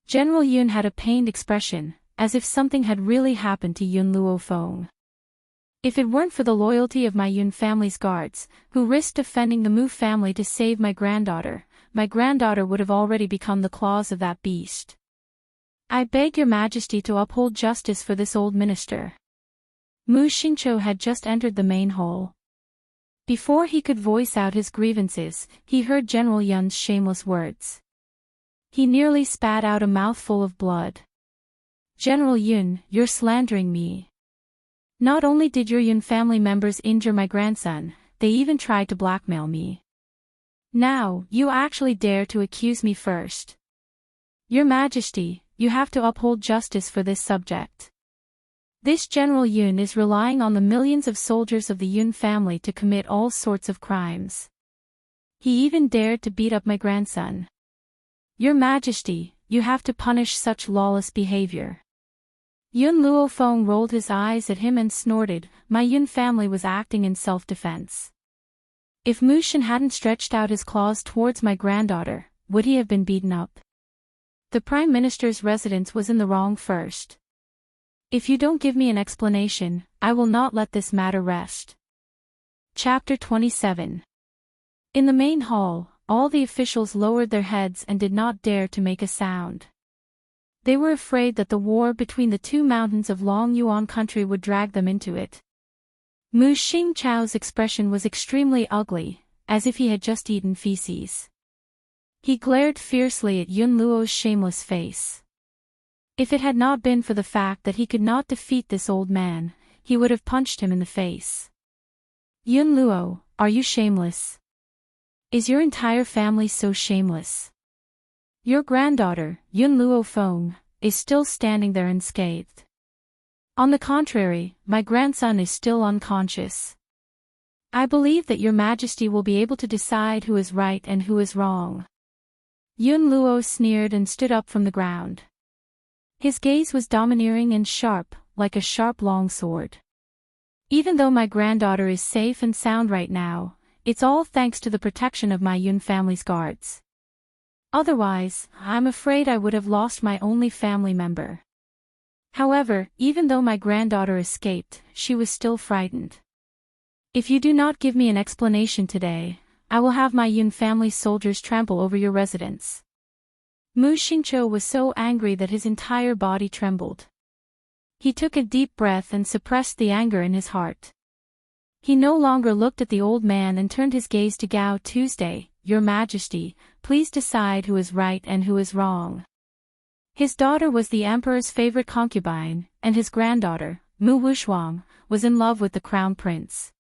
General Yun had a pained expression, as if something had really happened to Yun Luofeng. If it weren't for the loyalty of my Yun family's guards, who risked defending the Mu family to save my granddaughter would have already become the claws of that beast. I beg your Majesty to uphold justice for this old minister. Mu Xingqiu had just entered the main hall. Before he could voice out his grievances, he heard General Yun's shameless words. He nearly spat out a mouthful of blood. General Yun, you're slandering me. Not only did your Yun family members injure my grandson, they even tried to blackmail me. Now, you actually dare to accuse me first. Your Majesty, you have to uphold justice for this subject. This General Yun is relying on the millions of soldiers of the Yun family to commit all sorts of crimes. He even dared to beat up my grandson. Your Majesty, you have to punish such lawless behavior. Yun Luofeng rolled his eyes at him and snorted. My Yun family was acting in self-defense. If Mu Xin hadn't stretched out his claws towards my granddaughter, would he have been beaten up? The Prime Minister's residence was in the wrong first. If you don't give me an explanation, I will not let this matter rest. Chapter 27. In the main hall, all the officials lowered their heads and did not dare to make a sound. They were afraid that the war between the two mountains of Long Yuan country would drag them into it. Mu Xingqiu's expression was extremely ugly, as if he had just eaten feces. He glared fiercely at Yun Luo's shameless face. If it had not been for the fact that he could not defeat this old man, he would have punched him in the face. Yun Luo, are you shameless? Is your entire family so shameless? Your granddaughter, Yun Luo Feng, is still standing there unscathed. On the contrary, my grandson is still unconscious. I believe that your majesty will be able to decide who is right and who is wrong. Yun Luo sneered and stood up from the ground. His gaze was domineering and sharp, like a sharp long sword. Even though my granddaughter is safe and sound right now, it's all thanks to the protection of my Yun family's guards. Otherwise, I'm afraid I would have lost my only family member. However, even though my granddaughter escaped, she was still frightened. If you do not give me an explanation today, I will have my Yun family soldiers trample over your residence. Mu Xingqiu was so angry that his entire body trembled. He took a deep breath and suppressed the anger in his heart. He no longer looked at the old man and turned his gaze to Gao Tuesday. Your Majesty, please decide who is right and who is wrong. His daughter was the emperor's favorite concubine, and his granddaughter, Mu Wushuang, was in love with the crown prince.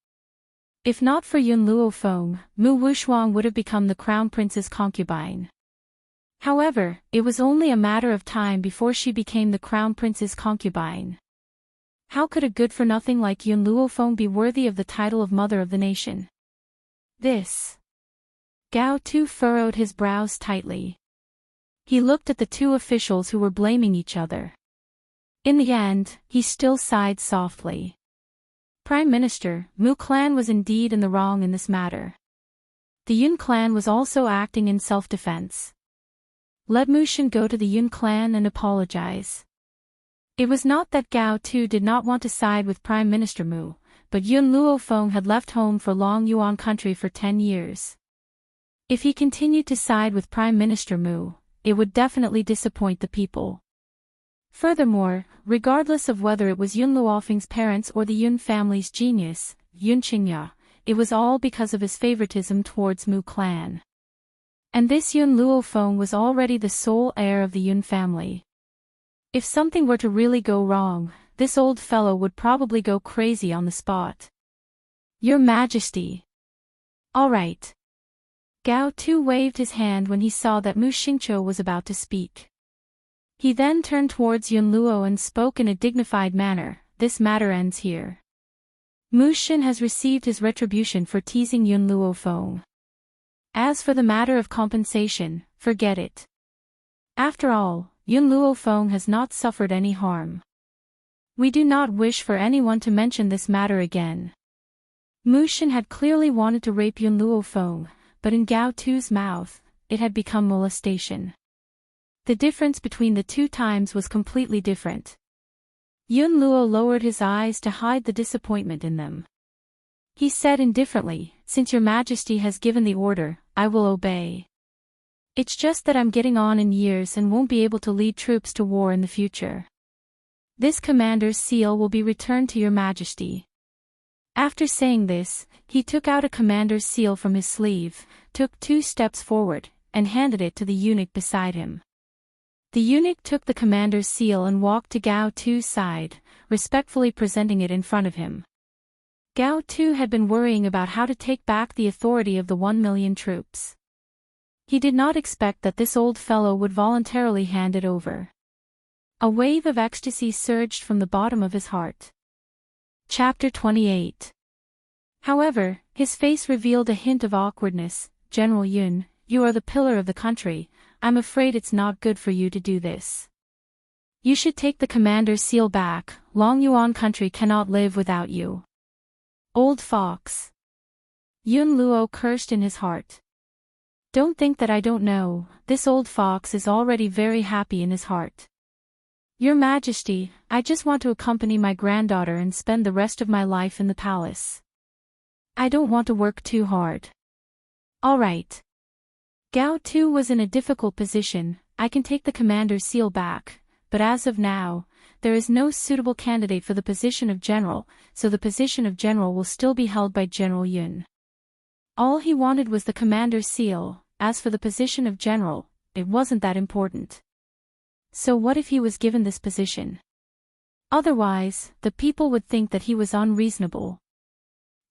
If not for Yun Luo Feng, Mu Wushuang would have become the crown prince's concubine. However, it was only a matter of time before she became the crown prince's concubine. How could a good-for-nothing like Yun Luo Feng be worthy of the title of mother of the nation? This. Gao Tu furrowed his brows tightly. He looked at the two officials who were blaming each other. In the end, he still sighed softly. Prime Minister, Mu clan was indeed in the wrong in this matter. The Yun clan was also acting in self-defense. Let Mu Shen go to the Yun clan and apologize. It was not that Gao Tu did not want to side with Prime Minister Mu, but Yun Luo Feng had left home for Long Yuan country for 10 years. If he continued to side with Prime Minister Mu, it would definitely disappoint the people. Furthermore, regardless of whether it was Yun Luofeng's parents or the Yun family's genius, Yun Qingya, it was all because of his favoritism towards Mu clan. And this Yun Luo Feng was already the sole heir of the Yun family. If something were to really go wrong, this old fellow would probably go crazy on the spot. Your Majesty. All right. Gao Tu waved his hand when he saw that Mu Xingqiu was about to speak. He then turned towards Yun Luo and spoke in a dignified manner. This matter ends here. Mu Shen has received his retribution for teasing Yun Luo Feng. As for the matter of compensation, forget it. After all, Yun Luo Feng has not suffered any harm. We do not wish for anyone to mention this matter again. Mu Shen had clearly wanted to rape Yun Luo Feng, but in Gao Tu's mouth, it had become molestation. The difference between the two times was completely different. Yun Luo lowered his eyes to hide the disappointment in them. He said indifferently, "Since your Majesty has given the order, I will obey. It's just that I'm getting on in years and won't be able to lead troops to war in the future. This commander's seal will be returned to your Majesty." After saying this, he took out a commander's seal from his sleeve, took 2 steps forward, and handed it to the eunuch beside him. The eunuch took the commander's seal and walked to Gao Tu's side, respectfully presenting it in front of him. Gao Tu had been worrying about how to take back the authority of the 1 million troops. He did not expect that this old fellow would voluntarily hand it over. A wave of ecstasy surged from the bottom of his heart. Chapter 28. However, his face revealed a hint of awkwardness. "General Yun, you are the pillar of the country, I'm afraid it's not good for you to do this. You should take the commander's seal back, Long Yuan country cannot live without you." Old fox. Yun Luo cursed in his heart. Don't think that I don't know, this old fox is already very happy in his heart. Your Majesty, I just want to accompany my granddaughter and spend the rest of my life in the palace. I don't want to work too hard. All right. Gao Tu was in a difficult position. I can take the commander's seal back, but as of now, there is no suitable candidate for the position of general, so the position of general will still be held by General Yun. All he wanted was the commander's seal, as for the position of general, it wasn't that important. So what if he was given this position? Otherwise, the people would think that he was unreasonable.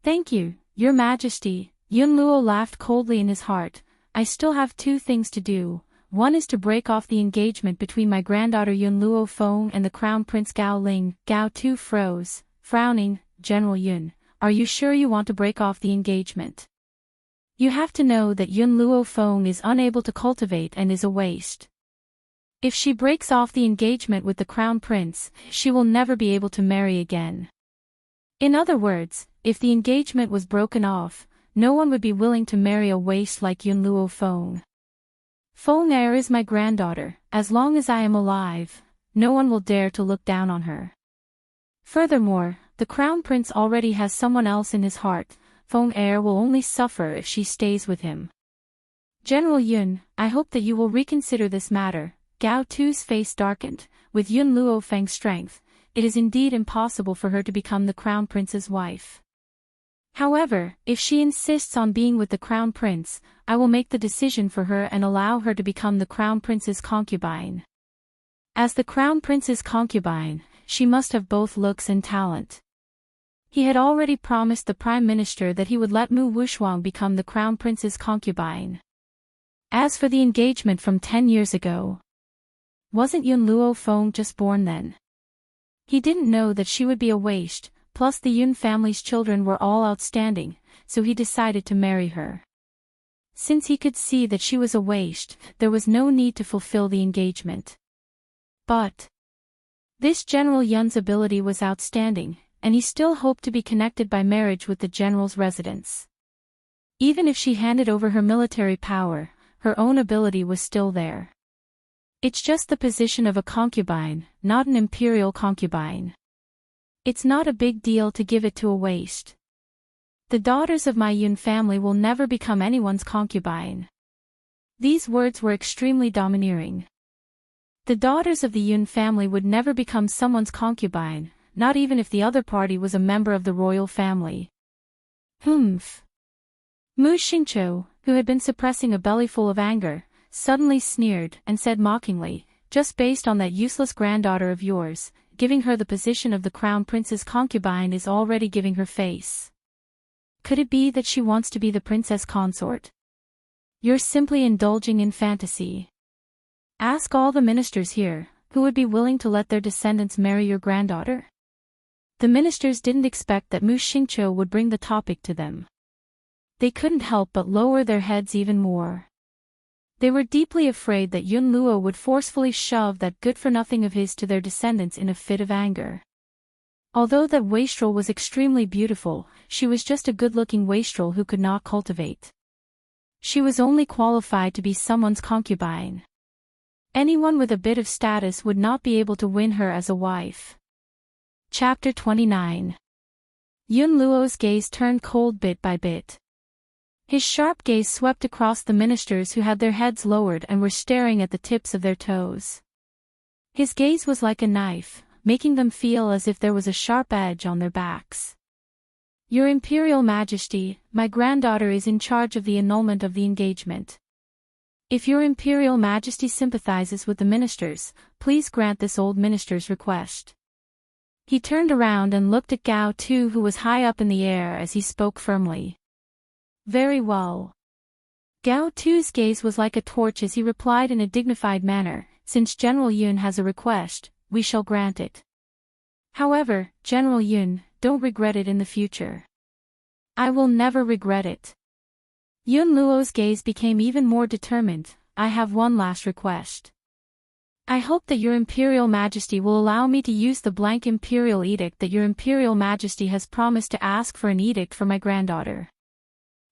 Thank you, Your Majesty, Yunluo laughed coldly in his heart. I still have two things to do. One is to break off the engagement between my granddaughter Yunluo Feng and the Crown Prince Gao Ling. Gao Tu froze, frowning. General Yun, are you sure you want to break off the engagement? You have to know that Yunluo Feng is unable to cultivate and is a waste. If she breaks off the engagement with the Crown Prince, she will never be able to marry again. In other words, if the engagement was broken off, no one would be willing to marry a waste like Yunluo Feng. Feng Er is my granddaughter. As long as I am alive, no one will dare to look down on her. Furthermore, the Crown Prince already has someone else in his heart. Feng Er will only suffer if she stays with him. General Yun, I hope that you will reconsider this matter. Gao Tu's face darkened. With Yunluo Feng's strength, it is indeed impossible for her to become the Crown Prince's wife. However, if she insists on being with the Crown Prince, I will make the decision for her and allow her to become the Crown Prince's concubine. As the Crown Prince's concubine, she must have both looks and talent. He had already promised the Prime Minister that he would let Mu Wushuang become the Crown Prince's concubine. As for the engagement from 10 years ago, wasn't Yunluo Feng just born then? He didn't know that she would be a waste, plus the Yun family's children were all outstanding, so he decided to marry her. Since he could see that she was a waste, there was no need to fulfill the engagement. But this General Yun's ability was outstanding, and he still hoped to be connected by marriage with the general's residence. Even if she handed over her military power, her own ability was still there. It's just the position of a concubine, not an imperial concubine. It's not a big deal to give it to a waste. The daughters of my Yun family will never become anyone's concubine. These words were extremely domineering. The daughters of the Yun family would never become someone's concubine, not even if the other party was a member of the royal family. Humph. Mu Xingqiu, who had been suppressing a bellyful of anger, suddenly sneered and said mockingly, just based on that useless granddaughter of yours, giving her the position of the Crown Prince's concubine is already giving her face. Could it be that she wants to be the princess consort? You're simply indulging in fantasy. Ask all the ministers here, who would be willing to let their descendants marry your granddaughter? The ministers didn't expect that Mu Xingqiu would bring the topic to them. They couldn't help but lower their heads even more. They were deeply afraid that Yunluo would forcefully shove that good-for-nothing of his to their descendants in a fit of anger. Although that wastrel was extremely beautiful, she was just a good-looking wastrel who could not cultivate. She was only qualified to be someone's concubine. Anyone with a bit of status would not be able to win her as a wife. Chapter 29. Yunluo's gaze turned cold bit by bit. His sharp gaze swept across the ministers who had their heads lowered and were staring at the tips of their toes. His gaze was like a knife, making them feel as if there was a sharp edge on their backs. Your Imperial Majesty, my granddaughter is in charge of the annulment of the engagement. If your Imperial Majesty sympathizes with the ministers, please grant this old minister's request. He turned around and looked at Gao Tu, who was high up in the air, as he spoke firmly. Very well. Gao Tu's gaze was like a torch as he replied in a dignified manner, since General Yun has a request, we shall grant it. However, General Yun, don't regret it in the future. I will never regret it. Yunluo's gaze became even more determined. I have one last request. I hope that your Imperial Majesty will allow me to use the blank Imperial Edict that your Imperial Majesty has promised to ask for an edict for my granddaughter.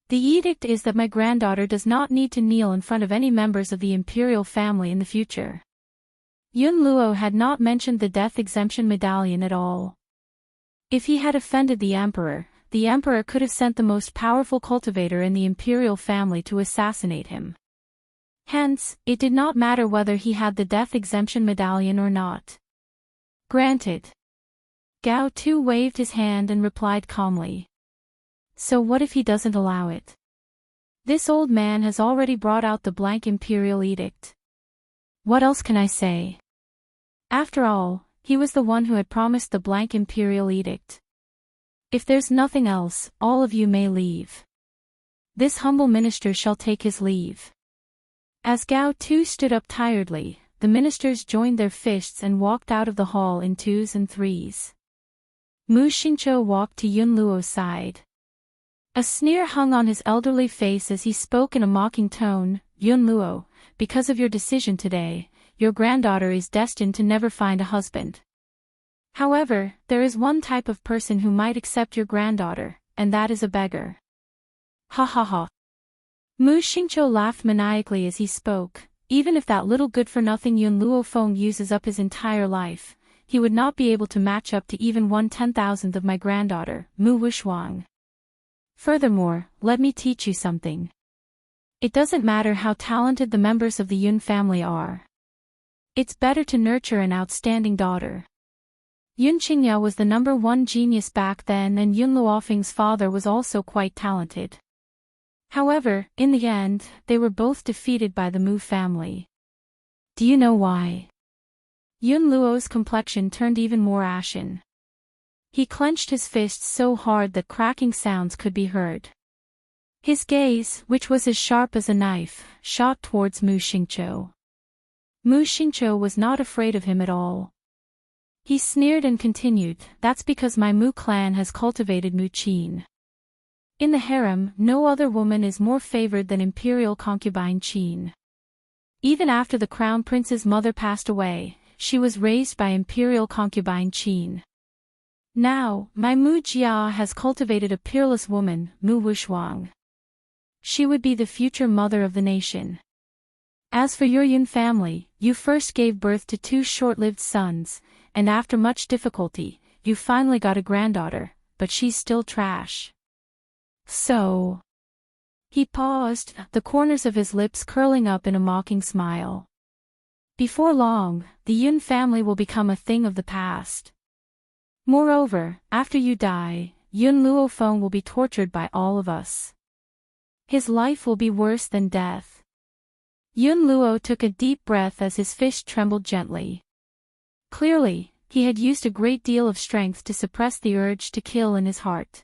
The edict is that my granddaughter does not need to kneel in front of any members of the imperial family in the future. Yunluo had not mentioned the death exemption medallion at all. If he had offended the emperor could have sent the most powerful cultivator in the imperial family to assassinate him. Hence, it did not matter whether he had the death exemption medallion or not. Granted. Gao Tu waved his hand and replied calmly. So what if he doesn't allow it? This old man has already brought out the blank imperial edict. What else can I say? After all, he was the one who had promised the blank imperial edict. If there's nothing else, all of you may leave. This humble minister shall take his leave. As Gao Tu stood up tiredly, the ministers joined their fists and walked out of the hall in twos and threes. Mu Xingqiu walked to Yun Luo's side. A sneer hung on his elderly face as he spoke in a mocking tone. Yun Luo, because of your decision today, your granddaughter is destined to never find a husband. However, there is one type of person who might accept your granddaughter, and that is a beggar. Ha ha ha. Mu Xingqiu laughed maniacally as he spoke. Even if that little good-for-nothing Yun Luo Feng uses up his entire life, he would not be able to match up to even 1/10,000th of my granddaughter, Mu Wushuang. Furthermore, let me teach you something. It doesn't matter how talented the members of the Yun family are. It's better to nurture an outstanding daughter. Yun Qingya was the #1 genius back then, and Yun Luofeng's father was also quite talented. However, in the end, they were both defeated by the Mu family. Do you know why? Yun Luo's complexion turned even more ashen. He clenched his fists so hard that cracking sounds could be heard. His gaze, which was as sharp as a knife, shot towards Mu Xingqiu. Mu Xingqiu was not afraid of him at all. He sneered and continued, "That's because my Mu clan has cultivated Mu Qin. In the harem, no other woman is more favored than imperial concubine Qin. Even after the crown prince's mother passed away, she was raised by imperial concubine Qin. Now, my Mu Jia has cultivated a peerless woman, Mu Wushuang. She would be the future mother of the nation. As for your Yun family, you first gave birth to 2 short-lived sons, and after much difficulty, you finally got a granddaughter, but she's still trash. So..." He paused, the corners of his lips curling up in a mocking smile. "Before long, the Yun family will become a thing of the past. Moreover, after you die, Yun Luo Feng will be tortured by all of us. His life will be worse than death." Yun Luo took a deep breath as his fist trembled gently. Clearly, he had used a great deal of strength to suppress the urge to kill in his heart.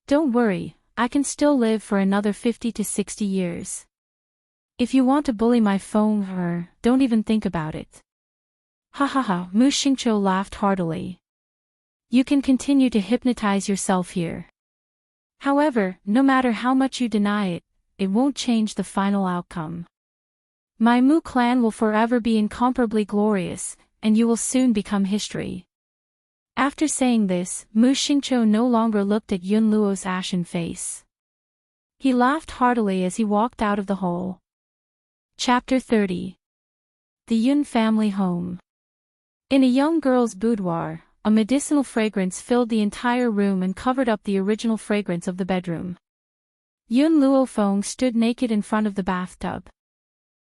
"Don't worry, I can still live for another 50 to 60 years. If you want to bully my Feng, don't even think about it." Ha ha ha, Mu Xingqiu laughed heartily. "You can continue to hypnotize yourself here. However, no matter how much you deny it, it won't change the final outcome. My Mu clan will forever be incomparably glorious, and you will soon become history." After saying this, Mu Xingqiu no longer looked at Yun Luo's ashen face. He laughed heartily as he walked out of the hall. Chapter 30. The Yun family home. In a young girl's boudoir, a medicinal fragrance filled the entire room and covered up the original fragrance of the bedroom. Yun Luo Feng stood naked in front of the bathtub.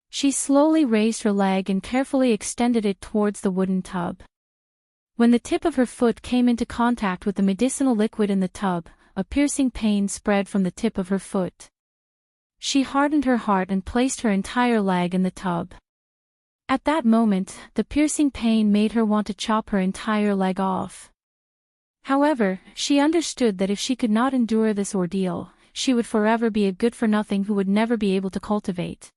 She slowly raised her leg and carefully extended it towards the wooden tub. When the tip of her foot came into contact with the medicinal liquid in the tub, a piercing pain spread from the tip of her foot. She hardened her heart and placed her entire leg in the tub. At that moment, the piercing pain made her want to chop her entire leg off. However, she understood that if she could not endure this ordeal, she would forever be a good-for-nothing who would never be able to cultivate.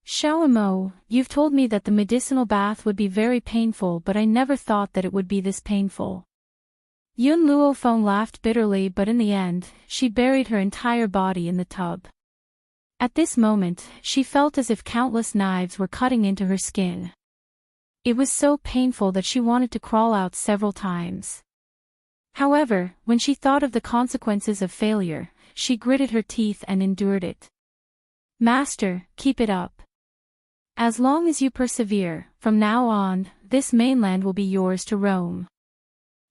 "Xiaomo, you've told me that the medicinal bath would be very painful, but I never thought that it would be this painful." Yun Luo Feng laughed bitterly, but in the end, she buried her entire body in the tub. At this moment, she felt as if countless knives were cutting into her skin. It was so painful that she wanted to crawl out several times. However, when she thought of the consequences of failure, she gritted her teeth and endured it. "Master, keep it up. As long as you persevere, from now on, this mainland will be yours to roam."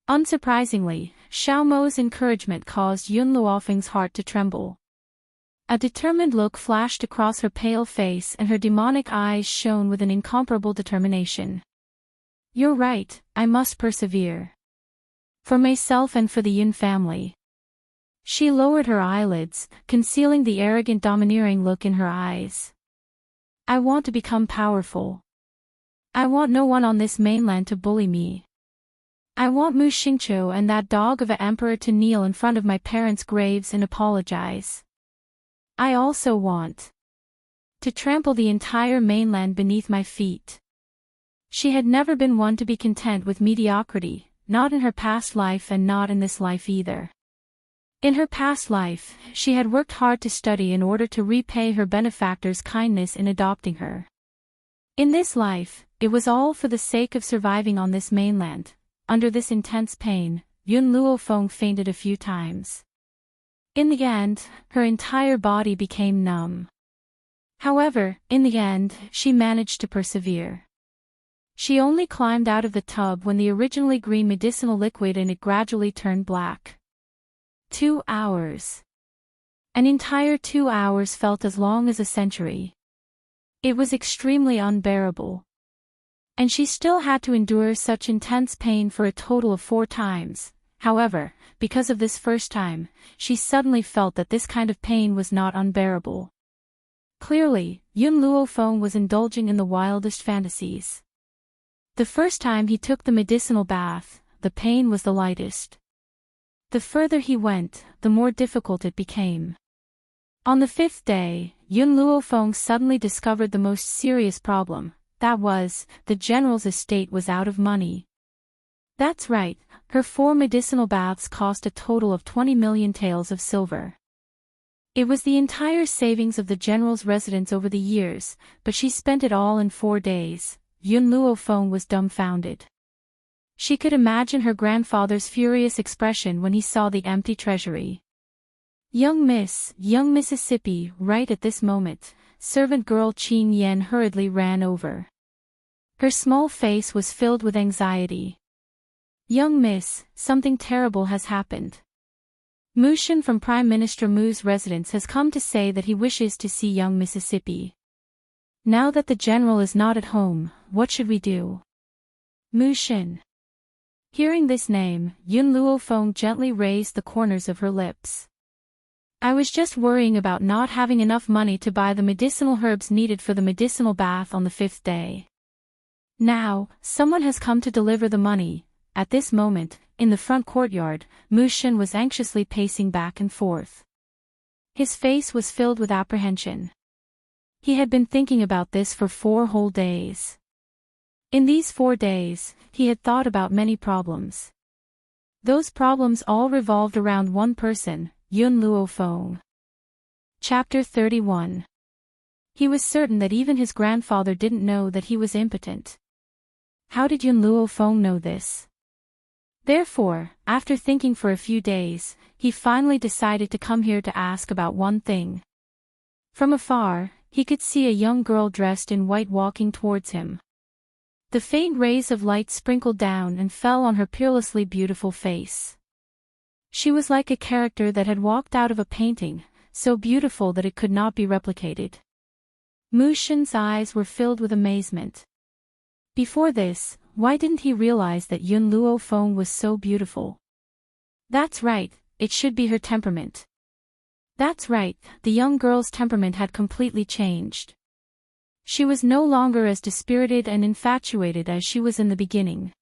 Unsurprisingly, Xiaomo's encouragement caused Yun Luofeng's heart to tremble. A determined look flashed across her pale face and her demonic eyes shone with an incomparable determination. "You're right, I must persevere. For myself and for the Yun family." She lowered her eyelids, concealing the arrogant domineering look in her eyes. I want to become powerful. I want no one on this mainland to bully me. I want Mu Xingqiu and that dog of an emperor to kneel in front of my parents' graves and apologize. I also want to trample the entire mainland beneath my feet. She had never been one to be content with mediocrity, not in her past life and not in this life either. In her past life, she had worked hard to study in order to repay her benefactor's kindness in adopting her. In this life, it was all for the sake of surviving on this mainland. Under this intense pain, Yun Luofeng fainted a few times. In the end, her entire body became numb. However, in the end, she managed to persevere. She only climbed out of the tub when the originally green medicinal liquid in it gradually turned black. 2 hours. An entire 2 hours felt as long as a century. It was extremely unbearable. And she still had to endure such intense pain for a total of 4 times. However, because of this first time, she suddenly felt that this kind of pain was not unbearable. Clearly, Yun Luofeng was indulging in the wildest fantasies. The first time he took the medicinal bath, the pain was the lightest. The further he went, the more difficult it became. On the 5th day, Yun Luofeng suddenly discovered the most serious problem. That was, the general's estate was out of money. That's right, her 4 medicinal baths cost a total of 20 million taels of silver. It was the entire savings of the general's residence over the years, but she spent it all in 4 days. Yun Luofeng was dumbfounded. She could imagine her grandfather's furious expression when he saw the empty treasury. Young Mississippi, right at this moment, servant girl Qin Yen hurriedly ran over. Her small face was filled with anxiety. Young Miss, something terrible has happened. Mu Shen from Prime Minister Mu's residence has come to say that he wishes to see young Mississippi. Now that the general is not at home, what should we do? Mu Shen. Hearing this name, Yun Luofeng gently raised the corners of her lips. I was just worrying about not having enough money to buy the medicinal herbs needed for the medicinal bath on the 5th day. Now, someone has come to deliver the money. At this moment, in the front courtyard, Mu Shen was anxiously pacing back and forth. His face was filled with apprehension. He had been thinking about this for 4 whole days. In these 4 days, he had thought about many problems. Those problems all revolved around one person, Yun Luofeng. Chapter 31. He was certain that even his grandfather didn't know that he was impotent. How did Yun Luofeng know this? Therefore, after thinking for a few days, he finally decided to come here to ask about one thing. From afar, he could see a young girl dressed in white walking towards him. The faint rays of light sprinkled down and fell on her peerlessly beautiful face. She was like a character that had walked out of a painting, so beautiful that it could not be replicated. Mu Shen's eyes were filled with amazement. Before this, why didn't he realize that Yun Luofeng was so beautiful? That's right, it should be her temperament. That's right, the young girl's temperament had completely changed. She was no longer as dispirited and infatuated as she was in the beginning.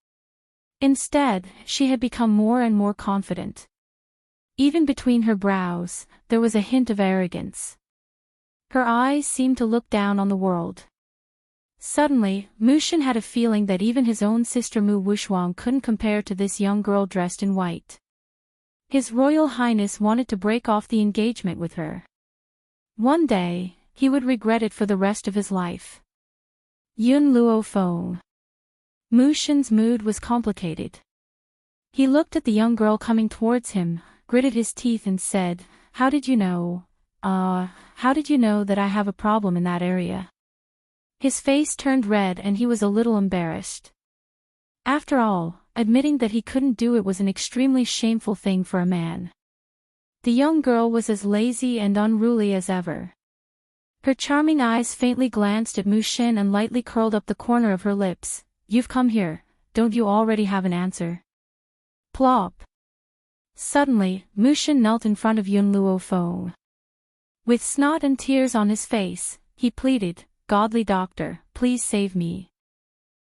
Instead, she had become more and more confident. Even between her brows, there was a hint of arrogance. Her eyes seemed to look down on the world. Suddenly, Mu Shen had a feeling that even his own sister Mu Wuxuang couldn't compare to this young girl dressed in white. His Royal Highness wanted to break off the engagement with her. One day, he would regret it for the rest of his life. Yun Luofeng. Mu Shen's mood was complicated. He looked at the young girl coming towards him, gritted his teeth and said, how did you know that I have a problem in that area? His face turned red and he was a little embarrassed. After all, admitting that he couldn't do it was an extremely shameful thing for a man. The young girl was as lazy and unruly as ever. Her charming eyes faintly glanced at Mu Shen and lightly curled up the corner of her lips. You've come here, don't you already have an answer? Plop. Suddenly, Mushin knelt in front of Yun Luo Feng. With snot and tears on his face, he pleaded, "Godly doctor, please save me.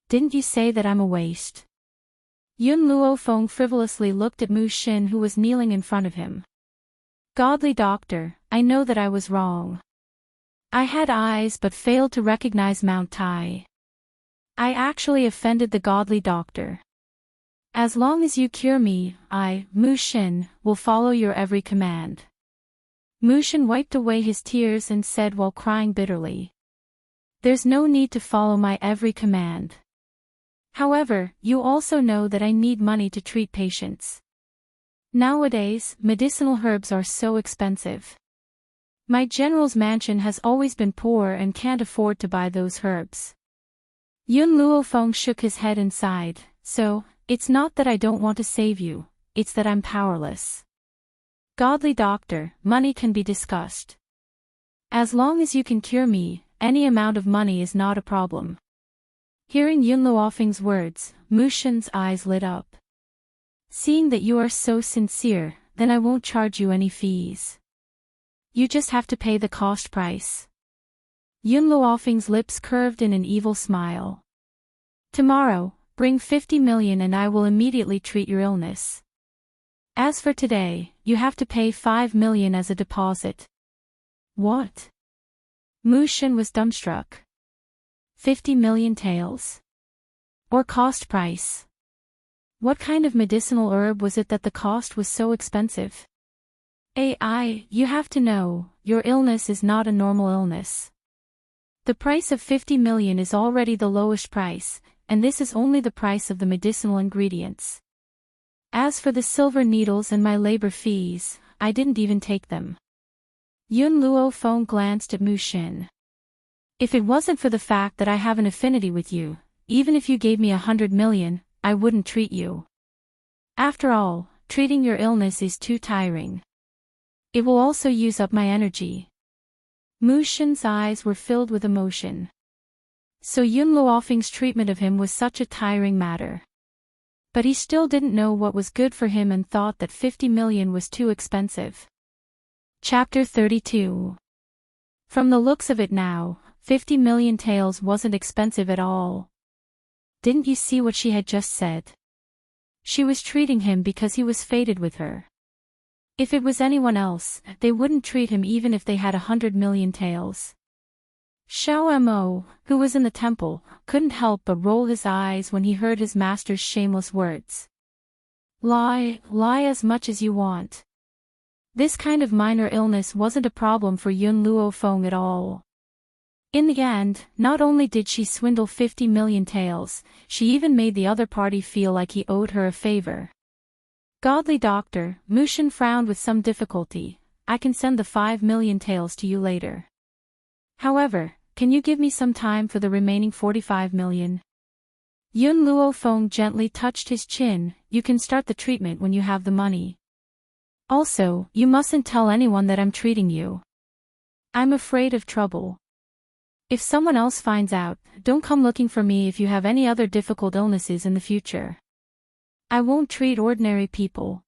Didn't you say that I'm a waste?" Yun Luo Feng frivolously looked at Mushin, who was kneeling in front of him. "Godly doctor, I know that I was wrong. I had eyes but failed to recognize Mount Tai. I actually offended the godly doctor. As long as you cure me, I, Mushin, will follow your every command." Mushin wiped away his tears and said while crying bitterly, "There's no need to follow my every command. However, you also know that I need money to treat patients. Nowadays, medicinal herbs are so expensive. My general's mansion has always been poor and can't afford to buy those herbs." Yun Luo Feng shook his head and sighed, "So, it's not that I don't want to save you, it's that I'm powerless. Godly doctor, money can be discussed. As long as you can cure me, any amount of money is not a problem." Hearing Yun Luo Feng's words, Mushin's eyes lit up. "Seeing that you are so sincere, then I won't charge you any fees. You just have to pay the cost price." Yun Luo Feng's lips curved in an evil smile. "Tomorrow, bring 50 million and I will immediately treat your illness. As for today, you have to pay 5 million as a deposit." "What?" Mushin was dumbstruck. 50 million taels? Or cost price? What kind of medicinal herb was it that the cost was so expensive? You have to know, your illness is not a normal illness. The price of 50 million is already the lowest price, and this is only the price of the medicinal ingredients. As for the silver needles and my labor fees, I didn't even take them." Yun Luo Feng glanced at Mushin. "If it wasn't for the fact that I have an affinity with you, even if you gave me 100 million, I wouldn't treat you. After all, treating your illness is too tiring. It will also use up my energy." Mushin's eyes were filled with emotion. So Yun Luo Feng's treatment of him was such a tiring matter. But he still didn't know what was good for him and thought that 50 million was too expensive. Chapter 32. From the looks of it now, 50 million taels wasn't expensive at all. Didn't you see what she had just said? She was treating him because he was fated with her. If it was anyone else, they wouldn't treat him even if they had 100 million taels. Xiao Mo, who was in the temple, couldn't help but roll his eyes when he heard his master's shameless words. Lie as much as you want. This kind of minor illness wasn't a problem for Yun Luo Feng at all. In the end, not only did she swindle 50 million taels, she even made the other party feel like he owed her a favor. "Godly doctor," Mushin frowned with some difficulty, "I can send the 5 million taels to you later. However, can you give me some time for the remaining 45 million? Yun Luo Feng gently touched his chin. "You can start the treatment when you have the money. Also, you mustn't tell anyone that I'm treating you. I'm afraid of trouble. If someone else finds out, don't come looking for me if you have any other difficult illnesses in the future. I won't treat ordinary people."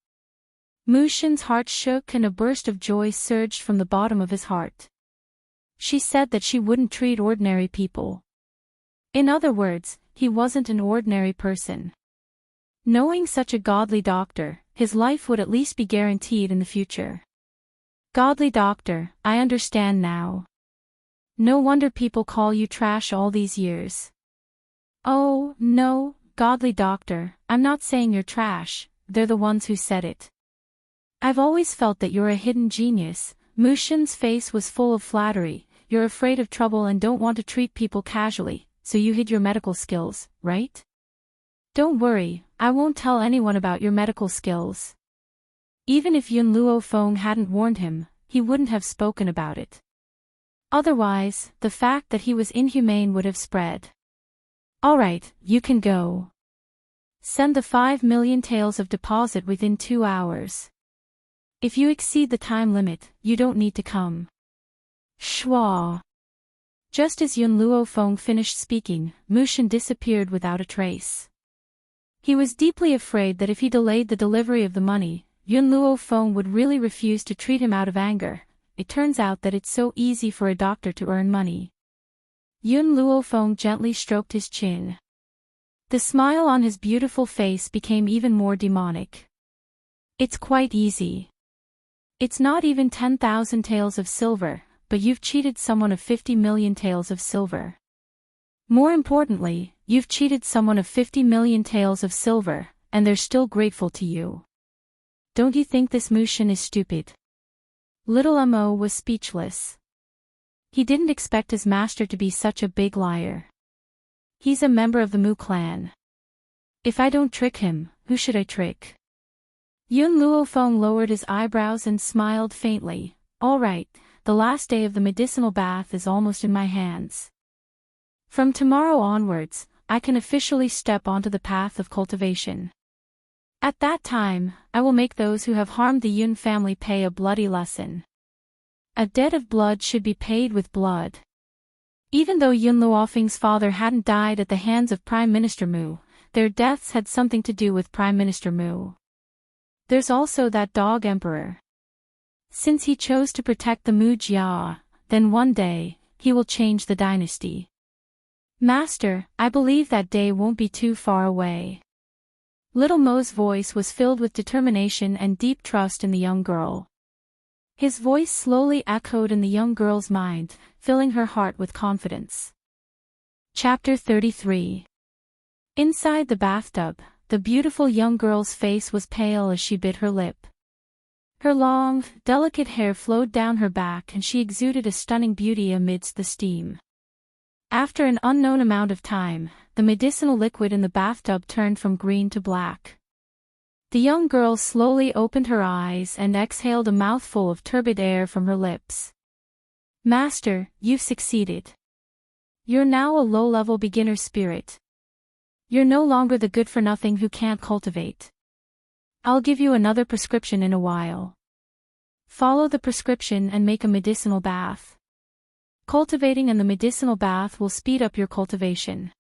Mushin's heart shook and a burst of joy surged from the bottom of his heart. She said that she wouldn't treat ordinary people. In other words, he wasn't an ordinary person. Knowing such a godly doctor, his life would at least be guaranteed in the future. "Godly doctor, I understand now. No wonder people call you trash all these years." "Oh, no, godly doctor, I'm not saying you're trash, they're the ones who said it. I've always felt that you're a hidden genius." Mushin's face was full of flattery. "You're afraid of trouble and don't want to treat people casually, so you hid your medical skills, right? Don't worry, I won't tell anyone about your medical skills." Even if Yun Luo Feng hadn't warned him, he wouldn't have spoken about it. Otherwise, the fact that he was inhumane would have spread. "All right, you can go. Send the 5 million taels of deposit within 2 hours. If you exceed the time limit, you don't need to come." Schwa. Just as Yun Luo Feng finished speaking, Mushin disappeared without a trace. He was deeply afraid that if he delayed the delivery of the money, Yun Luofeng would really refuse to treat him out of anger. It turns out that it's so easy for a doctor to earn money. Yun Luofeng gently stroked his chin. The smile on his beautiful face became even more demonic. It's quite easy. It's not even 10,000 taels of silver, but you've cheated someone of 50 million taels of silver. More importantly, you've cheated someone of 50 million taels of silver, and they're still grateful to you. Don't you think this Mushin is stupid? Little Mo was speechless. He didn't expect his master to be such a big liar. He's a member of the Mu clan. If I don't trick him, who should I trick? Yun Luofeng lowered his eyebrows and smiled faintly. All right, the last day of the medicinal bath is almost in my hands. From tomorrow onwards, I can officially step onto the path of cultivation. At that time, I will make those who have harmed the Yun family pay a bloody lesson. A debt of blood should be paid with blood. Even though Yun Luofeng's father hadn't died at the hands of Prime Minister Mu, their deaths had something to do with Prime Minister Mu. There's also that dog emperor. Since he chose to protect the Mu Jia, then one day, he will change the dynasty. Master, I believe that day won't be too far away. Little Mo's voice was filled with determination and deep trust in the young girl. His voice slowly echoed in the young girl's mind, filling her heart with confidence. Chapter 33. Inside the bathtub, the beautiful young girl's face was pale as she bit her lip. Her long, delicate hair flowed down her back and she exuded a stunning beauty amidst the steam. After an unknown amount of time, the medicinal liquid in the bathtub turned from green to black. The young girl slowly opened her eyes and exhaled a mouthful of turbid air from her lips. Master, you've succeeded. You're now a low-level beginner spirit. You're no longer the good-for-nothing who can't cultivate. I'll give you another prescription in a while. Follow the prescription and make a medicinal bath. Cultivating and the medicinal bath will speed up your cultivation.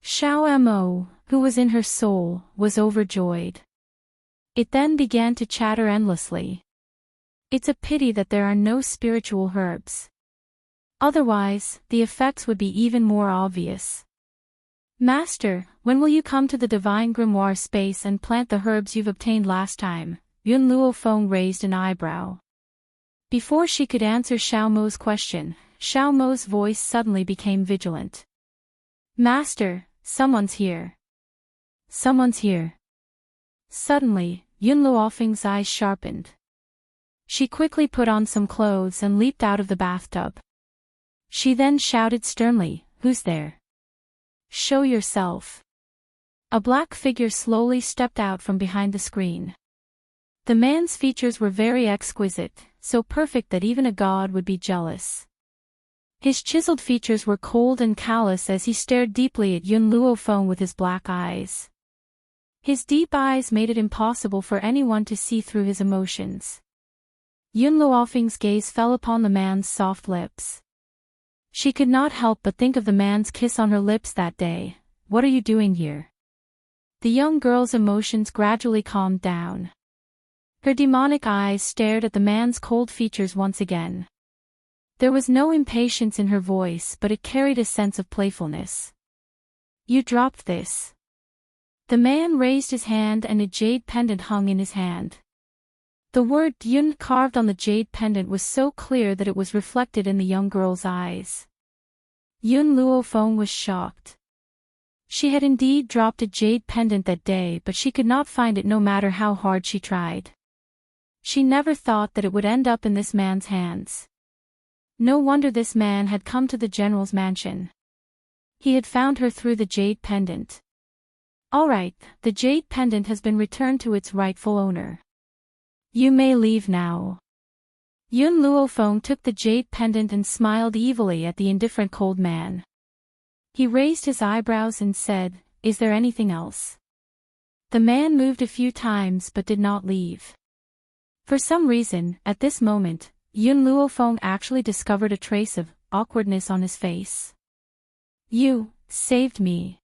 Xiao Mo, who was in her soul, was overjoyed. It then began to chatter endlessly. It's a pity that there are no spiritual herbs. Otherwise, the effects would be even more obvious. Master, when will you come to the divine grimoire space and plant the herbs you've obtained last time? Yun Luofeng raised an eyebrow. Before she could answer Xiao Mo's question, Xiao Mo's voice suddenly became vigilant. Master, someone's here. Someone's here. Suddenly, Yun Luofeng's eyes sharpened. She quickly put on some clothes and leaped out of the bathtub. She then shouted sternly, Who's there? Show yourself. A black figure slowly stepped out from behind the screen. The man's features were very exquisite, so perfect that even a god would be jealous. His chiseled features were cold and callous as he stared deeply at Yun Luofeng with his black eyes. His deep eyes made it impossible for anyone to see through his emotions. Yun Luofeng's gaze fell upon the man's soft lips. She could not help but think of the man's kiss on her lips that day. What are you doing here? The young girl's emotions gradually calmed down. Her demonic eyes stared at the man's cold features once again. There was no impatience in her voice, but it carried a sense of playfulness. You dropped this. The man raised his hand and a jade pendant hung in his hand. The word Yun carved on the jade pendant was so clear that it was reflected in the young girl's eyes. Yun Luofeng was shocked. She had indeed dropped a jade pendant that day, but she could not find it no matter how hard she tried. She never thought that it would end up in this man's hands. No wonder this man had come to the general's mansion. He had found her through the jade pendant. All right, the jade pendant has been returned to its rightful owner. You may leave now. Yun Luofeng took the jade pendant and smiled evilly at the indifferent cold man. He raised his eyebrows and said, Is there anything else? The man moved a few times but did not leave. For some reason, at this moment, Yun Luofeng actually discovered a trace of awkwardness on his face. You saved me.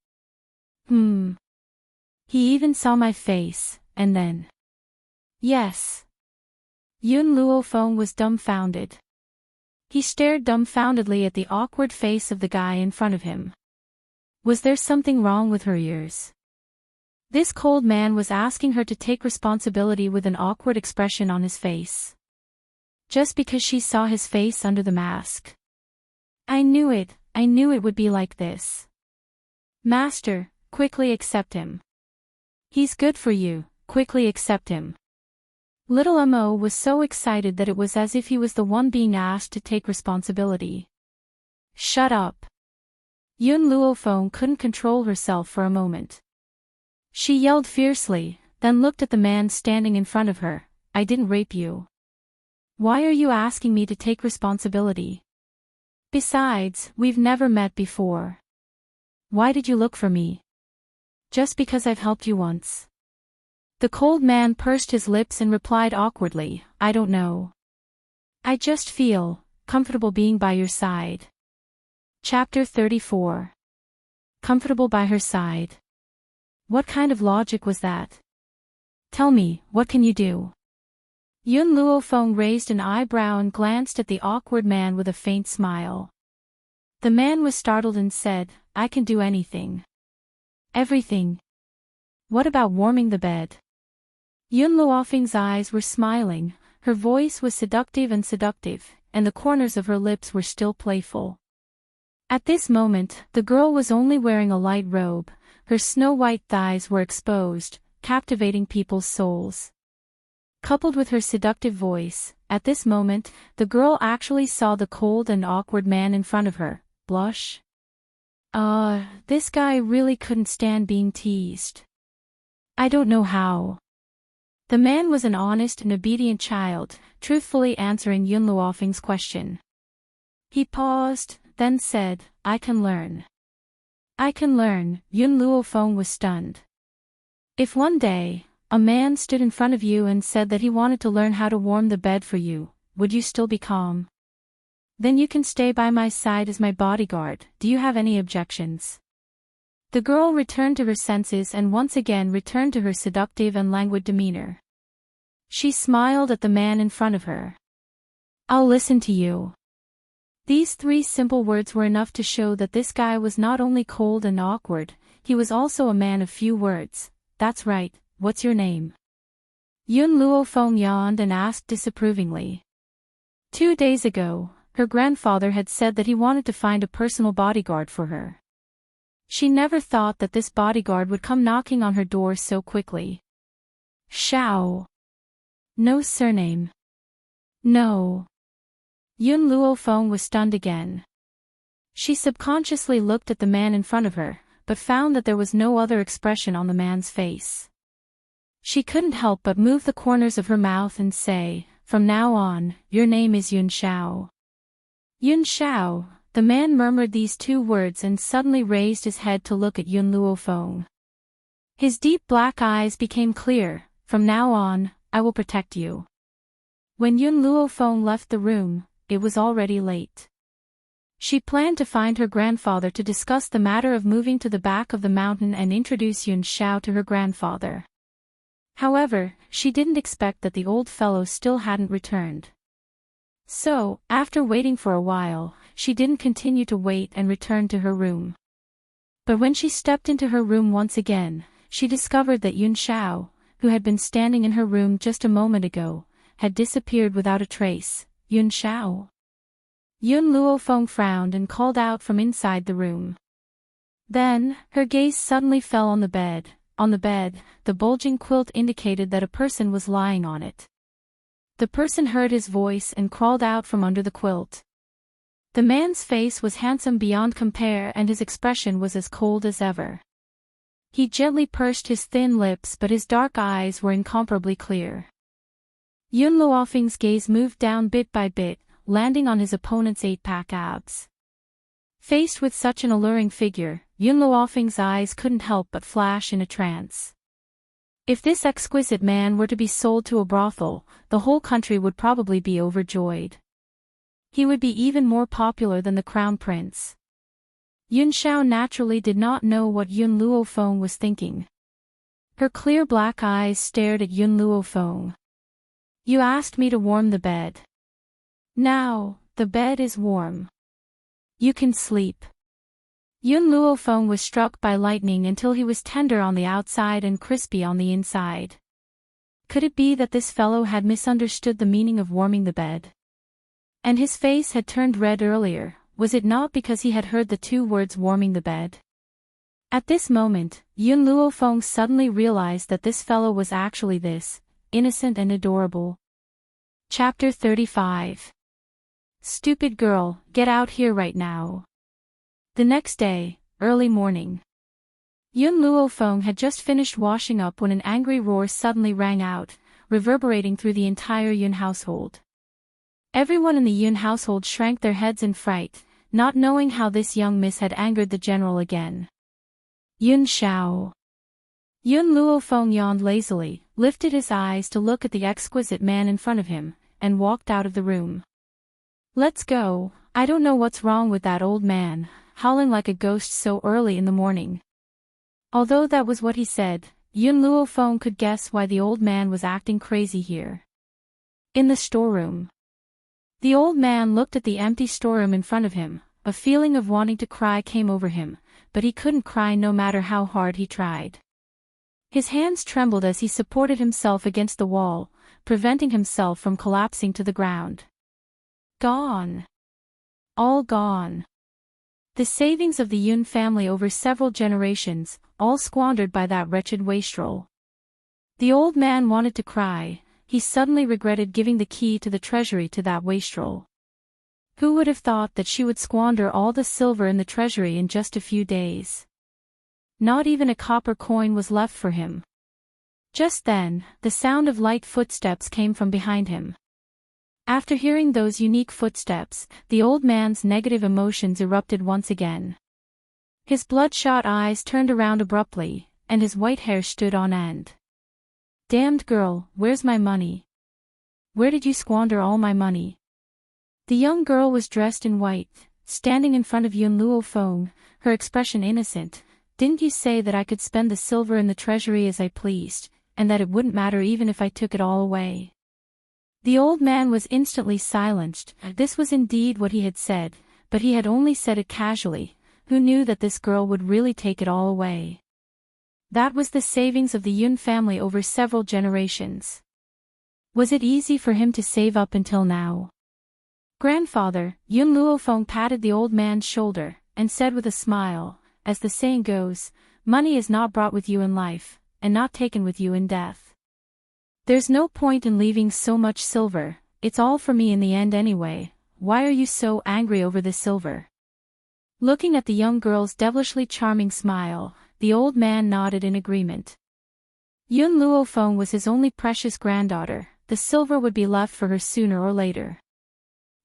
He even saw my face, and then. Yes. Yun Luofeng was dumbfounded. He stared dumbfoundedly at the awkward face of the guy in front of him. Was there something wrong with her ears? This cold man was asking her to take responsibility with an awkward expression on his face. Just because she saw his face under the mask. I knew it would be like this. Master, quickly accept him. He's good for you, quickly accept him. Little Mo was so excited that it was as if he was the one being asked to take responsibility. Shut up. Yun Luofeng couldn't control herself for a moment. She yelled fiercely, then looked at the man standing in front of her. I didn't rape you. Why are you asking me to take responsibility? Besides, we've never met before. Why did you look for me? Just because I've helped you once. The cold man pursed his lips and replied awkwardly, I don't know. I just feel comfortable being by your side. Chapter 34. Comfortable by her side. What kind of logic was that? Tell me, what can you do? Yun Luofeng raised an eyebrow and glanced at the awkward man with a faint smile. The man was startled and said, I can do anything. Everything. What about warming the bed? Yun Luofeng's eyes were smiling, her voice was seductive, and the corners of her lips were still playful. At this moment, the girl was only wearing a light robe, her snow-white thighs were exposed, captivating people's souls. Coupled with her seductive voice, at this moment, the girl actually saw the cold and awkward man in front of her, blush. This guy really couldn't stand being teased. I don't know how. The man was an honest and obedient child, truthfully answering Yun Luofeng's question. He paused, then said, I can learn. I can learn. Yun Luofeng was stunned. If one day, a man stood in front of you and said that he wanted to learn how to warm the bed for you, would you still be calm? Then you can stay by my side as my bodyguard. Do you have any objections? The girl returned to her senses and once again returned to her seductive and languid demeanor. She smiled at the man in front of her. I'll listen to you. These 3 simple words were enough to show that this guy was not only cold and awkward, he was also a man of few words. That's right, what's your name? Yun Luofeng yawned and asked disapprovingly. 2 days ago, her grandfather had said that he wanted to find a personal bodyguard for her. She never thought that this bodyguard would come knocking on her door so quickly. Shao. No surname. No. Yun Luofeng was stunned again. She subconsciously looked at the man in front of her, but found that there was no other expression on the man's face. She couldn't help but move the corners of her mouth and say, from now on, your name is Yun Shao. Yun Shao, the man murmured these 2 words and suddenly raised his head to look at Yun Luofeng. His deep black eyes became clear, from now on, I will protect you. When Yun Luofeng left the room, it was already late. She planned to find her grandfather to discuss the matter of moving to the back of the mountain and introduce Yun Shao to her grandfather. However, she didn't expect that the old fellow still hadn't returned. So, after waiting for a while, she didn't continue to wait and returned to her room. But when she stepped into her room once again, she discovered that Yun Shao, who had been standing in her room just a moment ago, had disappeared without a trace. Yun Shao. Yun Luofeng frowned and called out from inside the room. Then, her gaze suddenly fell on the bed. On the bed, the bulging quilt indicated that a person was lying on it. The person heard his voice and crawled out from under the quilt. The man's face was handsome beyond compare and his expression was as cold as ever. He gently pursed his thin lips but his dark eyes were incomparably clear. Yun Luofeng's gaze moved down bit by bit, landing on his opponent's 8-pack abs. Faced with such an alluring figure, Yun Luofeng's eyes couldn't help but flash in a trance. If this exquisite man were to be sold to a brothel, the whole country would probably be overjoyed. He would be even more popular than the crown prince. Yun Shao naturally did not know what Yun Luofeng was thinking. Her clear black eyes stared at Yun Luofeng. You asked me to warm the bed. Now, the bed is warm. You can sleep. Yun Luofeng was struck by lightning until he was tender on the outside and crispy on the inside. Could it be that this fellow had misunderstood the meaning of warming the bed? And his face had turned red earlier, was it not because he had heard the two words warming the bed? At this moment, Yun Luofeng suddenly realized that this fellow was actually this, innocent and adorable. Chapter 35. Stupid girl, get out here right now. The next day, early morning. Yun Luofeng had just finished washing up when an angry roar suddenly rang out, reverberating through the entire Yun household. Everyone in the Yun household shrank their heads in fright, not knowing how this young miss had angered the general again. Yun Xiao. Yun Luofeng yawned lazily, lifted his eyes to look at the exquisite man in front of him, and walked out of the room. Let's go, I don't know what's wrong with that old man, howling like a ghost so early in the morning. Although that was what he said, Yun Luofeng could guess why the old man was acting crazy here. In the storeroom. The old man looked at the empty storeroom in front of him, a feeling of wanting to cry came over him, but he couldn't cry no matter how hard he tried. His hands trembled as he supported himself against the wall, preventing himself from collapsing to the ground. Gone. All gone. The savings of the Yun family over several generations, all squandered by that wretched wastrel. The old man wanted to cry, he suddenly regretted giving the key to the treasury to that wastrel. Who would have thought that she would squander all the silver in the treasury in just a few days? Not even a copper coin was left for him. Just then, the sound of light footsteps came from behind him. After hearing those unique footsteps, the old man's negative emotions erupted once again. His bloodshot eyes turned around abruptly, and his white hair stood on end. Damned girl, where's my money? Where did you squander all my money? The young girl was dressed in white, standing in front of Yun Luofeng, her expression innocent. Didn't you say that I could spend the silver in the treasury as I pleased, and that it wouldn't matter even if I took it all away? The old man was instantly silenced. This was indeed what he had said, but he had only said it casually. Who knew that this girl would really take it all away? That was the savings of the Yun family over several generations. Was it easy for him to save up until now? Grandfather, Yun Luofeng patted the old man's shoulder, and said with a smile, as the saying goes, money is not brought with you in life, and not taken with you in death. There's no point in leaving so much silver, it's all for me in the end anyway, why are you so angry over the silver? Looking at the young girl's devilishly charming smile, the old man nodded in agreement. Yun Luofeng was his only precious granddaughter, the silver would be left for her sooner or later.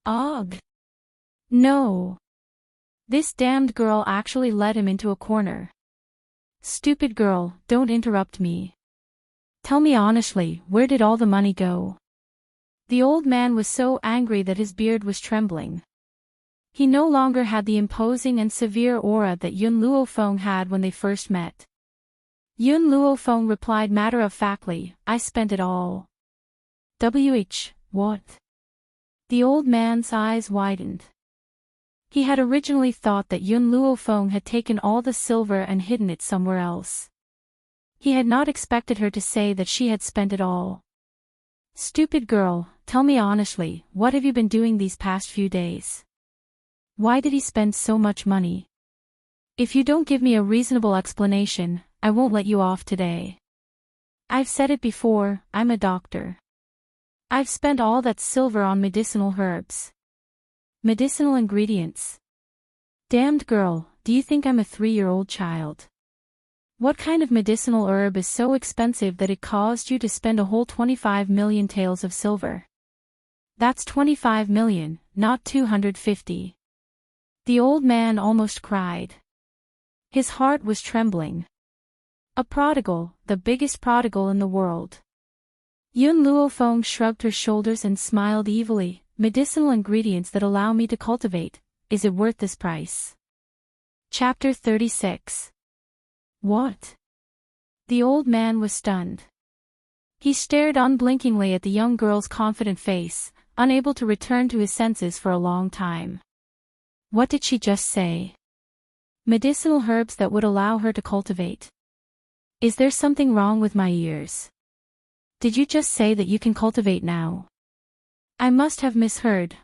Ugh! No! This damned girl actually led him into a corner. Stupid girl, don't interrupt me. Tell me honestly, where did all the money go? The old man was so angry that his beard was trembling. He no longer had the imposing and severe aura that Yun Luofeng had when they first met. Yun Luofeng replied matter-of-factly, I spent it all. What? The old man's eyes widened. He had originally thought that Yun Luofeng had taken all the silver and hidden it somewhere else. He had not expected her to say that she had spent it all. Stupid girl, tell me honestly, what have you been doing these past few days? Why did he spend so much money? If you don't give me a reasonable explanation, I won't let you off today. I've said it before, I'm a doctor. I've spent all that silver on medicinal herbs. Medicinal ingredients. Damned girl, do you think I'm a 3-year-old child? What kind of medicinal herb is so expensive that it caused you to spend a whole 25 million taels of silver? That's 25 million, not 250. The old man almost cried. His heart was trembling. A prodigal, the biggest prodigal in the world. Yun Luofeng shrugged her shoulders and smiled evilly. Medicinal ingredients that allow me to cultivate, is it worth this price? Chapter 36. What? The old man was stunned. He stared unblinkingly at the young girl's confident face, unable to return to his senses for a long time. What did she just say? Medicinal herbs that would allow her to cultivate. Is there something wrong with my ears? Did you just say that you can cultivate now? I must have misheard,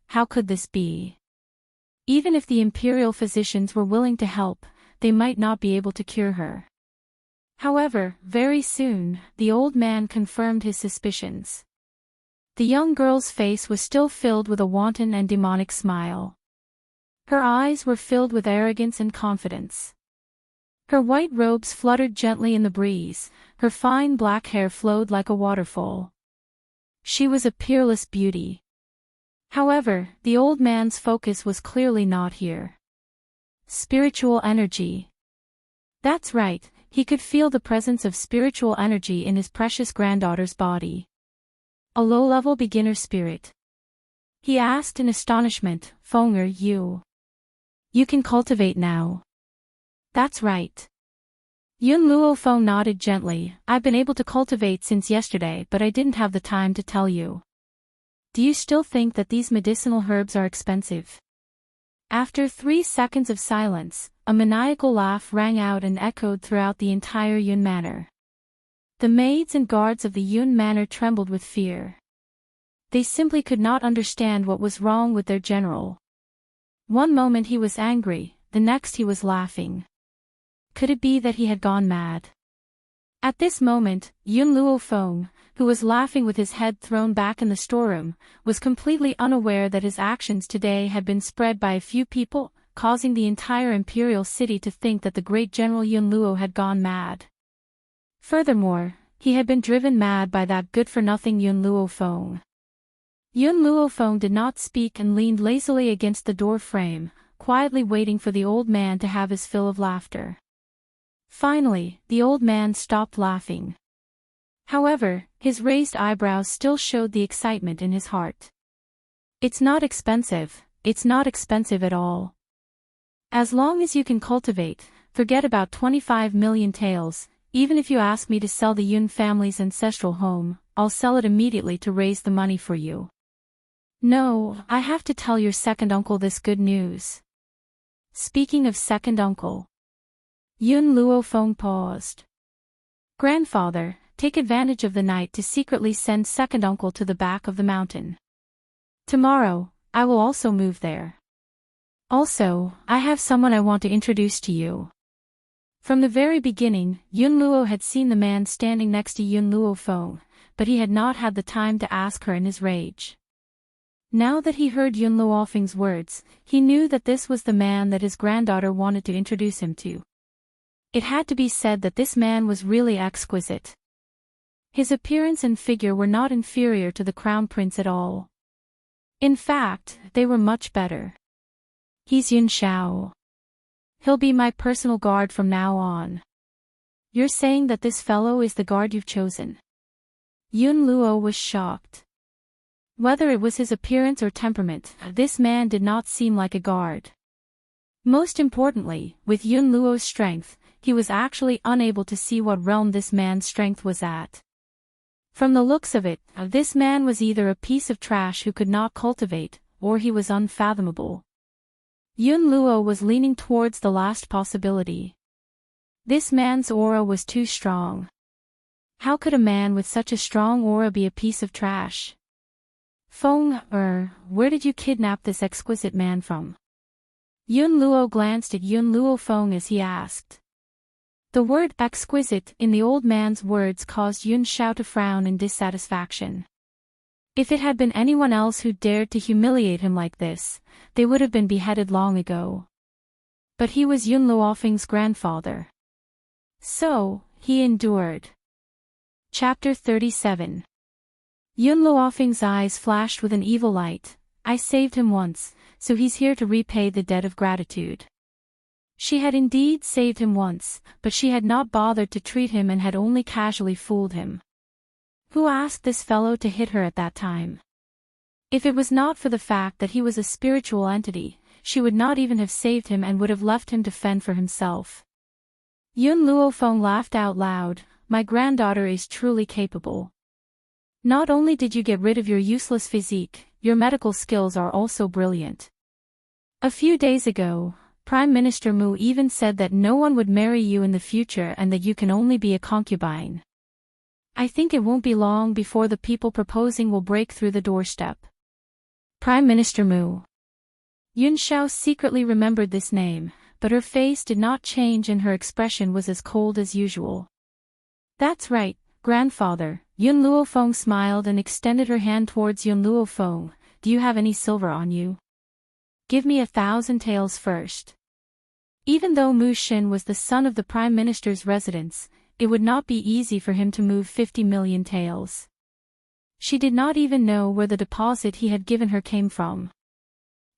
how could this be? Even if the imperial physicians were willing to help, they might not be able to cure her. However, very soon, the old man confirmed his suspicions. The young girl's face was still filled with a wanton and demonic smile. Her eyes were filled with arrogance and confidence. Her white robes fluttered gently in the breeze, her fine black hair flowed like a waterfall. She was a peerless beauty. However, the old man's focus was clearly not here. Spiritual energy. That's right, he could feel the presence of spiritual energy in his precious granddaughter's body. A low-level beginner spirit. He asked in astonishment, Fenger, you can cultivate now. That's right. Yun Luo Feng nodded gently. I've been able to cultivate since yesterday, but I didn't have the time to tell you. Do you still think that these medicinal herbs are expensive? After 3 seconds of silence, a maniacal laugh rang out and echoed throughout the entire Yun Manor. The maids and guards of the Yun Manor trembled with fear. They simply could not understand what was wrong with their general. One moment he was angry, the next he was laughing. Could it be that he had gone mad? At this moment, Yun Luo Feng, who was laughing with his head thrown back in the storeroom, was completely unaware that his actions today had been spread by a few people, causing the entire imperial city to think that the great general Yun Luo had gone mad. Furthermore, he had been driven mad by that good-for-nothing Yun Luo Feng. Yun Luo Feng did not speak and leaned lazily against the door frame, quietly waiting for the old man to have his fill of laughter. Finally, the old man stopped laughing. However, his raised eyebrows still showed the excitement in his heart. It's not expensive at all. As long as you can cultivate, forget about 25 million taels. Even if you ask me to sell the Yun family's ancestral home, I'll sell it immediately to raise the money for you. No, I have to tell your second uncle this good news. Speaking of second uncle. Yun Luo Feng paused. Grandfather, take advantage of the night to secretly send second uncle to the back of the mountain. Tomorrow, I will also move there. Also, I have someone I want to introduce to you. From the very beginning, Yun Luo had seen the man standing next to Yun Luo Feng, but he had not had the time to ask her in his rage. Now that he heard Yun Luo Feng's words, he knew that this was the man that his granddaughter wanted to introduce him to. It had to be said that this man was really exquisite. His appearance and figure were not inferior to the crown prince at all. In fact, they were much better. He's Yun Shao. He'll be my personal guard from now on. You're saying that this fellow is the guard you've chosen? Yun Luo was shocked. Whether it was his appearance or temperament, this man did not seem like a guard. Most importantly, with Yun Luo's strength, he was actually unable to see what realm this man's strength was at. From the looks of it, this man was either a piece of trash who could not cultivate, or he was unfathomable. Yun Luo was leaning towards the last possibility. This man's aura was too strong. How could a man with such a strong aura be a piece of trash? Feng, where did you kidnap this exquisite man from? Yun Luo glanced at Yun Luo Feng as he asked. The word exquisite in the old man's words caused Yun Shao to frown in dissatisfaction. If it had been anyone else who dared to humiliate him like this, they would have been beheaded long ago. But he was Yun Luofeng's grandfather. So, he endured. Chapter 37. Yun Luofeng's eyes flashed with an evil light. I saved him once, so he's here to repay the debt of gratitude. She had indeed saved him once, but she had not bothered to treat him and had only casually fooled him. Who asked this fellow to hit her at that time? If it was not for the fact that he was a spiritual entity, she would not even have saved him and would have left him to fend for himself. Yun Luo Feng laughed out loud. my granddaughter is truly capable. Not only did you get rid of your useless physique, your medical skills are also brilliant. A few days ago, Prime Minister Mu even said that no one would marry you in the future and that you can only be a concubine. I think it won't be long before the people proposing will break through the doorstep. Prime Minister Mu. Yun Xiao secretly remembered this name, but her face did not change and her expression was as cold as usual. That's right, grandfather. Yun Luofeng smiled and extended her hand towards Yun Luofeng. Do you have any silver on you? Give me 1,000 taels first. Even though Mu Xin was the son of the Prime Minister's residence, it would not be easy for him to move 50 million taels. She did not even know where the deposit he had given her came from.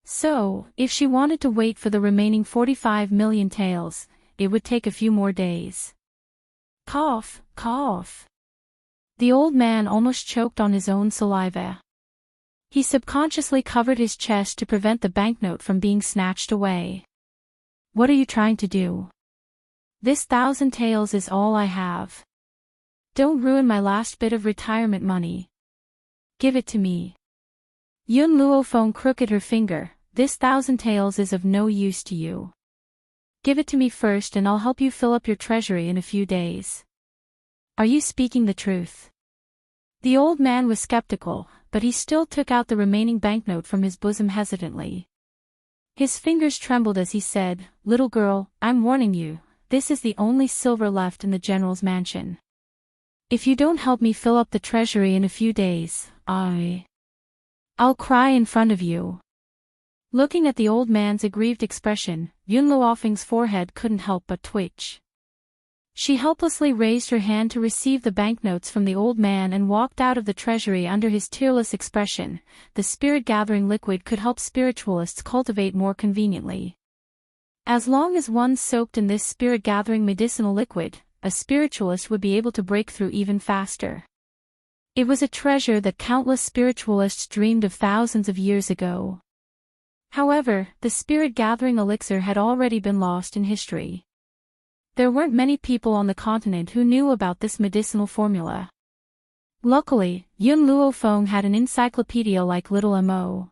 So, if she wanted to wait for the remaining 45 million taels, it would take a few more days. Cough, cough. The old man almost choked on his own saliva. He subconsciously covered his chest to prevent the banknote from being snatched away. What are you trying to do? This 1,000 taels is all I have. Don't ruin my last bit of retirement money. Give it to me. Yun Luofeng crooked her finger. This 1,000 taels is of no use to you. Give it to me first and I'll help you fill up your treasury in a few days. Are you speaking the truth? The old man was skeptical, but he still took out the remaining banknote from his bosom hesitantly. His fingers trembled as he said, "Little girl, I'm warning you, this is the only silver left in the general's mansion. If you don't help me fill up the treasury in a few days, I'll cry in front of you." Looking at the old man's aggrieved expression, Yun Luofeng's forehead couldn't help but twitch. She helplessly raised her hand to receive the banknotes from the old man and walked out of the treasury under his tearless expression. The spirit-gathering liquid could help spiritualists cultivate more conveniently. As long as one soaked in this spirit-gathering medicinal liquid, a spiritualist would be able to break through even faster. It was a treasure that countless spiritualists dreamed of thousands of years ago. However, the spirit-gathering elixir had already been lost in history. There weren't many people on the continent who knew about this medicinal formula. Luckily, Yun Luofeng had an encyclopedia like Little Mo.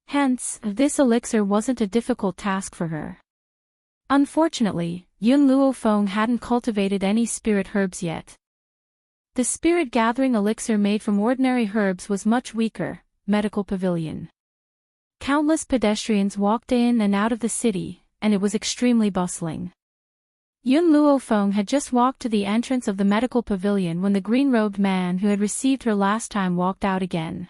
Hence, this elixir wasn't a difficult task for her. Unfortunately, Yun Luofeng hadn't cultivated any spirit herbs yet. The spirit-gathering elixir made from ordinary herbs was much weaker. Medical pavilion. Countless pedestrians walked in and out of the city, and it was extremely bustling. Yun Luofeng had just walked to the entrance of the medical pavilion when the green-robed man who had received her last time walked out again.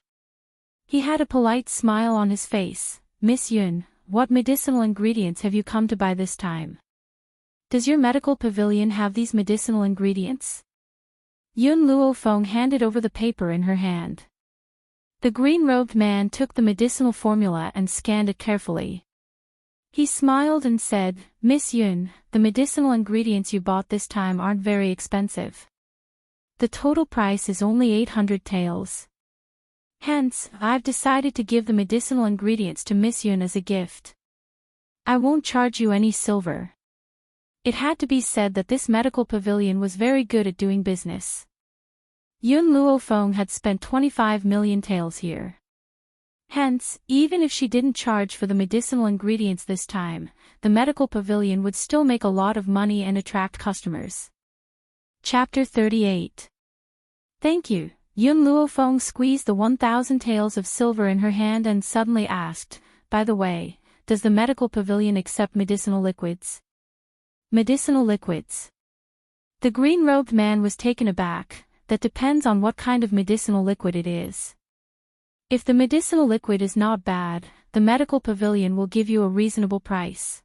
He had a polite smile on his face. "Miss Yun, what medicinal ingredients have you come to buy this time? Does your medical pavilion have these medicinal ingredients?" Yun Luofeng handed over the paper in her hand. The green-robed man took the medicinal formula and scanned it carefully. He smiled and said, "Miss Yun, the medicinal ingredients you bought this time aren't very expensive. The total price is only 800 taels. Hence, I've decided to give the medicinal ingredients to Miss Yun as a gift. I won't charge you any silver." It had to be said that this medical pavilion was very good at doing business. Yun Luofeng had spent 25 million taels here. Hence, even if she didn't charge for the medicinal ingredients this time, the medical pavilion would still make a lot of money and attract customers. Chapter 38. Thank you. Yun Luofeng squeezed the 1,000 taels of silver in her hand and suddenly asked, "By the way, does the medical pavilion accept medicinal liquids?" Medicinal liquids. The green-robed man was taken aback. That depends on what kind of medicinal liquid it is. If the medicinal liquid is not bad, the medical pavilion will give you a reasonable price.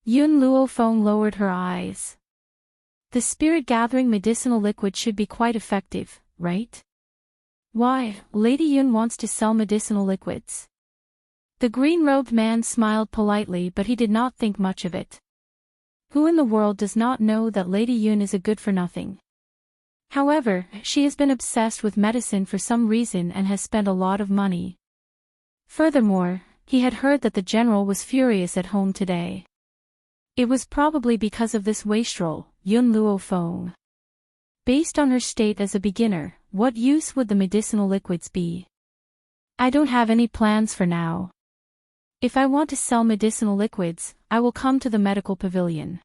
Yun Luofeng lowered her eyes. The spirit-gathering medicinal liquid should be quite effective, right? Why, Lady Yun wants to sell medicinal liquids. The green-robed man smiled politely, but he did not think much of it. Who in the world does not know that Lady Yun is a good-for-nothing? However, she has been obsessed with medicine for some reason and has spent a lot of money. Furthermore, he had heard that the general was furious at home today. It was probably because of this wastrel, Yun Luofeng. Based on her state as a beginner, what use would the medicinal liquids be? I don't have any plans for now. If I want to sell medicinal liquids, I will come to the medical pavilion.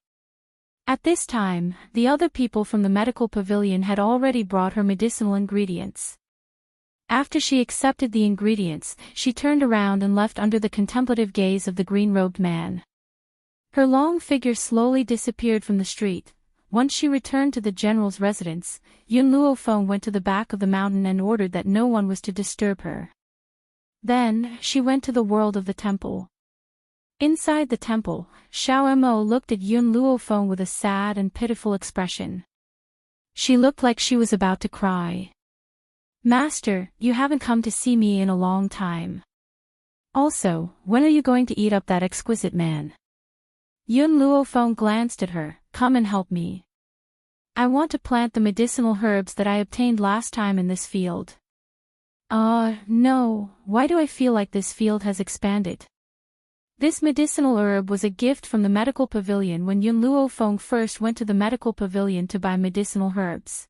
At this time, the other people from the medical pavilion had already brought her medicinal ingredients. After she accepted the ingredients, she turned around and left under the contemplative gaze of the green-robed man. Her long figure slowly disappeared from the street. Once she returned to the general's residence, Yun Luofeng went to the back of the mountain and ordered that no one was to disturb her. Then, she went to the world of the temple. Inside the temple, Xiao Mo looked at Yun Luofeng with a sad and pitiful expression. She looked like she was about to cry. Master, you haven't come to see me in a long time. Also, when are you going to eat up that exquisite man? Yun Luofeng glanced at her. Come and help me. I want to plant the medicinal herbs that I obtained last time in this field. No, why do I feel like this field has expanded? This medicinal herb was a gift from the medical pavilion when Yun Luofeng first went to the medical pavilion to buy medicinal herbs.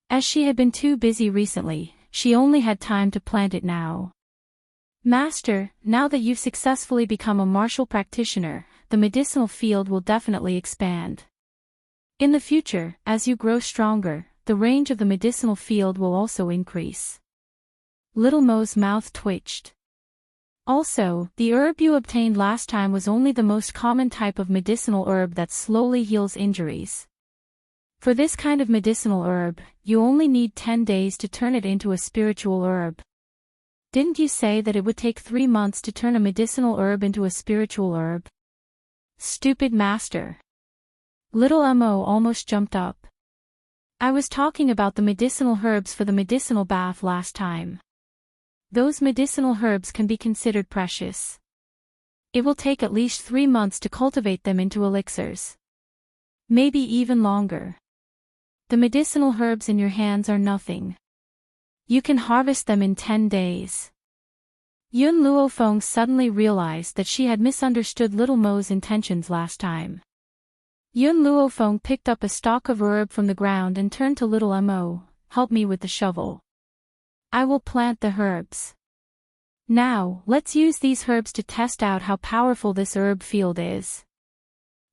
As she had been too busy recently, she only had time to plant it now. Master, now that you've successfully become a martial practitioner, the medicinal field will definitely expand. In the future, as you grow stronger, the range of the medicinal field will also increase. Little Mo's mouth twitched. Also, the herb you obtained last time was only the most common type of medicinal herb that slowly heals injuries. For this kind of medicinal herb, you only need 10 days to turn it into a spiritual herb. Didn't you say that it would take 3 months to turn a medicinal herb into a spiritual herb? Stupid master. Little Mo almost jumped up. I was talking about the medicinal herbs for the medicinal bath last time. Those medicinal herbs can be considered precious. It will take at least 3 months to cultivate them into elixirs. Maybe even longer. The medicinal herbs in your hands are nothing. You can harvest them in 10 days. Yun Luofeng suddenly realized that she had misunderstood Little Mo's intentions last time. Yun Luofeng picked up a stalk of herb from the ground and turned to Little Mo. Help me with the shovel. I will plant the herbs. Now, let's use these herbs to test out how powerful this herb field is.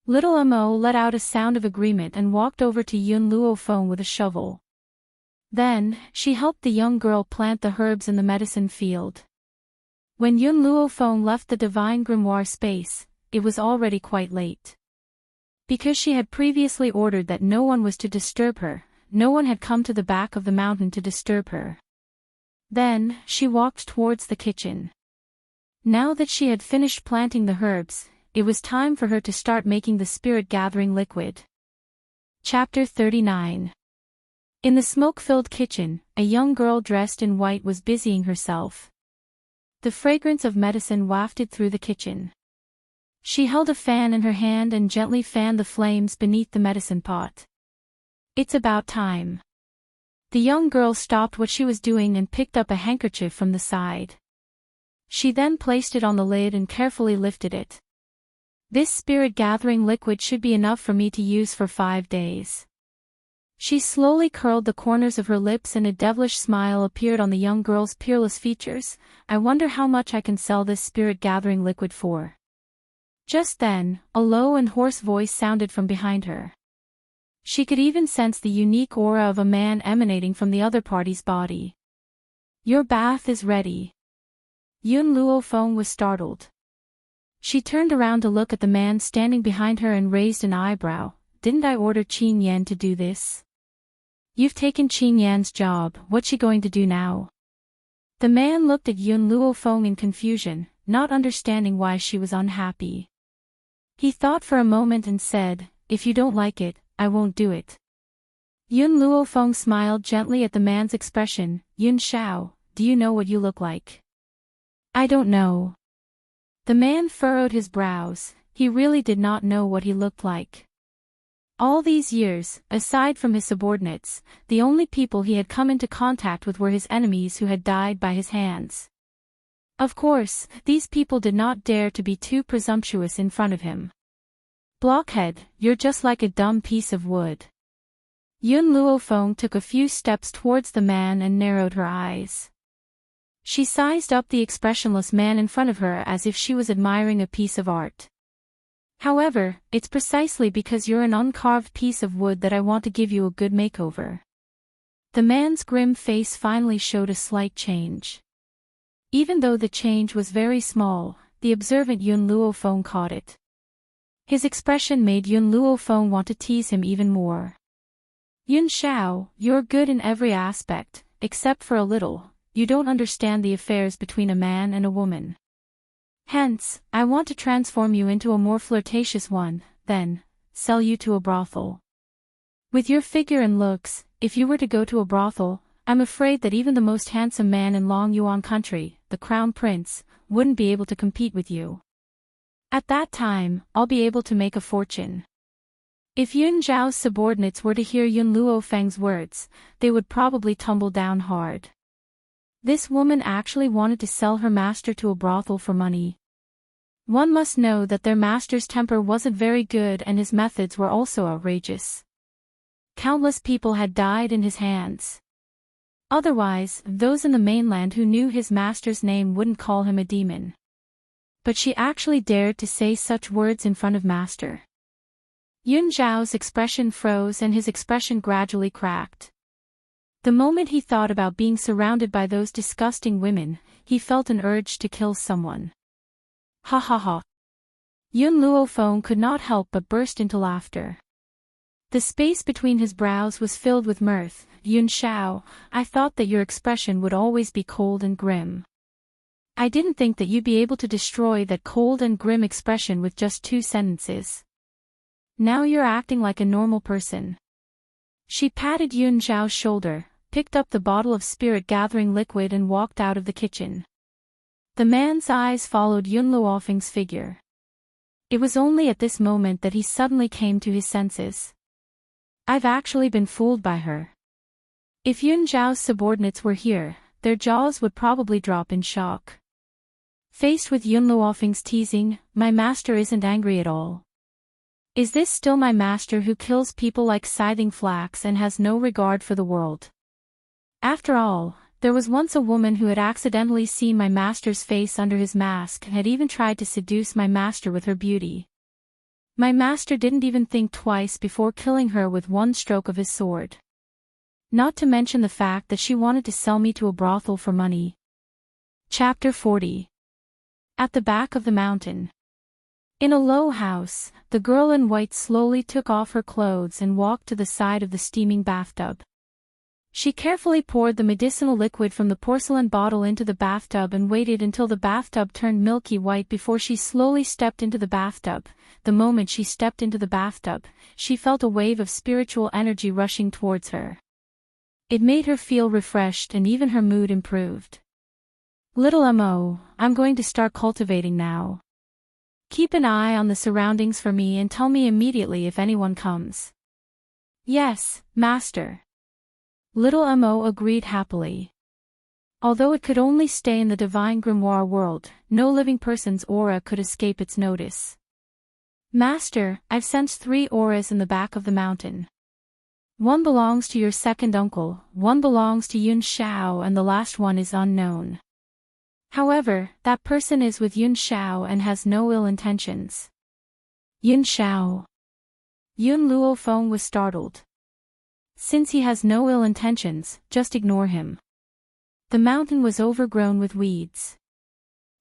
Little Mo let out a sound of agreement and walked over to Yun Luofeng with a shovel. Then, she helped the young girl plant the herbs in the medicine field. When Yun Luofeng left the divine grimoire space, it was already quite late. Because she had previously ordered that no one was to disturb her, no one had come to the back of the mountain to disturb her. Then, she walked towards the kitchen. Now that she had finished planting the herbs, it was time for her to start making the spirit-gathering liquid. Chapter 39. In the smoke-filled kitchen, a young girl dressed in white was busying herself. The fragrance of medicine wafted through the kitchen. She held a fan in her hand and gently fanned the flames beneath the medicine pot. It's about time. The young girl stopped what she was doing and picked up a handkerchief from the side. She then placed it on the lid and carefully lifted it. This spirit-gathering liquid should be enough for me to use for 5 days. She slowly curled the corners of her lips and a devilish smile appeared on the young girl's peerless features. I wonder how much I can sell this spirit-gathering liquid for. Just then, a low and hoarse voice sounded from behind her. She could even sense the unique aura of a man emanating from the other party's body. Your bath is ready. Yun Luofeng was startled. She turned around to look at the man standing behind her and raised an eyebrow. Didn't I order Qin Yan to do this? You've taken Qin Yan's job, what's she going to do now? The man looked at Yun Luofeng in confusion, not understanding why she was unhappy. He thought for a moment and said, if you don't like it, I won't do it. Yun Luofeng smiled gently at the man's expression. Yun Xiao, do you know what you look like? I don't know. The man furrowed his brows. He really did not know what he looked like. All these years, aside from his subordinates, the only people he had come into contact with were his enemies who had died by his hands. Of course, these people did not dare to be too presumptuous in front of him. Blockhead, you're just like a dumb piece of wood. Yun Luofeng took a few steps towards the man and narrowed her eyes. She sized up the expressionless man in front of her as if she was admiring a piece of art. However, it's precisely because you're an uncarved piece of wood that I want to give you a good makeover. The man's grim face finally showed a slight change. Even though the change was very small, the observant Yun Luofeng caught it. His expression made Yun Luofeng want to tease him even more. Yun Xiao, you're good in every aspect, except for a little. You don't understand the affairs between a man and a woman. Hence, I want to transform you into a more flirtatious one, then sell you to a brothel. With your figure and looks, if you were to go to a brothel, I'm afraid that even the most handsome man in Long Yuan country, the crown prince, wouldn't be able to compete with you. At that time, I'll be able to make a fortune. If Yun Zhao's subordinates were to hear Yun Luofeng's words, they would probably tumble down hard. This woman actually wanted to sell her master to a brothel for money. One must know that their master's temper wasn't very good and his methods were also outrageous. Countless people had died in his hands. Otherwise, those in the mainland who knew his master's name wouldn't call him a demon. But she actually dared to say such words in front of master. Yun Zhao's expression froze and his expression gradually cracked. The moment he thought about being surrounded by those disgusting women, he felt an urge to kill someone. Ha ha ha. Yun Luofeng could not help but burst into laughter. The space between his brows was filled with mirth. Yun Xiao, I thought that your expression would always be cold and grim. I didn't think that you'd be able to destroy that cold and grim expression with just 2 sentences. Now you're acting like a normal person. She patted Yun Zhao's shoulder, picked up the bottle of spirit-gathering liquid and walked out of the kitchen. The man's eyes followed Yun Luofeng's figure. It was only at this moment that he suddenly came to his senses. I've actually been fooled by her. If Yun Zhao's subordinates were here, their jaws would probably drop in shock. Faced with Yun Luofeng's teasing, my master isn't angry at all. Is this still my master who kills people like scything flax and has no regard for the world? After all, there was once a woman who had accidentally seen my master's face under his mask and had even tried to seduce my master with her beauty. My master didn't even think twice before killing her with one stroke of his sword. Not to mention the fact that she wanted to sell me to a brothel for money. Chapter 40. At the back of the mountain. In a low house, the girl in white slowly took off her clothes and walked to the side of the steaming bathtub. She carefully poured the medicinal liquid from the porcelain bottle into the bathtub and waited until the bathtub turned milky white before she slowly stepped into the bathtub. The moment she stepped into the bathtub, she felt a wave of spiritual energy rushing towards her. It made her feel refreshed and even her mood improved. Little Mo, I'm going to start cultivating now. Keep an eye on the surroundings for me and tell me immediately if anyone comes. Yes, master. Little Mo agreed happily. Although it could only stay in the divine grimoire world, no living person's aura could escape its notice. Master, I've sensed 3 auras in the back of the mountain. One belongs to your second uncle, one belongs to Yun Xiao and the last one is unknown. However, that person is with Yun Xiao and has no ill intentions. Yun Xiao. Yun Luofeng was startled. Since he has no ill intentions, just ignore him. The mountain was overgrown with weeds.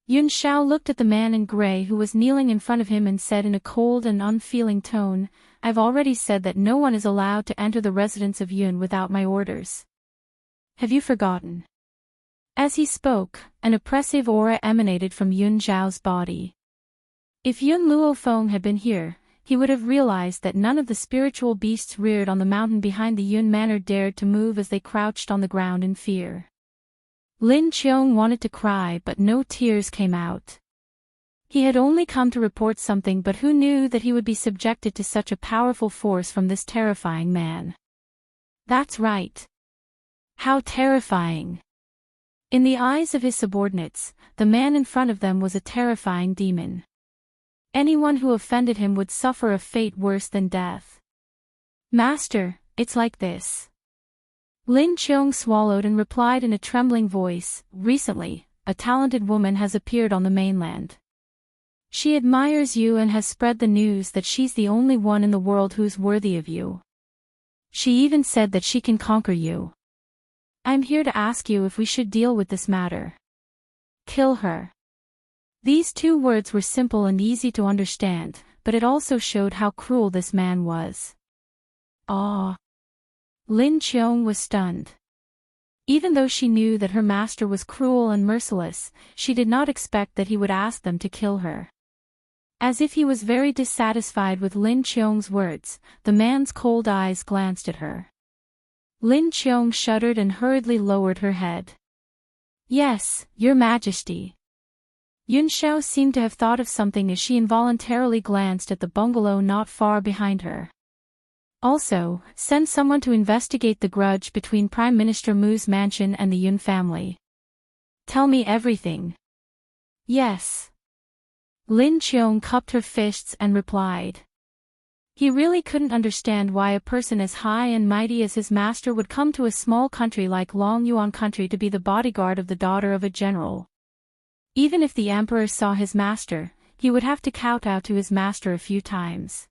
Yun Xiao looked at the man in gray who was kneeling in front of him and said in a cold and unfeeling tone, I've already said that no one is allowed to enter the residence of Yun without my orders. Have you forgotten? As he spoke, an oppressive aura emanated from Yun Zhao's body. If Yun Luofeng had been here, he would have realized that none of the spiritual beasts reared on the mountain behind the Yun Manor dared to move as they crouched on the ground in fear. Lin Qiong wanted to cry but no tears came out. He had only come to report something, but who knew that he would be subjected to such a powerful force from this terrifying man? That's right. How terrifying! In the eyes of his subordinates, the man in front of them was a terrifying demon. Anyone who offended him would suffer a fate worse than death. Master, it's like this. Lin Cheong swallowed and replied in a trembling voice, recently, a talented woman has appeared on the mainland. She admires you and has spread the news that she's the only one in the world who's worthy of you. She even said that she can conquer you. I'm here to ask you if we should deal with this matter. Kill her. These 2 words were simple and easy to understand, but it also showed how cruel this man was. Ah! Lin Cheong was stunned. Even though she knew that her master was cruel and merciless, she did not expect that he would ask them to kill her. As if he was very dissatisfied with Lin Cheong's words, the man's cold eyes glanced at her. Lin Cheong shuddered and hurriedly lowered her head. Yes, Your Majesty. Yun Xiao seemed to have thought of something as she involuntarily glanced at the bungalow not far behind her. Also, send someone to investigate the grudge between Prime Minister Mu's mansion and the Yun family. Tell me everything. Yes. Lin Cheong cupped her fists and replied. He really couldn't understand why a person as high and mighty as his master would come to a small country like Long Yuan country to be the bodyguard of the daughter of a general. Even if the emperor saw his master, he would have to kowtow to his master a few times.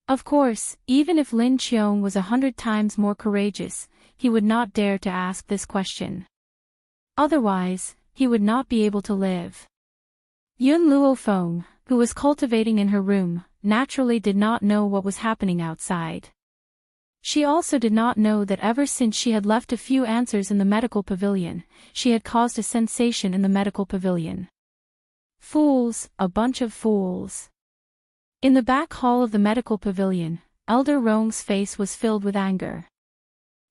Of course, even if Lin Cheong was 100 times more courageous, he would not dare to ask this question. Otherwise, he would not be able to live. Yun Luofeng, who was cultivating in her room, naturally did not know what was happening outside. She also did not know that ever since she had left a few answers in the medical pavilion, she had caused a sensation in the medical pavilion. Fools, a bunch of fools. In the back hall of the medical pavilion, Elder Rong's face was filled with anger.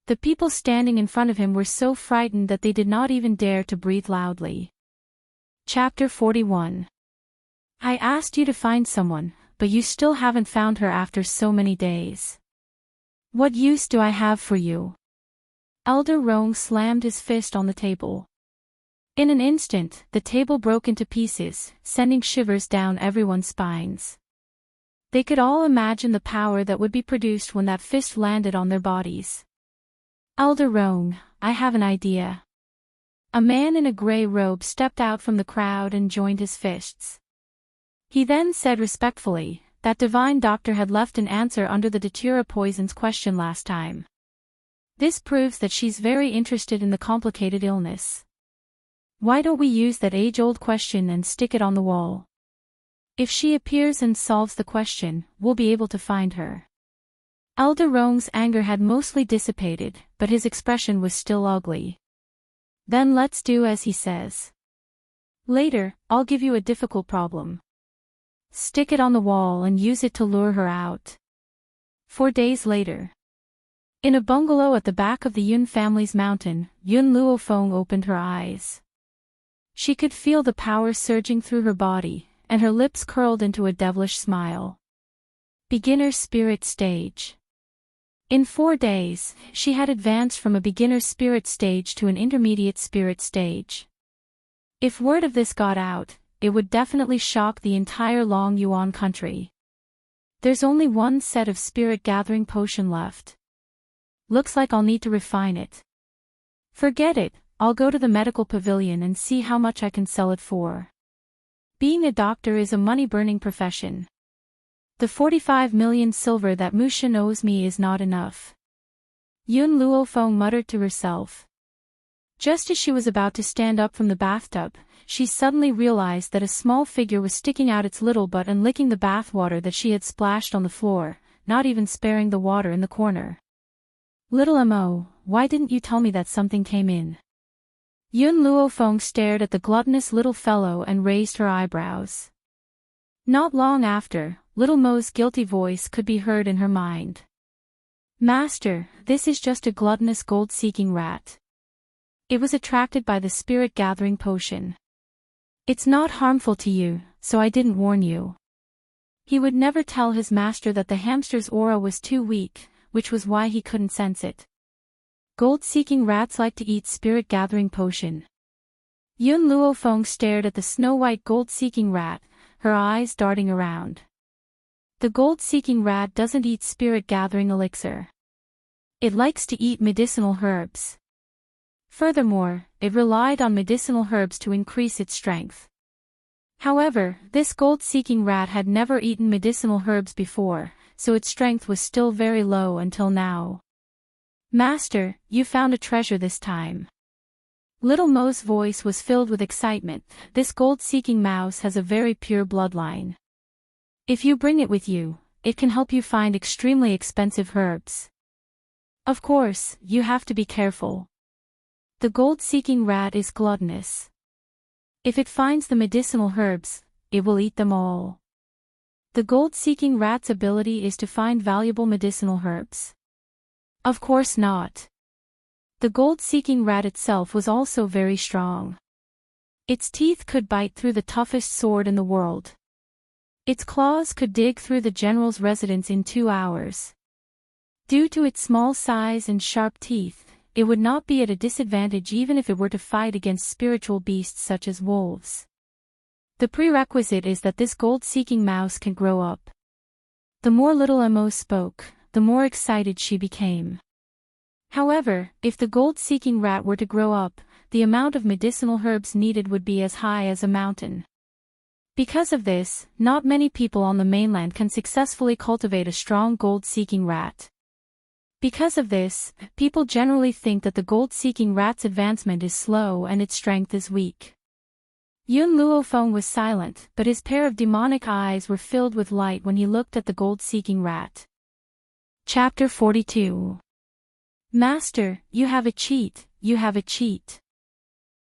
The people standing in front of him were so frightened that they did not even dare to breathe loudly. Chapter 41. I asked you to find someone, but you still haven't found her after so many days. What use do I have for you? Elder Rong slammed his fist on the table. In an instant, the table broke into pieces, sending shivers down everyone's spines. They could all imagine the power that would be produced when that fist landed on their bodies. Elder Rong, I have an idea. A man in a gray robe stepped out from the crowd and joined his fists. He then said respectfully, that divine doctor had left an answer under the datura poison's question last time. This proves that she's very interested in the complicated illness. Why don't we use that age-old question and stick it on the wall? If she appears and solves the question, we'll be able to find her. Elder Rong's anger had mostly dissipated, but his expression was still ugly. Then let's do as he says. Later, I'll give you a difficult problem. Stick it on the wall and use it to lure her out. 4 days later. In a bungalow at the back of the Yun family's mountain, Yun Luofeng opened her eyes. She could feel the power surging through her body, and her lips curled into a devilish smile. Beginner spirit stage. In 4 days, she had advanced from a beginner spirit stage to an intermediate spirit stage. If word of this got out, it would definitely shock the entire Long Yuan country. There's only one set of spirit gathering potion left. Looks like I'll need to refine it. Forget it, I'll go to the medical pavilion and see how much I can sell it for. Being a doctor is a money-burning profession. The 45 million silver that Mushin owes me is not enough. Yun Luofeng muttered to herself. Just as she was about to stand up from the bathtub, she suddenly realized that a small figure was sticking out its little butt and licking the bathwater that she had splashed on the floor, not even sparing the water in the corner. Little Mo, why didn't you tell me that something came in? Yun Luofeng stared at the gluttonous little fellow and raised her eyebrows. Not long after, little Mo's guilty voice could be heard in her mind. Master, this is just a gluttonous gold-seeking rat. It was attracted by the spirit-gathering potion. It's not harmful to you, so I didn't warn you. He would never tell his master that the hamster's aura was too weak, which was why he couldn't sense it. Gold-seeking rats like to eat spirit-gathering potion. Yun Luofeng stared at the snow-white gold-seeking rat, her eyes darting around. The gold-seeking rat doesn't eat spirit-gathering elixir. It likes to eat medicinal herbs. Furthermore, it relied on medicinal herbs to increase its strength. However, this gold-seeking rat had never eaten medicinal herbs before, so its strength was still very low until now. "Master, you found a treasure this time." Little Mo's voice was filled with excitement. "This gold-seeking mouse has a very pure bloodline. If you bring it with you, it can help you find extremely expensive herbs. Of course, you have to be careful. The gold-seeking rat is gluttonous. If it finds the medicinal herbs, it will eat them all." The gold-seeking rat's ability is to find valuable medicinal herbs? Of course not. The gold-seeking rat itself was also very strong. Its teeth could bite through the toughest sword in the world. Its claws could dig through the general's residence in 2 hours. Due to its small size and sharp teeth, it would not be at a disadvantage even if it were to fight against spiritual beasts such as wolves. The prerequisite is that this gold-seeking mouse can grow up. The more Little Mo spoke, the more excited she became. However, if the gold-seeking rat were to grow up, the amount of medicinal herbs needed would be as high as a mountain. Because of this, not many people on the mainland can successfully cultivate a strong gold-seeking rat. Because of this, people generally think that the gold-seeking rat's advancement is slow and its strength is weak. Yun Luofeng was silent, but his pair of demonic eyes were filled with light when he looked at the gold-seeking rat. Chapter 42. "Master, you have a cheat, you have a cheat.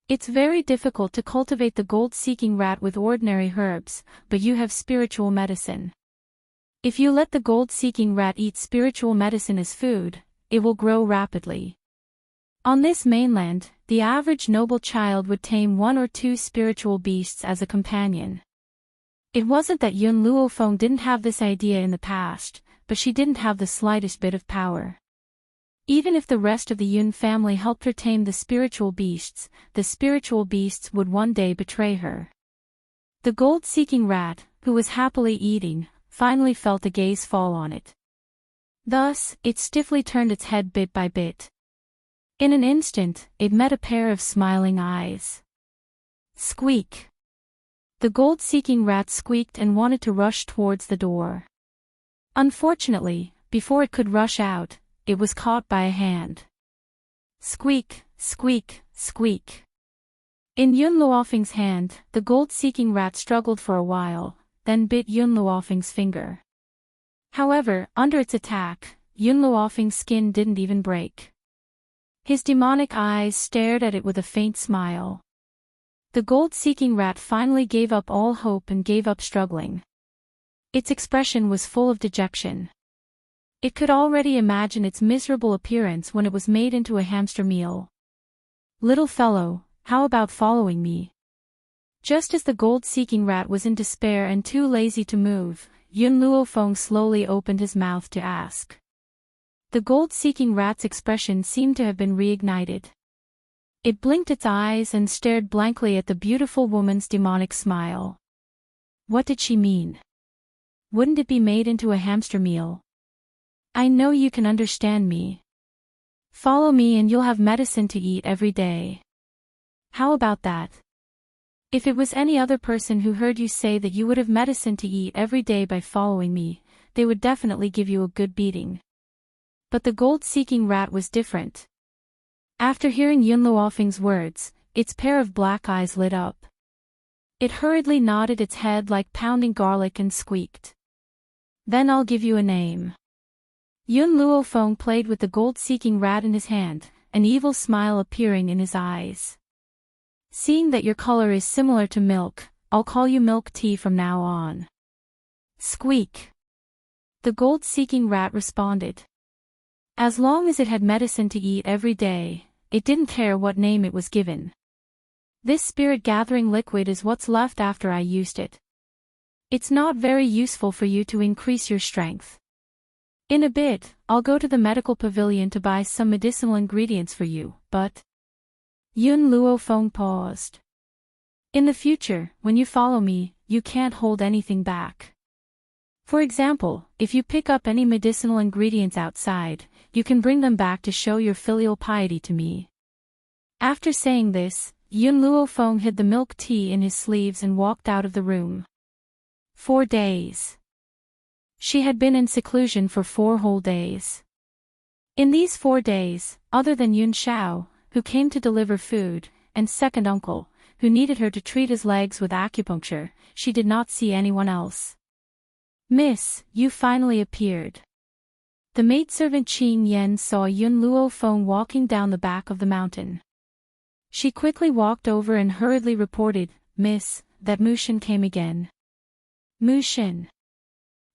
It's very difficult to cultivate the gold-seeking rat with ordinary herbs, but you have spiritual medicine. If you let the gold-seeking rat eat spiritual medicine as food, it will grow rapidly." On this mainland, the average noble child would tame 1 or 2 spiritual beasts as a companion. It wasn't that Yun Luofeng didn't have this idea in the past, but she didn't have the slightest bit of power. Even if the rest of the Yun family helped her tame the spiritual beasts would one day betray her. The gold-seeking rat, who was happily eating, finally felt a gaze fall on it. Thus, it stiffly turned its head bit by bit. In an instant, it met a pair of smiling eyes. Squeak! The gold-seeking rat squeaked and wanted to rush towards the door. Unfortunately, before it could rush out, it was caught by a hand. Squeak, squeak, squeak. In Yun Luofeng's hand, the gold-seeking rat struggled for a while, then bit Yun Luofeng's finger. However, under its attack, Yun Luofeng's skin didn't even break. His demonic eyes stared at it with a faint smile. The gold-seeking rat finally gave up all hope and gave up struggling. Its expression was full of dejection. It could already imagine its miserable appearance when it was made into a hamster meal. "Little fellow, how about following me?" Just as the gold-seeking rat was in despair and too lazy to move, Yun Luofeng slowly opened his mouth to ask. The gold-seeking rat's expression seemed to have been reignited. It blinked its eyes and stared blankly at the beautiful woman's demonic smile. What did she mean? Wouldn't it be made into a hamster meal? "I know you can understand me. Follow me and you'll have medicine to eat every day. How about that?" If it was any other person who heard you say that you would have medicine to eat every day by following me, they would definitely give you a good beating. But the gold-seeking rat was different. After hearing Yun Luofeng's words, its pair of black eyes lit up. It hurriedly nodded its head like pounding garlic and squeaked. "Then I'll give you a name." Yun Luofeng played with the gold-seeking rat in his hand, an evil smile appearing in his eyes. "Seeing that your color is similar to milk, I'll call you Milk Tea from now on." Squeak! The gold-seeking rat responded. As long as it had medicine to eat every day, it didn't care what name it was given. "This spirit-gathering liquid is what's left after I used it. It's not very useful for you to increase your strength. In a bit, I'll go to the medical pavilion to buy some medicinal ingredients for you, but..." Yun Luofeng paused. "In the future, when you follow me, you can't hold anything back. For example, if you pick up any medicinal ingredients outside, you can bring them back to show your filial piety to me. After saying this, Yun Luofeng hid the milk tea in his sleeves and walked out of the room. 4 days. She had been in seclusion for 4 whole days. In these 4 days, other than Yun Xiao, who came to deliver food, and second uncle, who needed her to treat his legs with acupuncture, she did not see anyone else. Miss, you finally appeared. The maidservant Qing Yan saw Yun Luofeng walking down the back of the mountain. She quickly walked over and hurriedly reported, Miss, that Mushin came again. Mushin.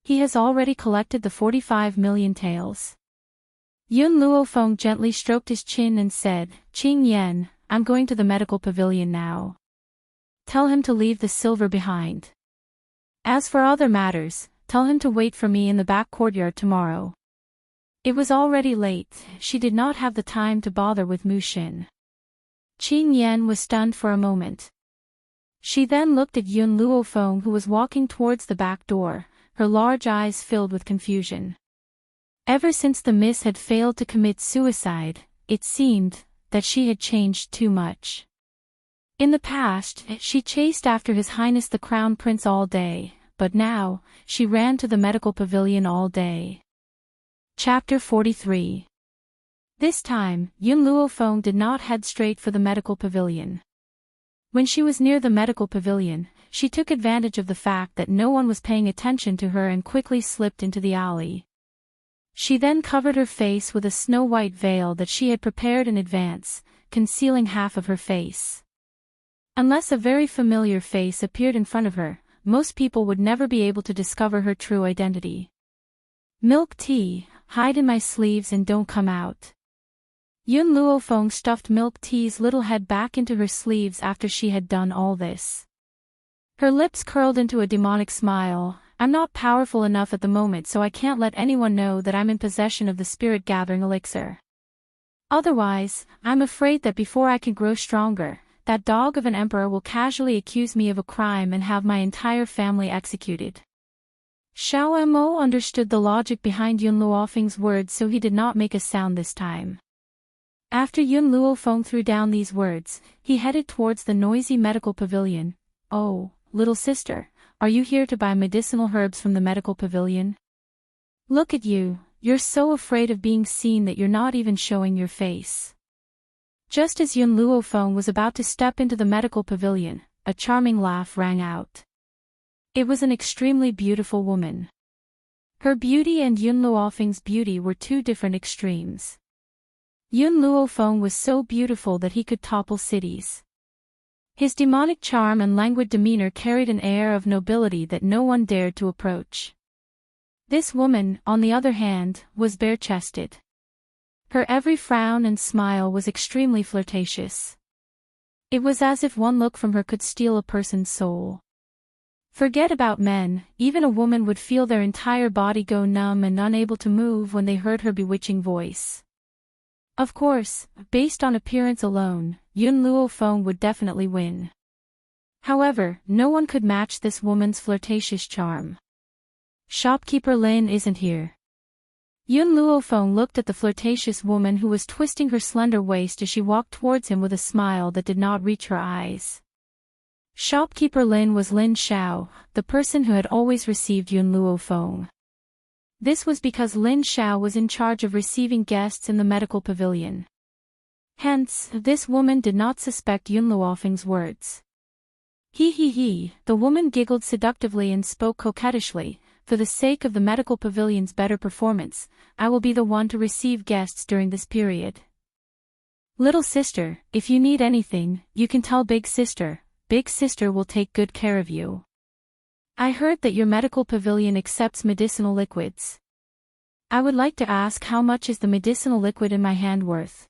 He has already collected the 45 million taels. Yun Luofeng gently stroked his chin and said, Qing Yan, I'm going to the medical pavilion now. Tell him to leave the silver behind. As for other matters, tell him to wait for me in the back courtyard tomorrow. It was already late, she did not have the time to bother with Mushin. Qing Yan was stunned for a moment. She then looked at Yun Luofeng, who was walking towards the back door, her large eyes filled with confusion. Ever since the miss had failed to commit suicide, it seemed that she had changed too much. In the past, she chased after His Highness the Crown Prince all day, but now, she ran to the medical pavilion all day. Chapter 43. This time, Yun Luofeng did not head straight for the medical pavilion. When she was near the medical pavilion, she took advantage of the fact that no one was paying attention to her and quickly slipped into the alley. She then covered her face with a snow-white veil that she had prepared in advance, concealing half of her face. Unless a very familiar face appeared in front of her, most people would never be able to discover her true identity. Milk tea, hide in my sleeves and don't come out. Yun Luofeng stuffed Milk Tea's little head back into her sleeves after she had done all this. Her lips curled into a demonic smile. I'm not powerful enough at the moment, so I can't let anyone know that I'm in possession of the spirit-gathering elixir. Otherwise, I'm afraid that before I can grow stronger, that dog of an emperor will casually accuse me of a crime and have my entire family executed. Xiao Mo understood the logic behind Yun Luofeng's words, so he did not make a sound this time. After Yun Luofeng threw down these words, he headed towards the noisy medical pavilion. Oh, little sister, are you here to buy medicinal herbs from the medical pavilion? Look at you, you're so afraid of being seen that you're not even showing your face. Just as Yun Luofeng was about to step into the medical pavilion, a charming laugh rang out. It was an extremely beautiful woman. Her beauty and Yun Luofeng's beauty were 2 different extremes. Yun Luofeng was so beautiful that he could topple cities. His demonic charm and languid demeanor carried an air of nobility that no one dared to approach. This woman, on the other hand, was bare-chested. Her every frown and smile was extremely flirtatious. It was as if one look from her could steal a person's soul. Forget about men, even a woman would feel their entire body go numb and unable to move when they heard her bewitching voice. Of course, based on appearance alone, Yun Luofeng would definitely win. However, no one could match this woman's flirtatious charm. Shopkeeper Lin isn't here. Yun Luofeng looked at the flirtatious woman who was twisting her slender waist as she walked towards him with a smile that did not reach her eyes. Shopkeeper Lin was Lin Xiao, the person who had always received Yun Luofeng. This was because Lin Xiao was in charge of receiving guests in the medical pavilion. Hence, this woman did not suspect Yun Luofeng's words. He, the woman giggled seductively and spoke coquettishly, for the sake of the medical pavilion's better performance, I will be the one to receive guests during this period. Little sister, if you need anything, you can tell big sister will take good care of you. I heard that your medical pavilion accepts medicinal liquids. I would like to ask how much is the medicinal liquid in my hand worth?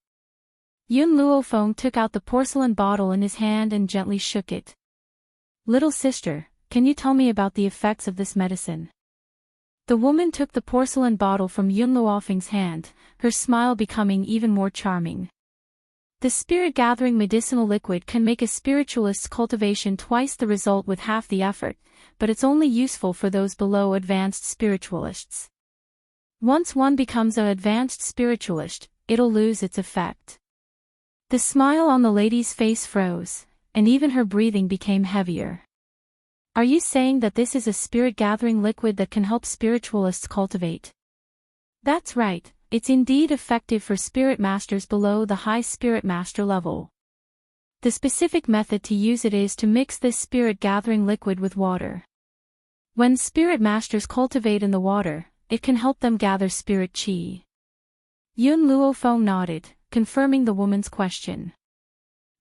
Yun Luofeng took out the porcelain bottle in his hand and gently shook it. Little sister, can you tell me about the effects of this medicine? The woman took the porcelain bottle from Yun Luofeng's hand, her smile becoming even more charming. The spirit-gathering medicinal liquid can make a spiritualist's cultivation twice the result with half the effort, but it's only useful for those below advanced spiritualists. Once one becomes an advanced spiritualist, it'll lose its effect. The smile on the lady's face froze, and even her breathing became heavier. Are you saying that this is a spirit-gathering liquid that can help spiritualists cultivate? That's right, it's indeed effective for spirit masters below the high spirit master level. The specific method to use it is to mix this spirit-gathering liquid with water. When spirit masters cultivate in the water, it can help them gather spirit chi. Yun Luofeng nodded, confirming the woman's question.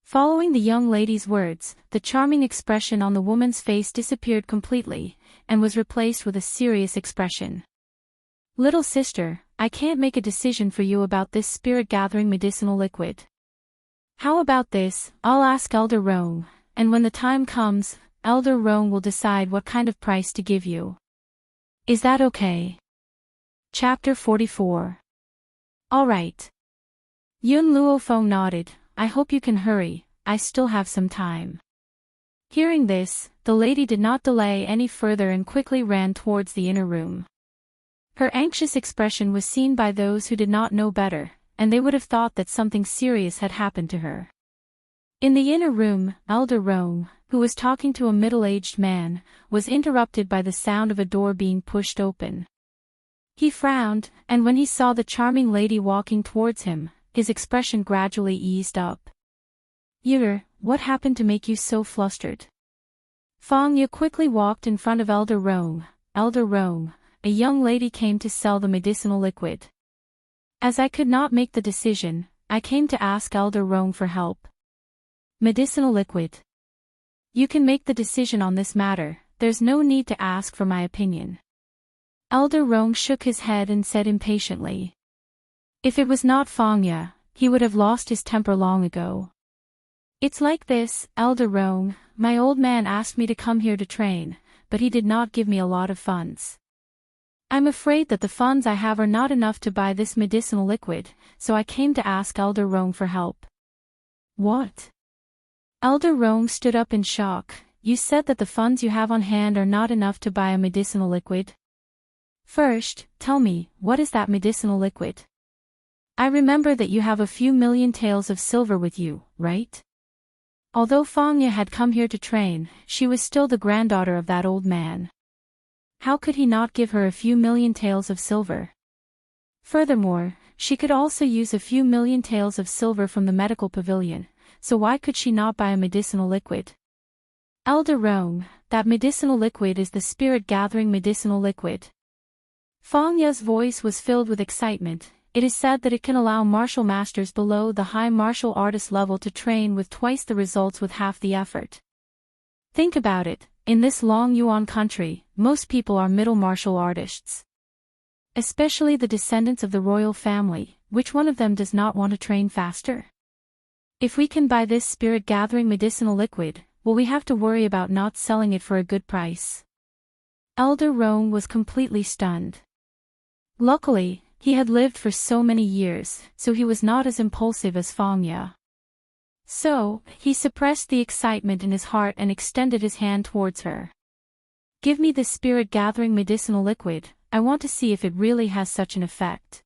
Following the young lady's words, the charming expression on the woman's face disappeared completely, and was replaced with a serious expression. Little sister, I can't make a decision for you about this spirit-gathering medicinal liquid. How about this? I'll ask Elder Rong, and when the time comes, Elder Rong will decide what kind of price to give you. Is that okay? Chapter 44. All right. Yun Luofeng nodded. I hope you can hurry, I still have some time. Hearing this, the lady did not delay any further and quickly ran towards the inner room. Her anxious expression was seen by those who did not know better, and they would have thought that something serious had happened to her. In the inner room, Elder Rome, who was talking to a middle-aged man, was interrupted by the sound of a door being pushed open. He frowned, and when he saw the charming lady walking towards him, his expression gradually eased up. Yer, what happened to make you so flustered? Fong Ye quickly walked in front of Elder Rome. Elder Rome, a young lady came to sell the medicinal liquid. As I could not make the decision, I came to ask Elder Rome for help. Medicinal liquid. You can make the decision on this matter, there's no need to ask for my opinion. Elder Rome shook his head and said impatiently. If it was not Fong Ye, he would have lost his temper long ago. It's like this, Elder Rome, my old man asked me to come here to train, but he did not give me a lot of funds. I'm afraid that the funds I have are not enough to buy this medicinal liquid, so I came to ask Elder Rome for help. What? Elder Rome stood up in shock. You said that the funds you have on hand are not enough to buy a medicinal liquid? First, tell me, what is that medicinal liquid? I remember that you have a few million taels of silver with you, right? Although Fong Ye had come here to train, she was still the granddaughter of that old man. How could he not give her a few million taels of silver? Furthermore, she could also use a few million taels of silver from the medical pavilion, so why could she not buy a medicinal liquid? Elder Rome, that medicinal liquid is the spirit-gathering medicinal liquid. Fong Ye's voice was filled with excitement. It is said that it can allow martial masters below the high martial artist level to train with twice the results with half the effort. Think about it, in this Long Yuan country, most people are middle martial artists. Especially the descendants of the royal family, which one of them does not want to train faster? If we can buy this spirit-gathering medicinal liquid, will we have to worry about not selling it for a good price? Elder Rome was completely stunned. Luckily, he had lived for so many years, so he was not as impulsive as Fong Ye. So, he suppressed the excitement in his heart and extended his hand towards her. Give me this spirit-gathering medicinal liquid, I want to see if it really has such an effect.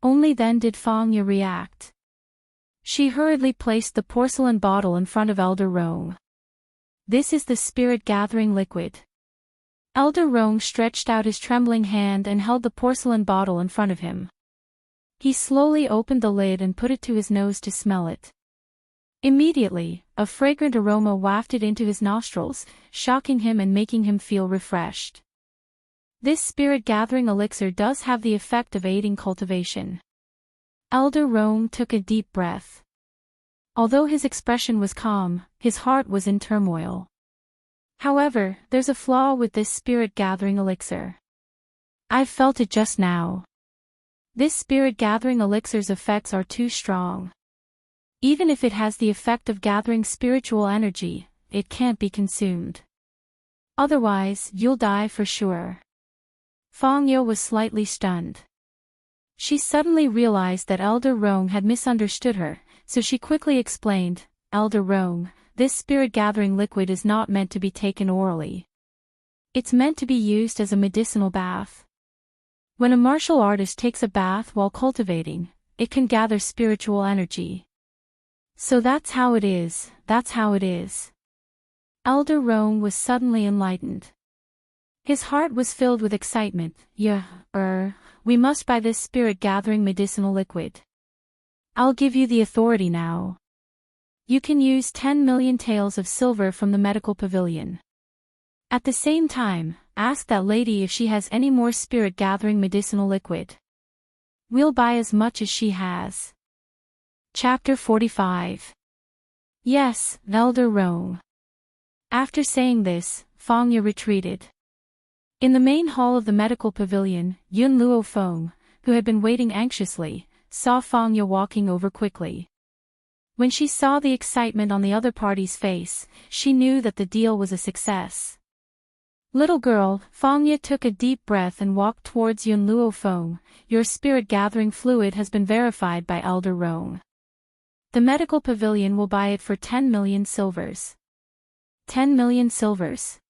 Only then did Fong Ye react. She hurriedly placed the porcelain bottle in front of Elder Rong. This is the spirit-gathering liquid. Elder Rong stretched out his trembling hand and held the porcelain bottle in front of him. He slowly opened the lid and put it to his nose to smell it. Immediately, a fragrant aroma wafted into his nostrils, shocking him and making him feel refreshed. This spirit-gathering elixir does have the effect of aiding cultivation. Elder Rong took a deep breath. Although his expression was calm, his heart was in turmoil. However, there's a flaw with this spirit-gathering elixir. I've felt it just now. This spirit-gathering elixir's effects are too strong. Even if it has the effect of gathering spiritual energy, it can't be consumed. Otherwise, you'll die for sure. Fong Ye was slightly stunned. She suddenly realized that Elder Rong had misunderstood her, so she quickly explained, Elder Roan, this spirit-gathering liquid is not meant to be taken orally. It's meant to be used as a medicinal bath. When a martial artist takes a bath while cultivating, it can gather spiritual energy. So that's how it is, that's how it is. Elder Roan was suddenly enlightened. His heart was filled with excitement. We must buy this spirit-gathering medicinal liquid. I'll give you the authority now. You can use 10 million taels of silver from the medical pavilion. At the same time, ask that lady if she has any more spirit-gathering medicinal liquid. We'll buy as much as she has. Chapter 45. Yes, Elder Roan. After saying this, Fangya retreated. In the main hall of the medical pavilion, Yun Luo Feng, who had been waiting anxiously, saw Fangya walking over quickly. When she saw the excitement on the other party's face, she knew that the deal was a success. Little girl, Fangya took a deep breath and walked towards Yun Luo Feng. Your spirit-gathering fluid has been verified by Elder Roan. The medical pavilion will buy it for 10 million silvers. 10 million silvers.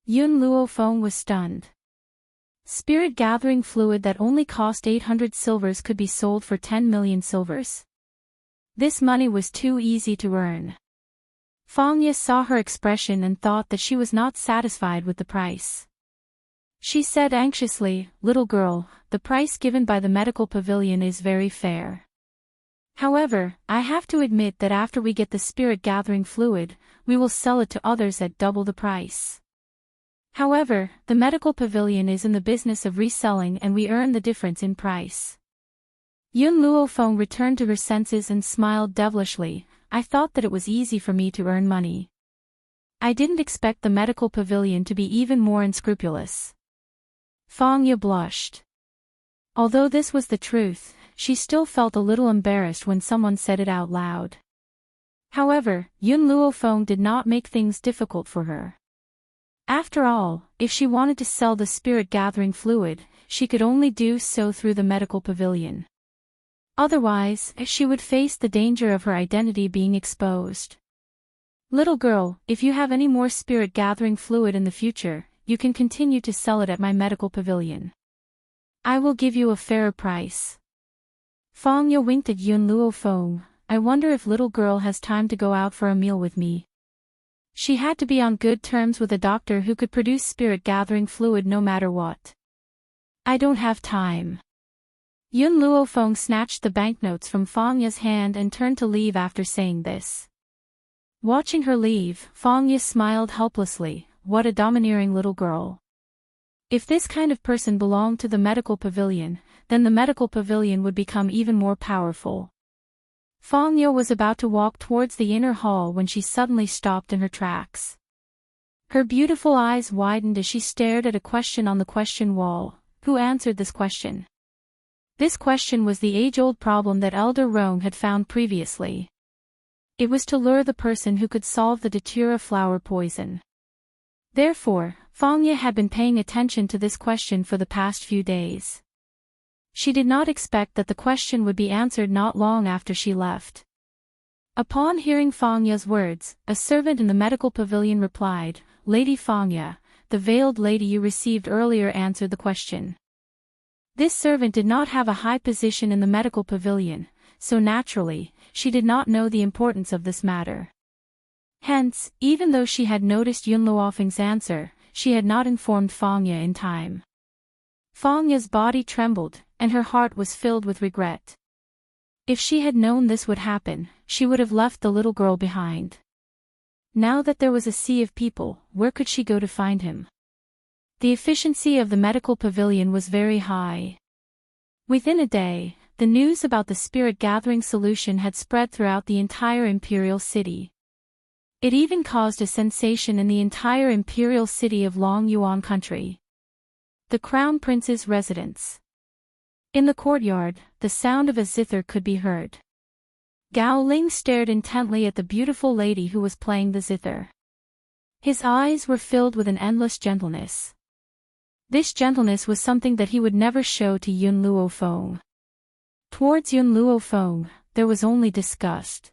Yun Luo Feng was stunned. Spirit-gathering fluid that only cost 800 silvers could be sold for 10 million silvers. This money was too easy to earn. Fangya saw her expression and thought that she was not satisfied with the price. She said anxiously, Little girl, the price given by the medical pavilion is very fair. However, I have to admit that after we get the spirit-gathering fluid, we will sell it to others at double the price. However, the medical pavilion is in the business of reselling and we earn the difference in price. Yun Luo Feng returned to her senses and smiled devilishly. I thought that it was easy for me to earn money. I didn't expect the medical pavilion to be even more unscrupulous. Fangya blushed. Although this was the truth, she still felt a little embarrassed when someone said it out loud. However, Yun Luo Feng did not make things difficult for her. After all, if she wanted to sell the spirit-gathering fluid, she could only do so through the medical pavilion. Otherwise, she would face the danger of her identity being exposed. Little girl, if you have any more spirit-gathering fluid in the future, you can continue to sell it at my medical pavilion. I will give you a fairer price. Fangya winked at Yun Luo Feng. I wonder if little girl has time to go out for a meal with me. She had to be on good terms with a doctor who could produce spirit-gathering fluid no matter what. I don't have time. Yun Luo Feng snatched the banknotes from Fangya's hand and turned to leave after saying this. Watching her leave, Fangya smiled helplessly. What a domineering little girl. If this kind of person belonged to the medical pavilion, then the medical pavilion would become even more powerful. Fangya was about to walk towards the inner hall when she suddenly stopped in her tracks. Her beautiful eyes widened as she stared at a question on the question wall. Who answered this question? This question was the age-old problem that Elder Roan had found previously. It was to lure the person who could solve the datura flower poison. Therefore, Fangya had been paying attention to this question for the past few days. She did not expect that the question would be answered not long after she left. Upon hearing Fangya's words, a servant in the medical pavilion replied, Lady Fangya, the veiled lady you received earlier answered the question. This servant did not have a high position in the medical pavilion, so naturally, she did not know the importance of this matter. Hence, even though she had noticed Yun Luo Feng's answer, she had not informed Fangya in time. Fangya's body trembled, and her heart was filled with regret. If she had known this would happen, she would have left the little girl behind. Now that there was a sea of people, where could she go to find him? The efficiency of the medical pavilion was very high. Within a day, the news about the spirit-gathering solution had spread throughout the entire imperial city. It even caused a sensation in the entire imperial city of Long Yuan country. The Crown Prince's residence. In the courtyard, the sound of a zither could be heard. Gao Ling stared intently at the beautiful lady who was playing the zither. His eyes were filled with an endless gentleness. This gentleness was something that he would never show to Yun Luo Feng. Towards Yun Luo Feng, there was only disgust.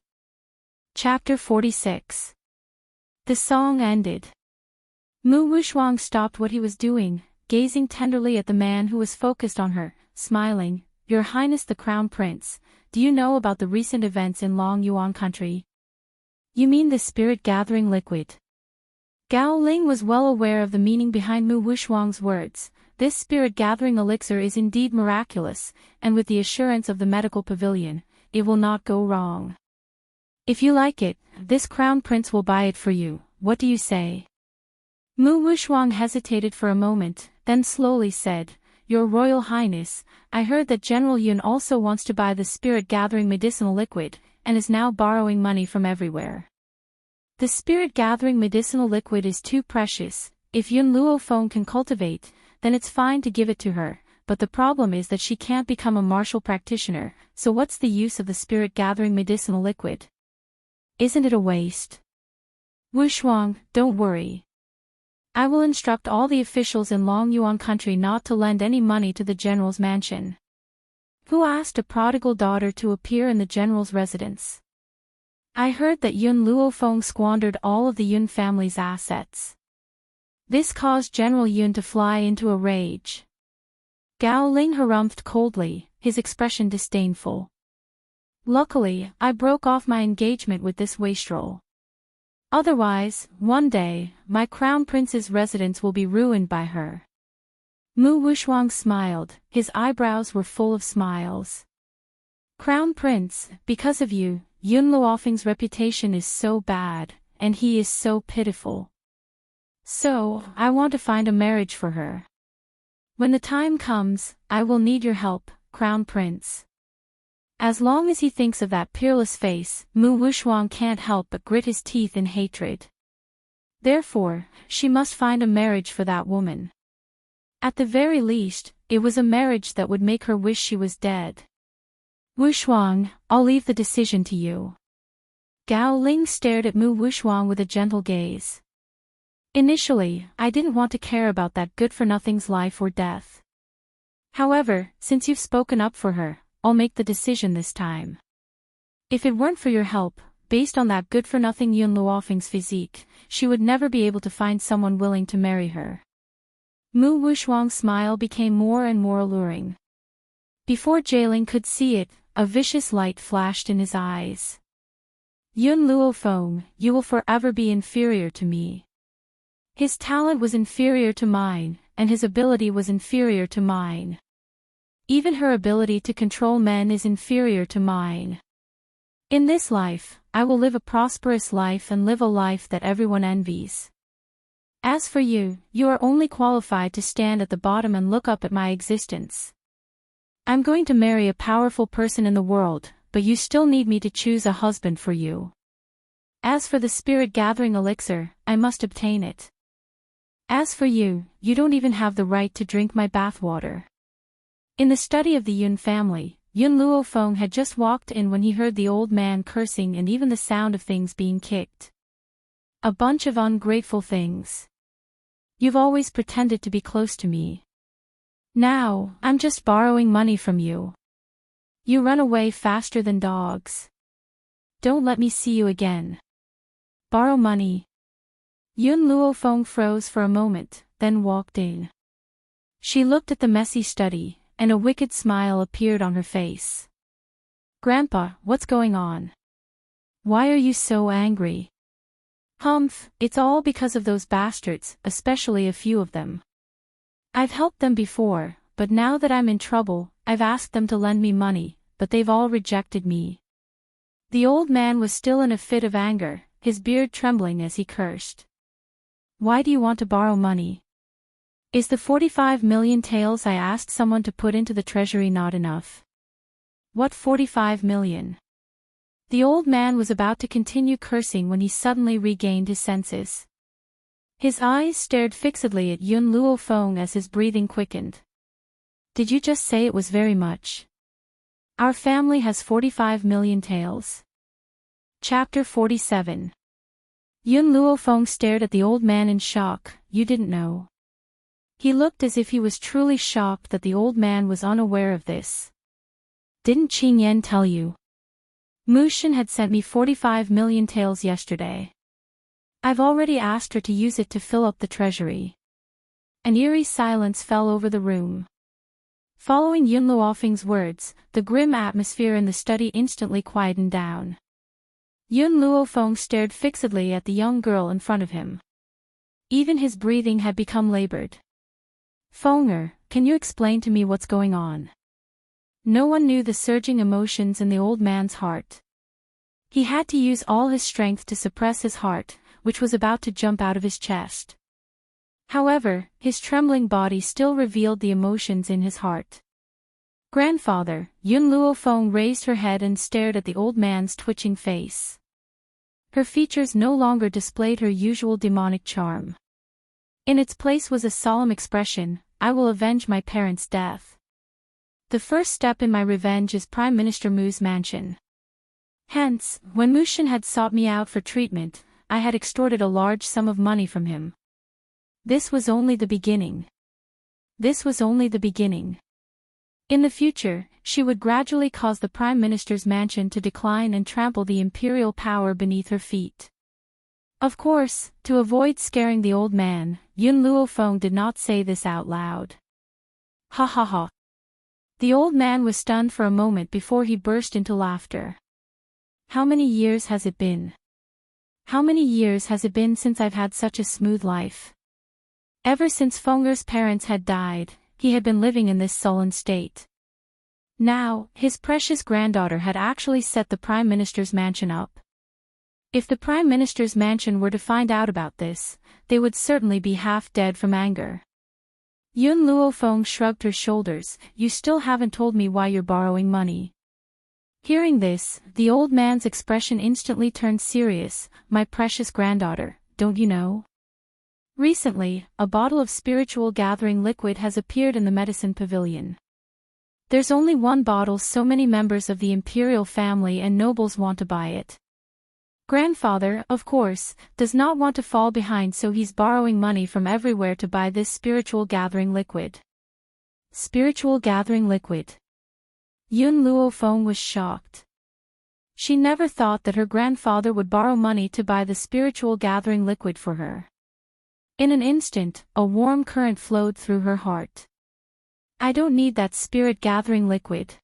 Chapter 46. The song ended. Mu Wuxuang stopped what he was doing, gazing tenderly at the man who was focused on her, smiling. Your Highness the Crown Prince, do you know about the recent events in Long Yuan country? You mean the spirit-gathering liquid? Gao Ling was well aware of the meaning behind Mu Wuxuang's words. This spirit-gathering elixir is indeed miraculous, and with the assurance of the medical pavilion, it will not go wrong. If you like it, this Crown Prince will buy it for you. What do you say? Mu Wuxuang hesitated for a moment, then slowly said, Your Royal Highness, I heard that General Yun also wants to buy the spirit-gathering medicinal liquid, and is now borrowing money from everywhere. The spirit-gathering medicinal liquid is too precious. If Yun Luofeng can cultivate, then it's fine to give it to her, but the problem is that she can't become a martial practitioner, so what's the use of the spirit-gathering medicinal liquid? Isn't it a waste? Wuxuang, don't worry. I will instruct all the officials in Long Yuan country not to lend any money to the general's mansion. Who asked a prodigal daughter to appear in the general's residence? I heard that Yun Luofeng squandered all of the Yun family's assets. This caused General Yun to fly into a rage. Gao Ling harumphed coldly, his expression disdainful. Luckily, I broke off my engagement with this wastrel. Otherwise, one day, my Crown Prince's residence will be ruined by her. Mu Wuxuang smiled, his eyebrows were full of smiles. Crown Prince, because of you, Yun Luofeng's reputation is so bad, and he is so pitiful. So, I want to find a marriage for her. When the time comes, I will need your help, Crown Prince. As long as he thinks of that peerless face, Mu Wuxuang can't help but grit his teeth in hatred. Therefore, she must find a marriage for that woman. At the very least, it was a marriage that would make her wish she was dead. Wuxuang, I'll leave the decision to you. Gao Ling stared at Mu Wuxuang with a gentle gaze. Initially, I didn't want to care about that good-for-nothing's life or death. However, since you've spoken up for her, I'll make the decision this time. If it weren't for your help, based on that good-for-nothing Yun Luofeng's physique, she would never be able to find someone willing to marry her. Mu Wuxuang's smile became more and more alluring. Before Jailing could see it, a vicious light flashed in his eyes. Yun Luofeng, you will forever be inferior to me. His talent was inferior to mine, and his ability was inferior to mine. Even her ability to control men is inferior to mine. In this life, I will live a prosperous life and live a life that everyone envies. As for you, you are only qualified to stand at the bottom and look up at my existence. I'm going to marry a powerful person in the world, but you still need me to choose a husband for you. As for the spirit-gathering elixir, I must obtain it. As for you, you don't even have the right to drink my bathwater. In the study of the Yun family, Yun Luofeng had just walked in when he heard the old man cursing and even the sound of things being kicked. A bunch of ungrateful things. You've always pretended to be close to me. Now, I'm just borrowing money from you. You run away faster than dogs. Don't let me see you again. Borrow money. Yun Luofeng froze for a moment, then walked in. She looked at the messy study, and a wicked smile appeared on her face. Grandpa, what's going on? Why are you so angry? Humph, it's all because of those bastards, especially a few of them. I've helped them before, but now that I'm in trouble, I've asked them to lend me money, but they've all rejected me. The old man was still in a fit of anger, his beard trembling as he cursed. Why do you want to borrow money? Is the 45 million taels I asked someone to put into the treasury not enough? What 45 million? The old man was about to continue cursing when he suddenly regained his senses. His eyes stared fixedly at Yun Luofeng as his breathing quickened. Did you just say it was very much? Our family has 45 million taels. Chapter 47. Yun Luofeng stared at the old man in shock. You didn't know. He looked as if he was truly shocked that the old man was unaware of this. Didn't Qing Yan tell you? Mushin had sent me 45 million taels yesterday. I've already asked her to use it to fill up the treasury. An eerie silence fell over the room. Following Yun Luofeng's words, the grim atmosphere in the study instantly quietened down. Yun Luofeng stared fixedly at the young girl in front of him. Even his breathing had become labored. Fenger, can you explain to me what's going on? No one knew the surging emotions in the old man's heart. He had to use all his strength to suppress his heart, which was about to jump out of his chest. However, his trembling body still revealed the emotions in his heart. Grandfather, Yun Luofeng raised her head and stared at the old man's twitching face. Her features no longer displayed her usual demonic charm. In its place was a solemn expression, I will avenge my parents' death. The first step in my revenge is Prime Minister Mu's mansion. Hence, when Mushin had sought me out for treatment, I had extorted a large sum of money from him. This was only the beginning. This was only the beginning. In the future, she would gradually cause the Prime Minister's mansion to decline and trample the imperial power beneath her feet. Of course, to avoid scaring the old man, Yun Luofeng did not say this out loud. Ha ha ha. The old man was stunned for a moment before he burst into laughter. How many years has it been? How many years has it been since I've had such a smooth life? Ever since Fenger's parents had died, he had been living in this sullen state. Now, his precious granddaughter had actually set the Prime Minister's mansion up. If the Prime Minister's mansion were to find out about this, they would certainly be half dead from anger. Yun Luofeng shrugged her shoulders, you still haven't told me why you're borrowing money. Hearing this, the old man's expression instantly turned serious, my precious granddaughter, don't you know? Recently, a bottle of spiritual gathering liquid has appeared in the medicine pavilion. There's only one bottle, so many members of the imperial family and nobles want to buy it. Grandfather, of course, does not want to fall behind, so he's borrowing money from everywhere to buy this spiritual gathering liquid. Spiritual gathering liquid. Yun Luofeng was shocked. She never thought that her grandfather would borrow money to buy the spiritual gathering liquid for her. In an instant, a warm current flowed through her heart. I don't need that spirit gathering liquid.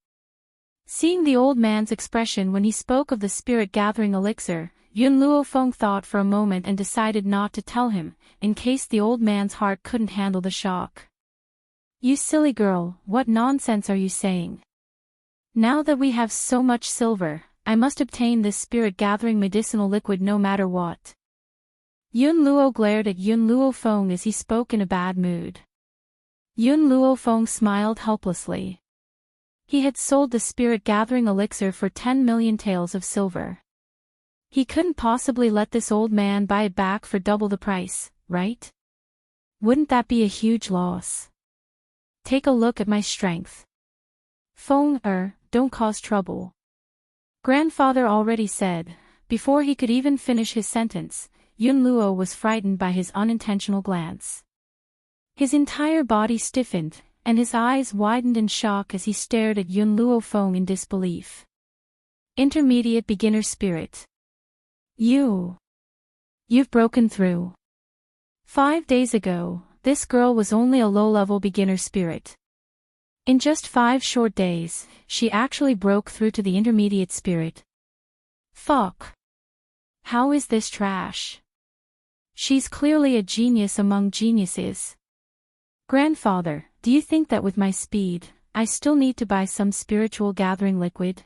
Seeing the old man's expression when he spoke of the spirit gathering elixir, Yun Luofeng thought for a moment and decided not to tell him, in case the old man's heart couldn't handle the shock. You silly girl, what nonsense are you saying? Now that we have so much silver, I must obtain this spirit gathering medicinal liquid no matter what. Yun Luo glared at Yun Luofeng as he spoke in a bad mood. Yun Luofeng smiled helplessly. He had sold the spirit gathering elixir for 10 million taels of silver. He couldn't possibly let this old man buy it back for double the price, right? Wouldn't that be a huge loss? Take a look at my strength. Fenger, don't cause trouble. Grandfather already said. Before he could even finish his sentence, Yun Luo was frightened by his unintentional glance. His entire body stiffened, and his eyes widened in shock as he stared at Yun Luofeng in disbelief. Intermediate beginner spirit. You've broken through. 5 days ago, this girl was only a low-level beginner spirit. In just 5 short days, she actually broke through to the intermediate spirit. Fuck. How is this trash? She's clearly a genius among geniuses. Grandfather, do you think that with my speed, I still need to buy some spiritual gathering liquid?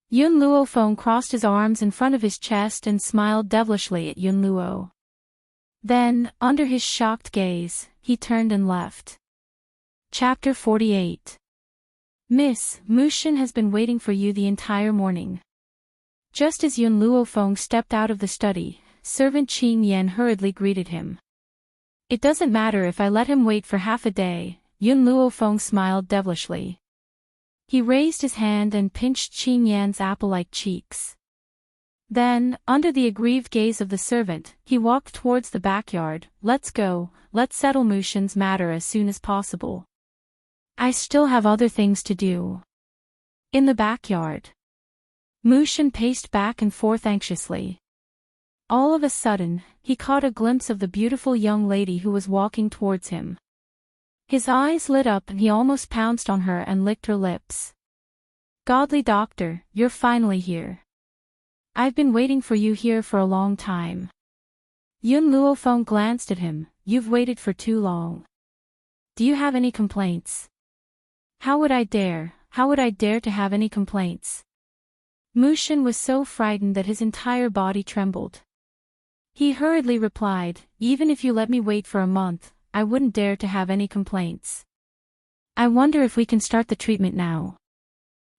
Yun Luofeng crossed his arms in front of his chest and smiled devilishly at Yun Luo. Then, under his shocked gaze, he turned and left. Chapter 48. Miss, Mushin has been waiting for you the entire morning. Just as Yun Luofeng stepped out of the study, servant Qing Yan hurriedly greeted him. It doesn't matter if I let him wait for half a day, Yun Luofeng smiled devilishly. He raised his hand and pinched Qing Yan's apple-like cheeks. Then, under the aggrieved gaze of the servant, he walked towards the backyard. Let's go, let's settle Mushin's matter as soon as possible. I still have other things to do. In the backyard. Mushin paced back and forth anxiously. All of a sudden, he caught a glimpse of the beautiful young lady who was walking towards him. His eyes lit up and he almost pounced on her and licked her lips. Godly doctor, you're finally here. I've been waiting for you here for a long time. Yun Luofeng glanced at him. You've waited for too long. Do you have any complaints? How would I dare to have any complaints? Mushin was so frightened that his entire body trembled. He hurriedly replied, even if you let me wait for a month, I wouldn't dare to have any complaints. I wonder if we can start the treatment now.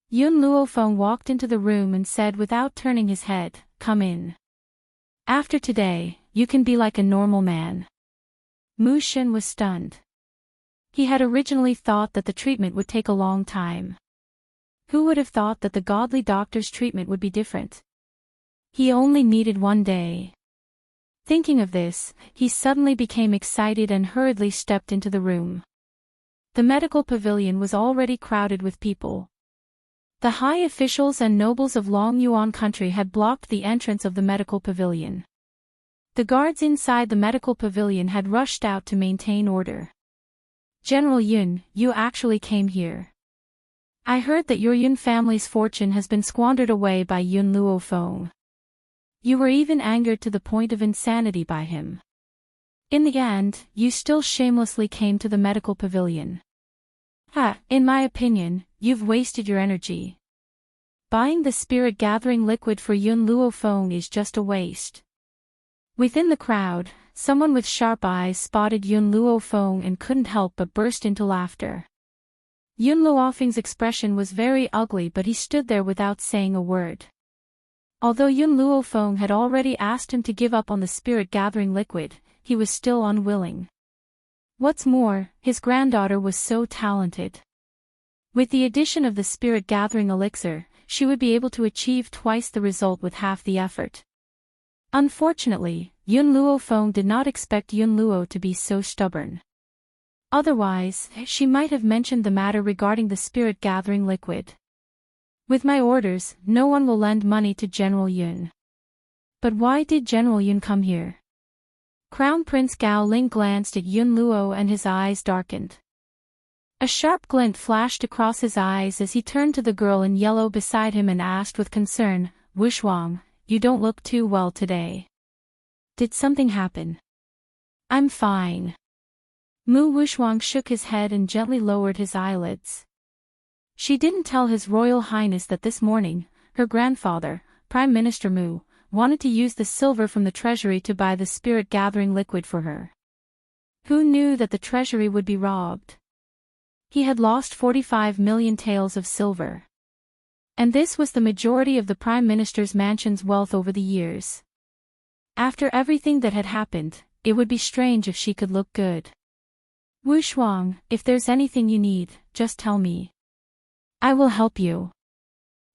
Yun Luofeng walked into the room and said without turning his head, come in. After today, you can be like a normal man. Mushin was stunned. He had originally thought that the treatment would take a long time. Who would have thought that the godly doctor's treatment would be different? He only needed 1 day. Thinking of this, he suddenly became excited and hurriedly stepped into the room. The medical pavilion was already crowded with people. The high officials and nobles of Long Yuan country had blocked the entrance of the medical pavilion. The guards inside the medical pavilion had rushed out to maintain order. General Yun, you actually came here. I heard that your Yun family's fortune has been squandered away by Yun Luofeng. You were even angered to the point of insanity by him. In the end, you still shamelessly came to the medical pavilion. In my opinion, you've wasted your energy. Buying the spirit-gathering liquid for Yun Luofeng is just a waste. Within the crowd, someone with sharp eyes spotted Yun Luofeng and couldn't help but burst into laughter. Yun Luofeng's expression was very ugly, but he stood there without saying a word. Although Yun Luofeng had already asked him to give up on the spirit-gathering liquid, he was still unwilling. What's more, his granddaughter was so talented. With the addition of the spirit-gathering elixir, she would be able to achieve twice the result with half the effort. Unfortunately, Yun Luofeng did not expect Yun Luo to be so stubborn. Otherwise, she might have mentioned the matter regarding the spirit-gathering liquid. With my orders, no one will lend money to General Yun. But why did General Yun come here? Crown Prince Gao Ling glanced at Yun Luo and his eyes darkened. A sharp glint flashed across his eyes as he turned to the girl in yellow beside him and asked with concern, Wushwang, you don't look too well today. Did something happen? I'm fine. Mu Wushwang shook his head and gently lowered his eyelids. She didn't tell His Royal Highness that this morning, her grandfather, Prime Minister Mu, wanted to use the silver from the treasury to buy the spirit-gathering liquid for her. Who knew that the treasury would be robbed? He had lost 45 million taels of silver. And this was the majority of the Prime Minister's mansion's wealth over the years. After everything that had happened, it would be strange if she could look good. Wushwang, if there's anything you need, just tell me. I will help you.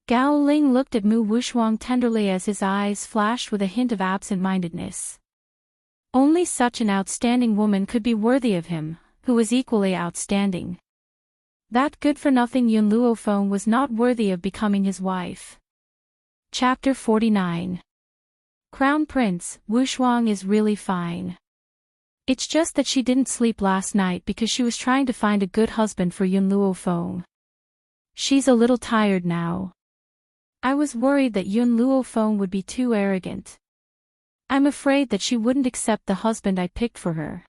Gao Ling looked at Mu Wushwang tenderly as his eyes flashed with a hint of absent-mindedness. Only such an outstanding woman could be worthy of him, who was equally outstanding. That good-for-nothing Yun Luofeng was not worthy of becoming his wife. Chapter 49. Crown Prince, Wushwang is really fine. It's just that she didn't sleep last night because she was trying to find a good husband for Yun Luofeng. She's a little tired now. I was worried that Yun Luofeng would be too arrogant. I'm afraid that she wouldn't accept the husband I picked for her.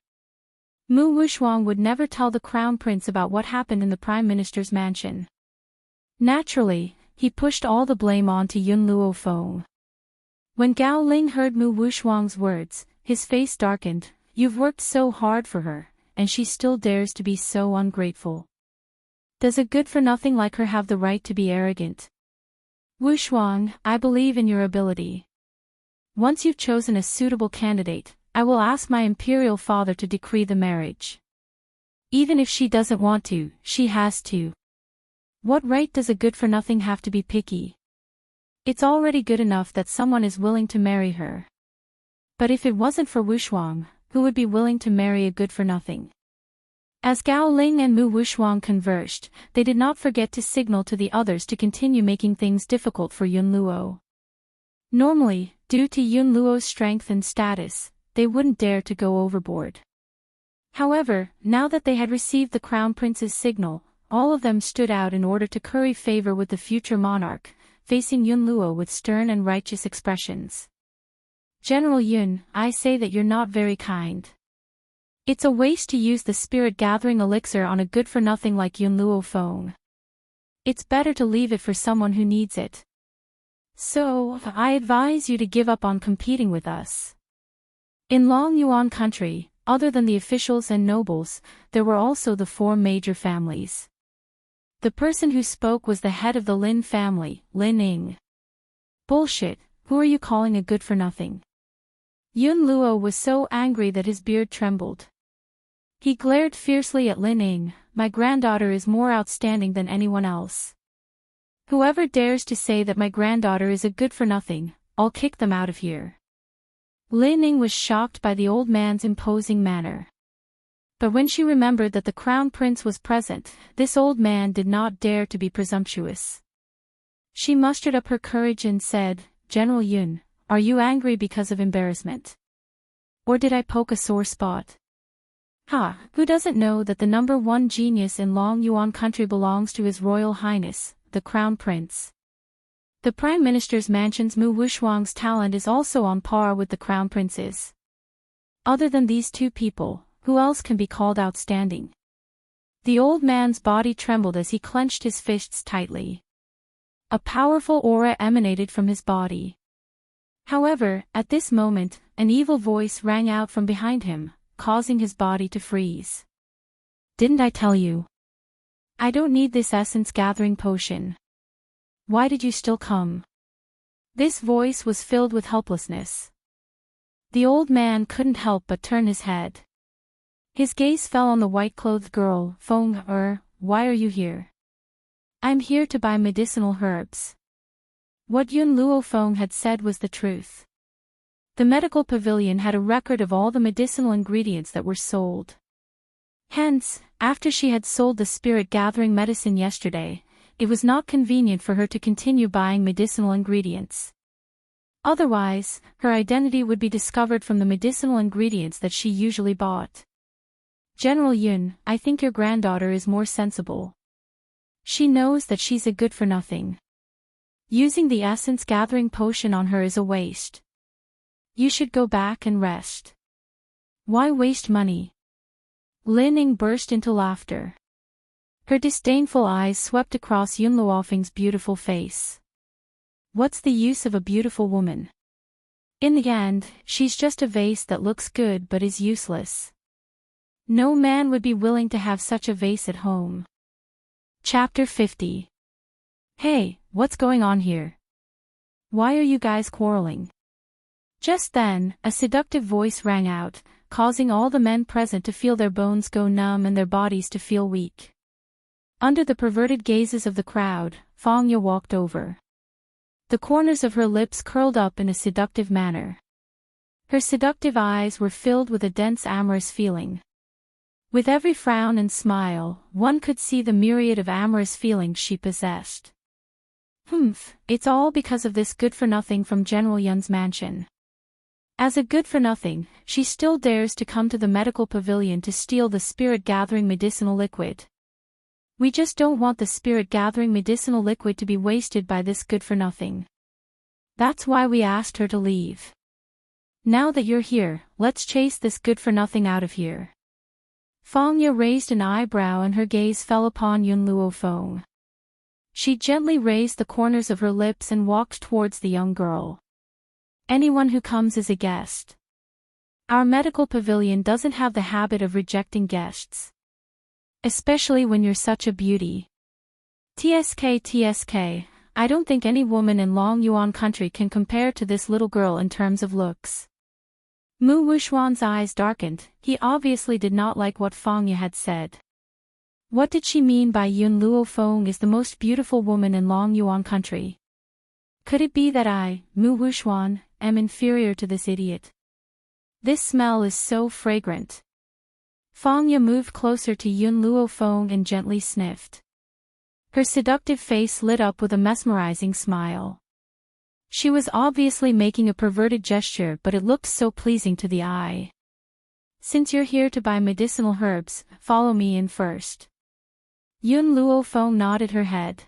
Mu Wushwang would never tell the Crown Prince about what happened in the Prime Minister's mansion. Naturally, he pushed all the blame on to Yun Luofeng. When Gao Ling heard Mu Wushwang's words, his face darkened. You've worked so hard for her, and she still dares to be so ungrateful. Does a good-for-nothing like her have the right to be arrogant? Wushwang, I believe in your ability. Once you've chosen a suitable candidate, I will ask my imperial father to decree the marriage. Even if she doesn't want to, she has to. What right does a good-for-nothing have to be picky? It's already good enough that someone is willing to marry her. But if it wasn't for Wushwang, who would be willing to marry a good-for-nothing? As Gao Ling and Mu Wushuang conversed, they did not forget to signal to the others to continue making things difficult for Yun Luo. Normally, due to Yun Luo's strength and status, they wouldn't dare to go overboard. However, now that they had received the Crown Prince's signal, all of them stood out in order to curry favor with the future monarch, facing Yun Luo with stern and righteous expressions. General Yun, I say that you're not very kind. It's a waste to use the spirit-gathering elixir on a good-for-nothing like Yun Luo Feng. It's better to leave it for someone who needs it. So, I advise you to give up on competing with us. In Long Yuan country, other than the officials and nobles, there were also the 4 major families. The person who spoke was the head of the Lin family, Lin Ying. Bullshit, who are you calling a good-for-nothing? Yun Luo was so angry that his beard trembled. He glared fiercely at Lin Ying. My granddaughter is more outstanding than anyone else. Whoever dares to say that my granddaughter is a good-for-nothing, I'll kick them out of here. Lin Ying was shocked by the old man's imposing manner. But when she remembered that the Crown Prince was present, this old man did not dare to be presumptuous. She mustered up her courage and said, General Yun, are you angry because of embarrassment? Or did I poke a sore spot? Who doesn't know that the #1 genius in Long Yuan country belongs to His Royal Highness, the Crown Prince? The Prime Minister's mansion's Mu Wushuang's talent is also on par with the Crown Prince's. Other than these 2 people, who else can be called outstanding? The old man's body trembled as he clenched his fists tightly. A powerful aura emanated from his body. However, at this moment, an evil voice rang out from behind him, causing his body to freeze. Didn't I tell you? I don't need this essence-gathering potion. Why did you still come? This voice was filled with helplessness. The old man couldn't help but turn his head. His gaze fell on the white-clothed girl. Feng, why are you here? I'm here to buy medicinal herbs. What Yun Luo Feng had said was the truth. The medical pavilion had a record of all the medicinal ingredients that were sold. Hence, after she had sold the spirit-gathering medicine yesterday, it was not convenient for her to continue buying medicinal ingredients. Otherwise, her identity would be discovered from the medicinal ingredients that she usually bought. General Yun, I think your granddaughter is more sensible. She knows that she's a good-for-nothing. Using the essence-gathering potion on her is a waste. You should go back and rest. Why waste money? Lin Ying burst into laughter. Her disdainful eyes swept across Yun Luofeng's beautiful face. What's the use of a beautiful woman? In the end, she's just a vase that looks good but is useless. No man would be willing to have such a vase at home. Chapter 50. Hey, what's going on here? Why are you guys quarreling? Just then, a seductive voice rang out, causing all the men present to feel their bones go numb and their bodies to feel weak. Under the perverted gazes of the crowd, Feng Ye walked over. The corners of her lips curled up in a seductive manner. Her seductive eyes were filled with a dense amorous feeling. With every frown and smile, one could see the myriad of amorous feelings she possessed. It's all because of this good-for-nothing from General Yun's mansion. As a good-for-nothing, she still dares to come to the medical pavilion to steal the spirit-gathering medicinal liquid. We just don't want the spirit-gathering medicinal liquid to be wasted by this good-for-nothing. That's why we asked her to leave. Now that you're here, let's chase this good-for-nothing out of here. Feng Ye raised an eyebrow and her gaze fell upon Yun Luo Feng. She gently raised the corners of her lips and walked towards the young girl. Anyone who comes is a guest. Our medical pavilion doesn't have the habit of rejecting guests. Especially when you're such a beauty. TSK, I don't think any woman in Long Yuan country can compare to this little girl in terms of looks. Mu Wushuan's eyes darkened. He obviously did not like what Feng Ye had said. What did she mean by Yun Luo Feng is the most beautiful woman in Long Yuan country? Could it be that I, Mu Wushuan, am inferior to this idiot? This smell is so fragrant. Fangya moved closer to Yun Luofeng and gently sniffed. Her seductive face lit up with a mesmerizing smile. She was obviously making a perverted gesture, but it looked so pleasing to the eye. Since you're here to buy medicinal herbs, follow me in first. Yun Luofeng nodded her head.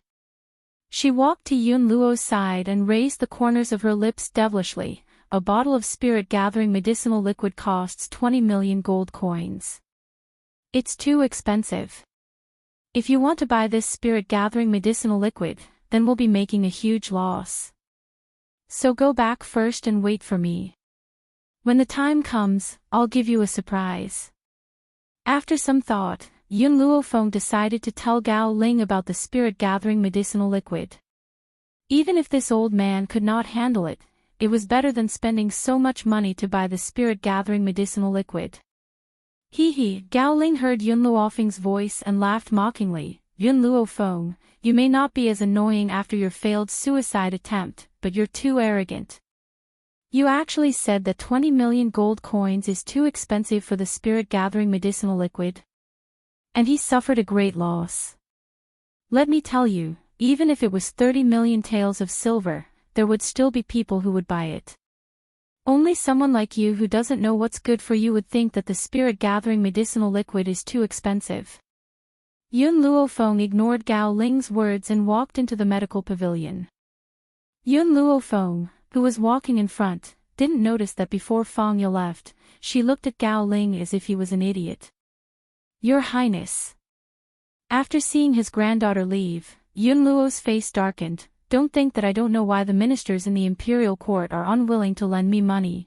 She walked to Yun Luo's side and raised the corners of her lips devilishly. A bottle of spirit-gathering medicinal liquid costs 20 million gold coins. It's too expensive. If you want to buy this spirit-gathering medicinal liquid, then we'll be making a huge loss. So go back first and wait for me. When the time comes, I'll give you a surprise. After some thought, Yun Luofeng decided to tell Gao Ling about the spirit-gathering medicinal liquid. Even if this old man could not handle it, it was better than spending so much money to buy the spirit-gathering medicinal liquid. Hee. Gao Ling heard Yun Luofeng's voice and laughed mockingly. Yun Luofeng, you may not be as annoying after your failed suicide attempt, but you're too arrogant. You actually said that 20 million gold coins is too expensive for the spirit-gathering medicinal liquid. And he suffered a great loss. Let me tell you, even if it was 30 million taels of silver, there would still be people who would buy it. Only someone like you who doesn't know what's good for you would think that the spirit-gathering medicinal liquid is too expensive. Yun Luofeng ignored Gao Ling's words and walked into the medical pavilion. Yun Luofeng, who was walking in front, didn't notice that before Fangya left, she looked at Gao Ling as if he was an idiot. Your Highness. After seeing his granddaughter leave, Yun Luo's face darkened. Don't think that I don't know why the ministers in the imperial court are unwilling to lend me money.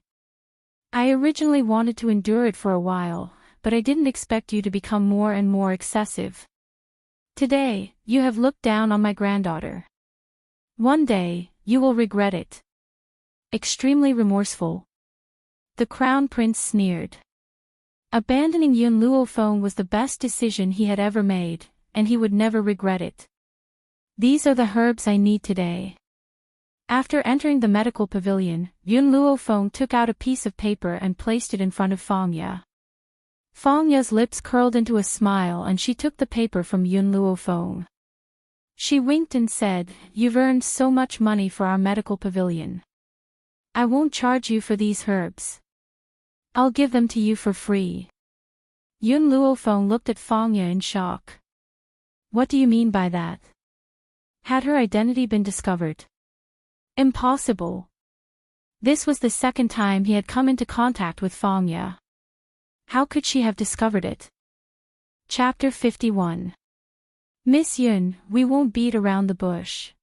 I originally wanted to endure it for a while, but I didn't expect you to become more and more excessive. Today, you have looked down on my granddaughter. One day, you will regret it. Extremely remorseful. The crown prince sneered. Abandoning Yun Luofeng was the best decision he had ever made, and he would never regret it. These are the herbs I need today. After entering the medical pavilion, Yun Luofeng took out a piece of paper and placed it in front of Fangya. Fangya's lips curled into a smile and she took the paper from Yun Luofeng. She winked and said, You've earned so much money for our medical pavilion. I won't charge you for these herbs. I'll give them to you for free. Yun Luofeng looked at Fangya in shock. What do you mean by that? Had her identity been discovered? Impossible. This was the second time he had come into contact with Fangya. How could she have discovered it? Chapter 51. Miss Yun, we won't beat around the bush.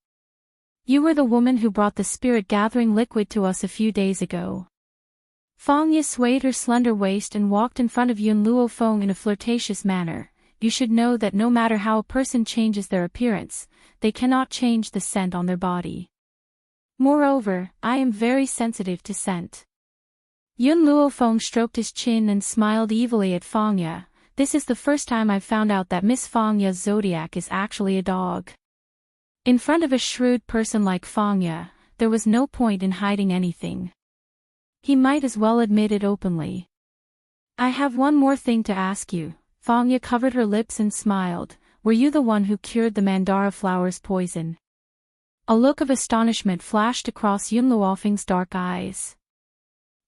You were the woman who brought the spirit-gathering liquid to us a few days ago. Fangya swayed her slender waist and walked in front of Yun Luofeng in a flirtatious manner. You should know that no matter how a person changes their appearance, they cannot change the scent on their body. Moreover, I am very sensitive to scent. Yun Luofeng stroked his chin and smiled evilly at Fangya. This is the first time I've found out that Miss Fangya's zodiac is actually a dog. In front of a shrewd person like Fangya, there was no point in hiding anything. He might as well admit it openly. I have one more thing to ask you. Fangya covered her lips and smiled. Were you the one who cured the Mandara flower's poison? A look of astonishment flashed across Yun Luofeng's dark eyes.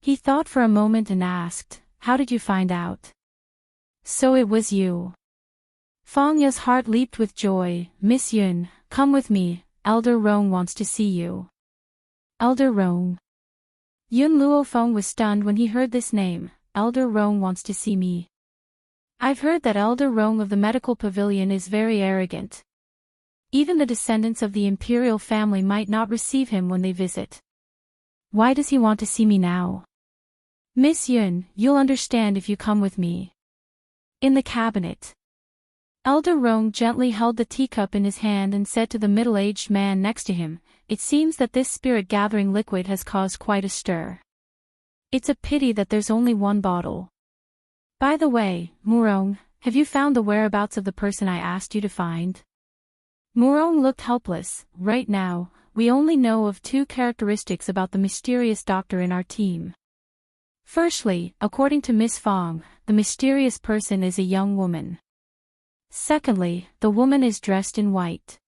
He thought for a moment and asked, How did you find out? So it was you. Fangya's heart leaped with joy. Miss Yun, come with me, Elder Rong wants to see you. Elder Rong. Yun Luofeng was stunned when he heard this name. Elder Rong wants to see me. I've heard that Elder Rong of the medical pavilion is very arrogant. Even the descendants of the imperial family might not receive him when they visit. Why does he want to see me now? Miss Yun, you'll understand if you come with me. In the cabinet. Elder Rong gently held the teacup in his hand and said to the middle-aged man next to him, It seems that this spirit-gathering liquid has caused quite a stir. It's a pity that there's only one bottle. By the way, Murong, have you found the whereabouts of the person I asked you to find? Murong looked helpless. Right now, we only know of two characteristics about the mysterious doctor in our team. Firstly, according to Miss Fong, the mysterious person is a young woman. Secondly, the woman is dressed in white.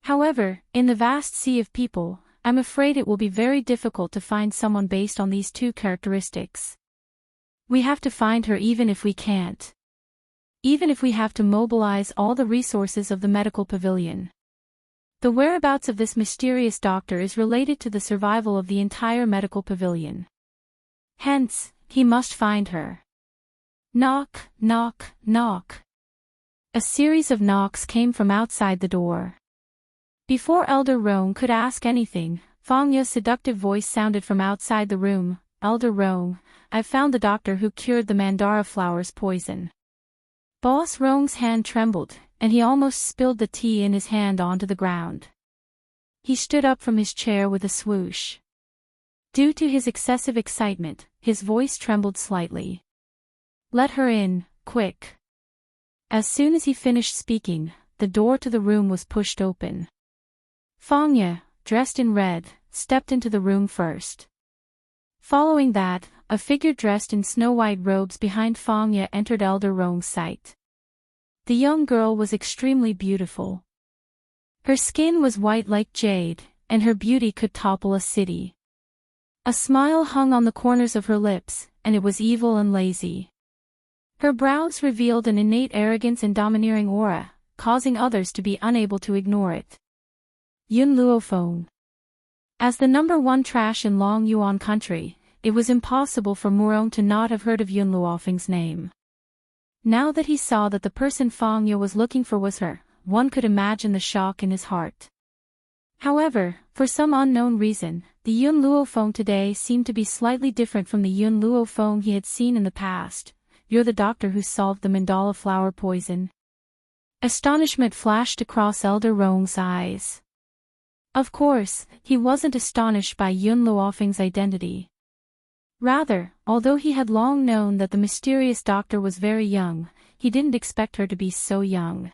However, in the vast sea of people, I'm afraid it will be very difficult to find someone based on these two characteristics. We have to find her even if we can't. Even if we have to mobilize all the resources of the medical pavilion. The whereabouts of this mysterious doctor is related to the survival of the entire medical pavilion. Hence, he must find her. Knock, knock, knock. A series of knocks came from outside the door. Before Elder Rong could ask anything, Fong Ya's seductive voice sounded from outside the room. Elder Rong, I've found the doctor who cured the mandara flower's poison. Boss Rong's hand trembled, and he almost spilled the tea in his hand onto the ground. He stood up from his chair with a swoosh. Due to his excessive excitement, his voice trembled slightly. Let her in, quick. As soon as he finished speaking, the door to the room was pushed open. Fong Ya, dressed in red, stepped into the room first. Following that, a figure dressed in snow-white robes behind Fong Ya entered Elder Rong's sight. The young girl was extremely beautiful. Her skin was white like jade, and her beauty could topple a city. A smile hung on the corners of her lips, and it was evil and lazy. Her brows revealed an innate arrogance and domineering aura, causing others to be unable to ignore it. Yun Luofeng. As the #1 trash in Long Yuan country, it was impossible for Murong to not have heard of Yun Luofeng's name. Now that he saw that the person Fong Ya was looking for was her, one could imagine the shock in his heart. However, for some unknown reason, the Yun Luofeng today seemed to be slightly different from the Yun Luofeng he had seen in the past. You're the doctor who solved the mandala flower poison. Astonishment flashed across Elder Rong's eyes. Of course, he wasn't astonished by Yun Luofeng's identity. Rather, although he had long known that the mysterious doctor was very young, he didn't expect her to be so young.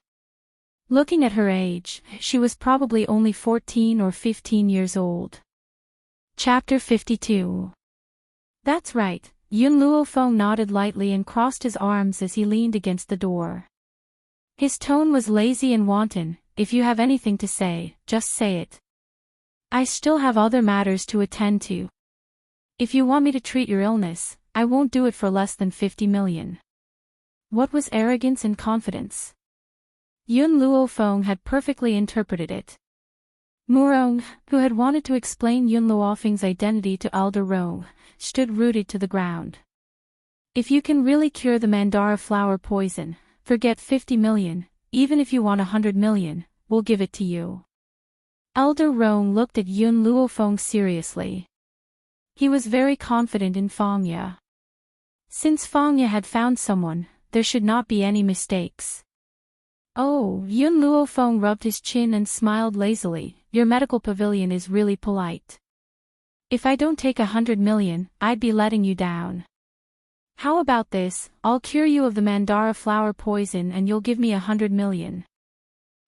Looking at her age, she was probably only 14 or 15 years old. Chapter 52. That's right. Yun Luofeng nodded lightly and crossed his arms as he leaned against the door. His tone was lazy and wanton. If you have anything to say, just say it. I still have other matters to attend to. If you want me to treat your illness, I won't do it for less than 50 million. What was arrogance and confidence? Yun Luofeng had perfectly interpreted it. Murong, who had wanted to explain Yun Luofeng's identity to Elder Rong, stood rooted to the ground. If you can really cure the mandara flower poison, forget 50 million, even if you want 100 million, we'll give it to you. Elder Rong looked at Yun Luofeng seriously. He was very confident in Fong Ya. Since Fong Ya had found someone, there should not be any mistakes. Oh, Yun Luofeng rubbed his chin and smiled lazily. Your medical pavilion is really polite. If I don't take 100 million, I'd be letting you down. How about this, I'll cure you of the mandara flower poison and you'll give me 100 million.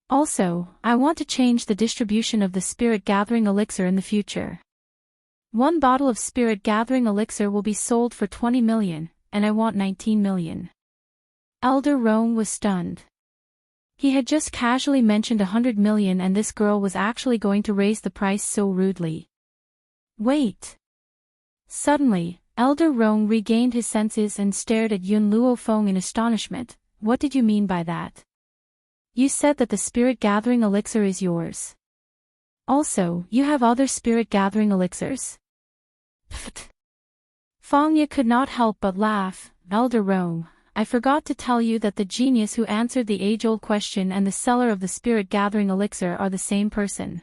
Also, I want to change the distribution of the spirit gathering elixir in the future. 1 bottle of spirit gathering elixir will be sold for 20 million, and I want 19 million. Elder Rong was stunned. He had just casually mentioned 100 million and this girl was actually going to raise the price so rudely. Wait. Suddenly, Elder Rong regained his senses and stared at Yun Luofeng in astonishment. What did you mean by that? You said that the spirit gathering elixir is yours. Also, you have other spirit gathering elixirs? Pfft. Fong Ya could not help but laugh. Elder Rong, I forgot to tell you that the genius who answered the age-old question and the seller of the spirit-gathering elixir are the same person.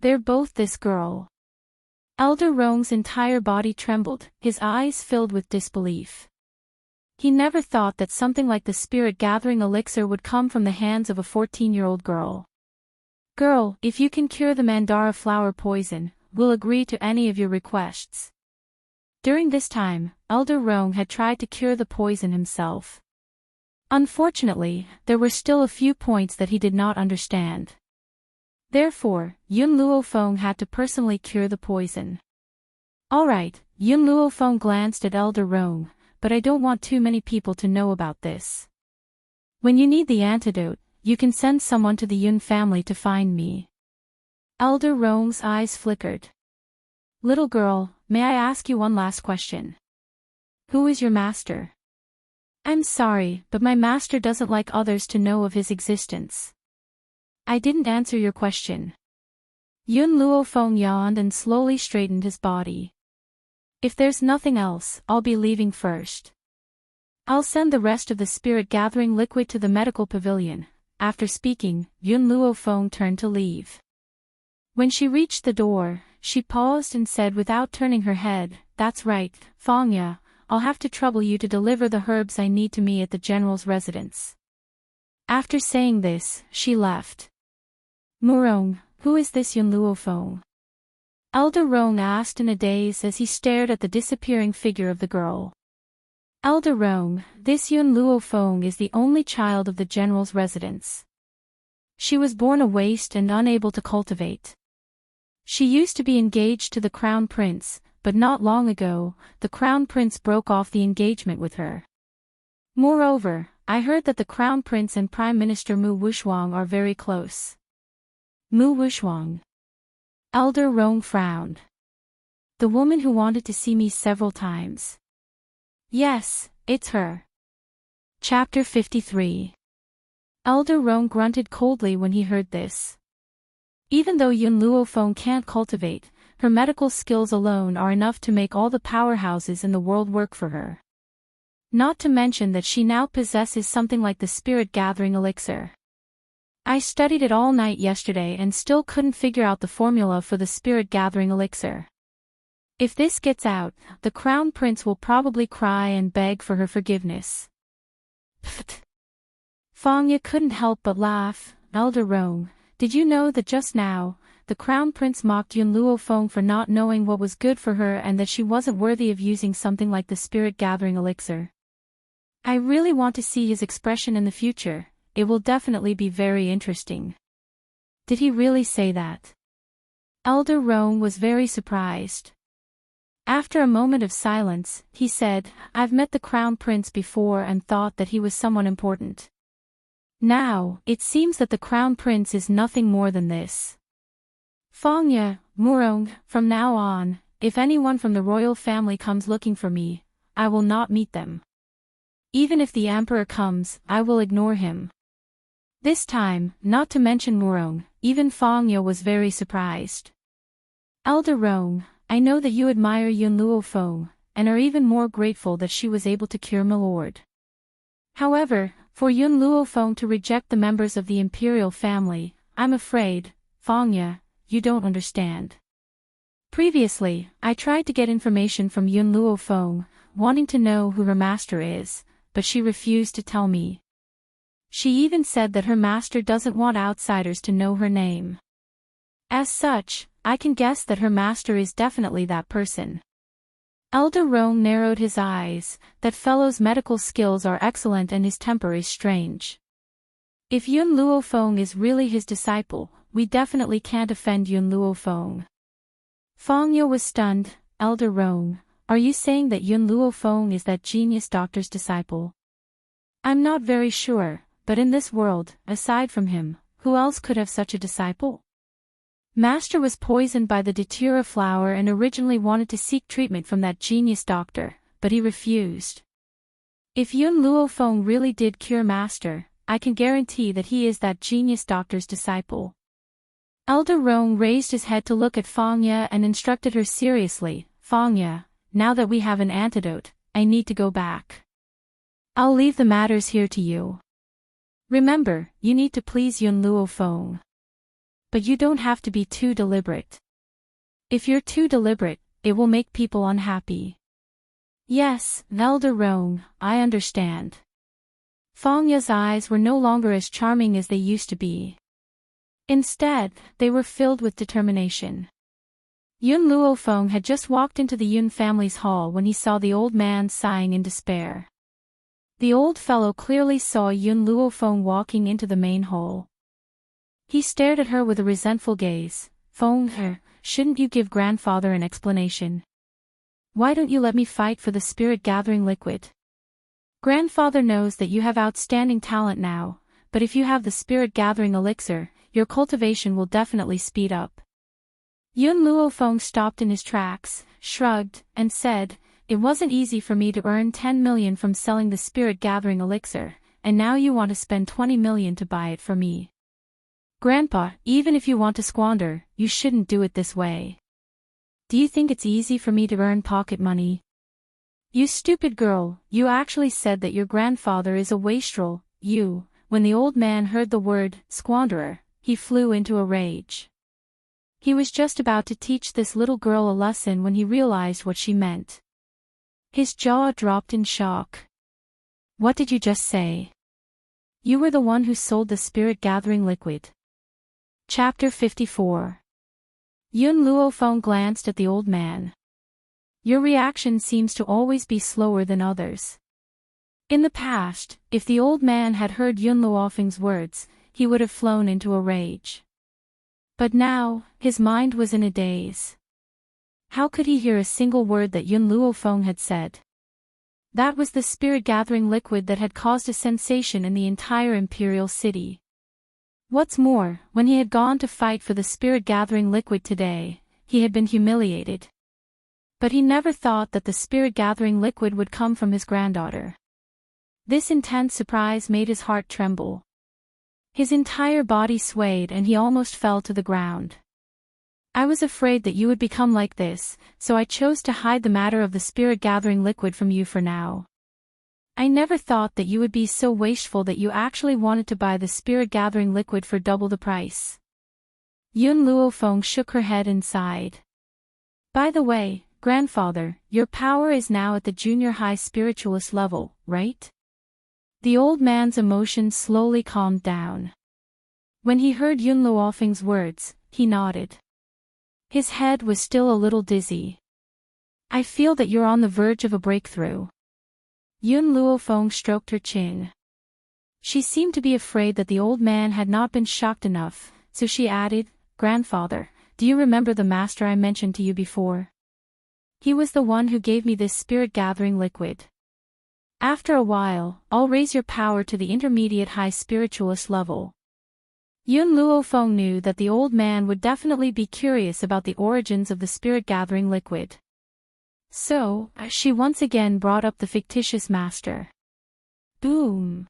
They're both this girl. Elder Rong's entire body trembled, his eyes filled with disbelief. He never thought that something like the spirit-gathering elixir would come from the hands of a 14-year-old girl. Girl, if you can cure the mandara flower poison, we'll agree to any of your requests. During this time, Elder Rong had tried to cure the poison himself. Unfortunately, there were still a few points that he did not understand. Therefore, Yun Luofeng had to personally cure the poison. Alright, Yun Luofeng glanced at Elder Rong, but I don't want too many people to know about this. When you need the antidote, you can send someone to the Yun family to find me. Elder Rong's eyes flickered. Little girl, may I ask you one last question? Who is your master? I'm sorry, but my master doesn't like others to know of his existence. I didn't answer your question. Yun Luofeng yawned and slowly straightened his body. If there's nothing else, I'll be leaving first. I'll send the rest of the spirit-gathering liquid to the medical pavilion. After speaking, Yun Luofeng turned to leave. When she reached the door, she paused and said without turning her head, "That's right, Fangya, I'll have to trouble you to deliver the herbs I need to me at the general's residence." After saying this, she left. Murong, who is this Yun Luofeng? Elder Rong asked in a daze as he stared at the disappearing figure of the girl. Elder Rong, this Yun Luofeng is the only child of the general's residence. She was born a waste and unable to cultivate. She used to be engaged to the crown prince, but not long ago, the crown prince broke off the engagement with her. Moreover, I heard that the crown prince and prime minister Mu Wuxuang are very close. Mu Wuxuang. Elder Rong frowned. The woman who wanted to see me several times. Yes, it's her. Chapter 53. Elder Rong grunted coldly when he heard this. Even though Yun Luofeng can't cultivate, her medical skills alone are enough to make all the powerhouses in the world work for her. Not to mention that she now possesses something like the spirit-gathering elixir. I studied it all night yesterday and still couldn't figure out the formula for the spirit-gathering elixir. If this gets out, the crown prince will probably cry and beg for her forgiveness. Pfft. Fangya couldn't help but laugh. Elder Rong, did you know that just now, the crown prince mocked Yun Luofeng for not knowing what was good for her and that she wasn't worthy of using something like the spirit-gathering elixir? I really want to see his expression in the future. It will definitely be very interesting. Did he really say that? Elder Rong was very surprised. After a moment of silence, he said, I've met the crown prince before and thought that he was someone important. Now, it seems that the crown prince is nothing more than this. Fangya, Murong, from now on, if anyone from the royal family comes looking for me, I will not meet them. Even if the emperor comes, I will ignore him. This time, not to mention Murong, even Fangya was very surprised. Elder Rong, I know that you admire Yun Luofeng, and are even more grateful that she was able to cure my lord. However, for Yun Luofeng to reject the members of the imperial family, I'm afraid, Fangya, you don't understand. Previously, I tried to get information from Yun Luofeng, wanting to know who her master is, but she refused to tell me. She even said that her master doesn't want outsiders to know her name. As such, I can guess that her master is definitely that person. Elder Rong narrowed his eyes. That fellow's medical skills are excellent and his temper is strange. If Yun Luofeng is really his disciple, we definitely can't offend Yun Luofeng. Fangya was stunned. Elder Rong, are you saying that Yun Luofeng is that genius doctor's disciple? I'm not very sure, but in this world, aside from him, who else could have such a disciple? Master was poisoned by the datura flower and originally wanted to seek treatment from that genius doctor, but he refused. If Yun Luofeng really did cure Master, I can guarantee that he is that genius doctor's disciple. Elder Rong raised his head to look at Fangya and instructed her seriously, Fangya, now that we have an antidote, I need to go back. I'll leave the matters here to you. Remember, you need to please Yun Luofeng. But you don't have to be too deliberate. If you're too deliberate, it will make people unhappy. Yes, Elder Rong, I understand. Fangya's eyes were no longer as charming as they used to be. Instead, they were filled with determination. Yun Luofeng had just walked into the Yun family's hall when he saw the old man sighing in despair. The old fellow clearly saw Yun Luofeng walking into the main hall. He stared at her with a resentful gaze. Feng, shouldn't you give grandfather an explanation? Why don't you let me fight for the spirit-gathering liquid? Grandfather knows that you have outstanding talent now, but if you have the spirit-gathering elixir, your cultivation will definitely speed up. Yun Luofeng stopped in his tracks, shrugged, and said, "It wasn't easy for me to earn 10 million from selling the spirit-gathering elixir, and now you want to spend 20 million to buy it for me. Grandpa, even if you want to squander, you shouldn't do it this way. Do you think it's easy for me to earn pocket money? You stupid girl, you actually said that your grandfather is a wastrel, you." When the old man heard the word, squanderer, he flew into a rage. He was just about to teach this little girl a lesson when he realized what she meant. His jaw dropped in shock. "What did you just say? You were the one who sold the spirit-gathering liquid." Chapter 54. Yun Luofeng glanced at the old man. "Your reaction seems to always be slower than others." In the past, if the old man had heard Yun Luofeng's words, he would have flown into a rage. But now, his mind was in a daze. How could he hear a single word that Yun Luofeng had said? That was the spirit-gathering liquid that had caused a sensation in the entire imperial city. What's more, when he had gone to fight for the spirit-gathering liquid today, he had been humiliated. But he never thought that the spirit-gathering liquid would come from his granddaughter. This intense surprise made his heart tremble. His entire body swayed and he almost fell to the ground. "I was afraid that you would become like this, so I chose to hide the matter of the spirit-gathering liquid from you for now. I never thought that you would be so wasteful that you actually wanted to buy the spirit-gathering liquid for double the price." Yun Luofeng shook her head and sighed. "By the way, grandfather, your power is now at the junior high spiritualist level, right?" The old man's emotions slowly calmed down. When he heard Yun Luofeng's words, he nodded. His head was still a little dizzy. "I feel that you're on the verge of a breakthrough." Yun Luofeng stroked her chin. She seemed to be afraid that the old man had not been shocked enough, so she added, "Grandfather, do you remember the master I mentioned to you before? He was the one who gave me this spirit-gathering liquid. After a while, I'll raise your power to the intermediate high spiritualist level." Yun Luofeng knew that the old man would definitely be curious about the origins of the spirit-gathering liquid. So, she once again brought up the fictitious master. Boom!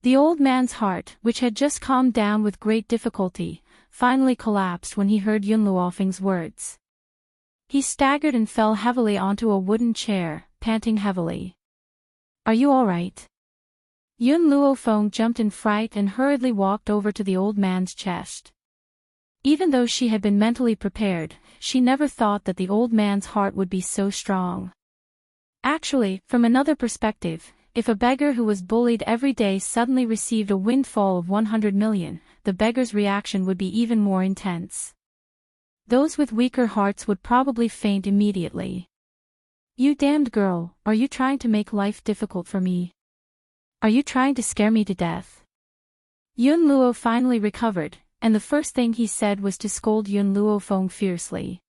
The old man's heart, which had just calmed down with great difficulty, finally collapsed when he heard Yun Luofeng's words. He staggered and fell heavily onto a wooden chair, panting heavily. "Are you all right?" Yun Luofeng jumped in fright and hurriedly walked over to the old man's chest. Even though she had been mentally prepared, she never thought that the old man's heart would be so strong. Actually, from another perspective, if a beggar who was bullied every day suddenly received a windfall of 100 million, the beggar's reaction would be even more intense. Those with weaker hearts would probably faint immediately. "You damned girl, are you trying to make life difficult for me? Are you trying to scare me to death?" Yun Luo finally recovered, and the first thing he said was to scold Yun Luofeng fiercely.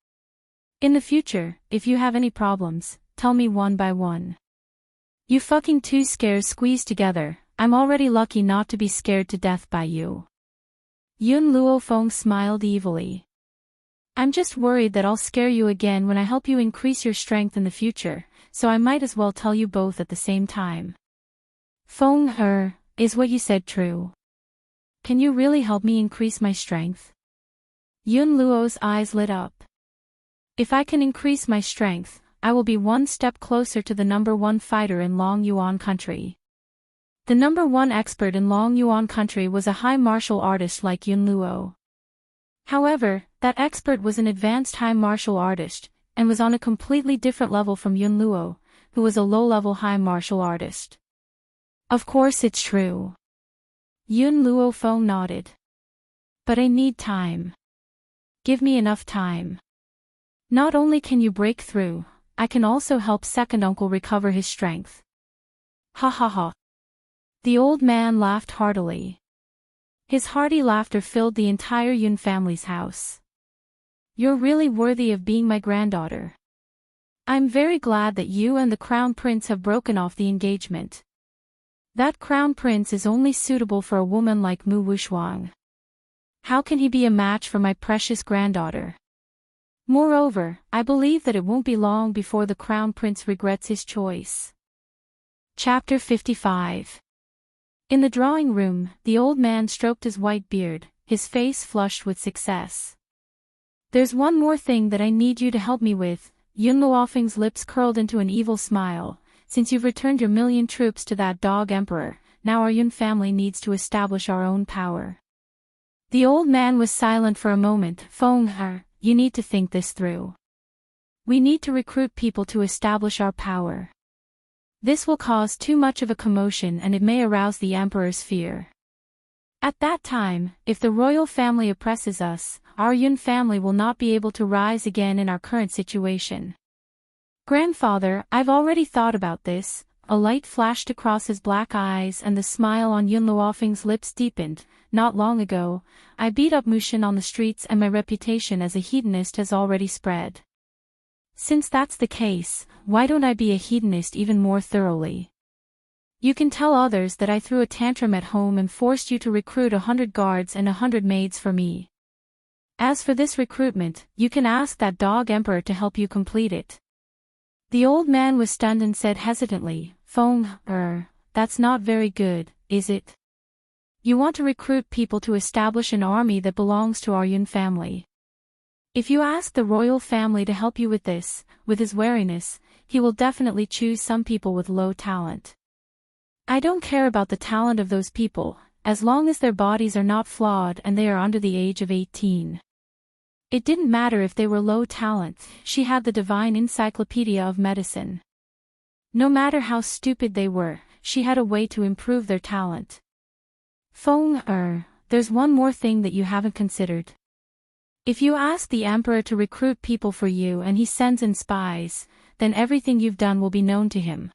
"In the future, if you have any problems, tell me one by one. You fucking two scares squeezed together, I'm already lucky not to be scared to death by you." Yun Luofeng smiled evilly. "I'm just worried that I'll scare you again when I help you increase your strength in the future, so I might as well tell you both at the same time." "Feng He, is what you said true? Can you really help me increase my strength?" Yun Luo's eyes lit up. "If I can increase my strength, I will be one step closer to the #1 fighter in Long Yuan country." The #1 expert in Long Yuan country was a high martial artist like Yun Luo. However, that expert was an advanced high martial artist, and was on a completely different level from Yun Luo, who was a low-level high martial artist. "Of course it's true." Yun Luofeng nodded. "But I need time. Give me enough time. Not only can you break through, I can also help second uncle recover his strength." Ha ha ha. The old man laughed heartily. His hearty laughter filled the entire Yun family's house. "You're really worthy of being my granddaughter. I'm very glad that you and the Crown Prince have broken off the engagement. That Crown Prince is only suitable for a woman like Mu Wuxuang. How can he be a match for my precious granddaughter? Moreover, I believe that it won't be long before the Crown Prince regrets his choice. Chapter 55. In the drawing room, the old man stroked his white beard, his face flushed with success. There's one more thing that I need you to help me with. Yun Luofeng's lips curled into an evil smile. Since you've returned your 1,000,000 troops to that dog emperor, now our Yun family needs to establish our own power. The old man was silent for a moment. Feng He, you need to think this through. We need to recruit people to establish our power. This will cause too much of a commotion and it may arouse the emperor's fear. At that time, if the royal family oppresses us, our Yun family will not be able to rise again in our current situation. Grandfather, I've already thought about this. A light flashed across his black eyes and the smile on Yun Luofeng's lips deepened. Not long ago, I beat up Mushin on the streets and my reputation as a hedonist has already spread. Since that's the case, why don't I be a hedonist even more thoroughly? You can tell others that I threw a tantrum at home and forced you to recruit 100 guards and 100 maids for me. As for this recruitment, you can ask that dog emperor to help you complete it. The old man was stunned and said hesitantly, Feng He, that's not very good, is it? You want to recruit people to establish an army that belongs to our Yun family. If you ask the royal family to help you with this, with his wariness, he will definitely choose some people with low talent. I don't care about the talent of those people, as long as their bodies are not flawed and they are under the age of 18. It didn't matter if they were low talent, she had the divine encyclopedia of medicine. No matter how stupid they were, she had a way to improve their talent. Feng He, there's one more thing that you haven't considered. If you ask the emperor to recruit people for you and he sends in spies, then everything you've done will be known to him.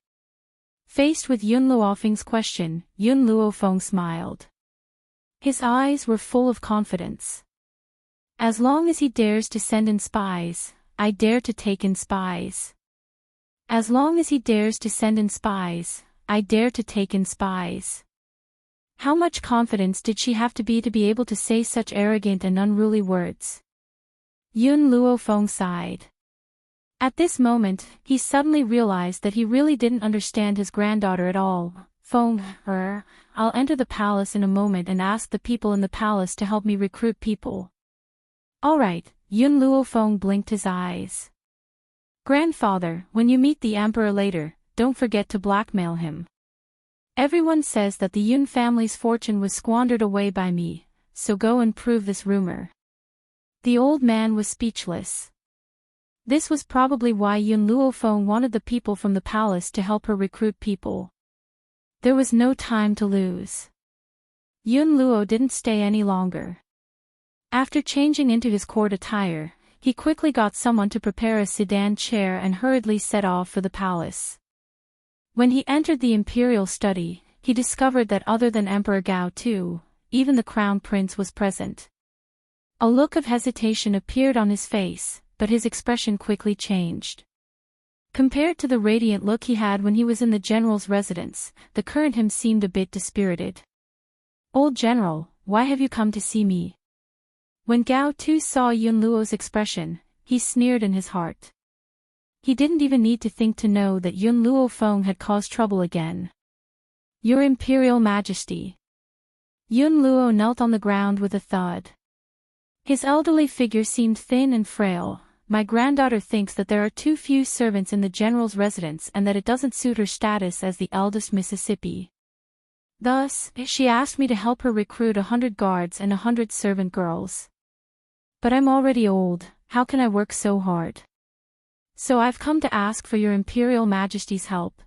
Faced with Yun Luofeng's question, Yun Luofeng smiled. His eyes were full of confidence. As long as he dares to send in spies, I dare to take in spies. As long as he dares to send in spies, I dare to take in spies. How much confidence did she have to be able to say such arrogant and unruly words? Yun Luofeng sighed. At this moment, he suddenly realized that he really didn't understand his granddaughter at all. Feng He, I'll enter the palace in a moment and ask the people in the palace to help me recruit people. All right, Yun Luofeng blinked his eyes. Grandfather, when you meet the emperor later, don't forget to blackmail him. Everyone says that the Yun family's fortune was squandered away by me, so go and prove this rumor. The old man was speechless. This was probably why Yun Luofeng wanted the people from the palace to help her recruit people. There was no time to lose. Yun Luo didn't stay any longer. After changing into his court attire, he quickly got someone to prepare a sedan chair and hurriedly set off for the palace. When he entered the imperial study, he discovered that other than Emperor Gao too, even the crown prince was present. A look of hesitation appeared on his face, but his expression quickly changed. Compared to the radiant look he had when he was in the general's residence, the current him seemed a bit dispirited. Old general, why have you come to see me? When Gao Tu saw Yun Luo's expression, he sneered in his heart. He didn't even need to think to know that Yun Luofeng had caused trouble again. Your Imperial Majesty. Yun Luo knelt on the ground with a thud. His elderly figure seemed thin and frail. My granddaughter thinks that there are too few servants in the general's residence and that it doesn't suit her status as the eldest Mississippi. Thus, she asked me to help her recruit 100 guards and 100 servant girls. But I'm already old, how can I work so hard? So I've come to ask for your Imperial Majesty's help.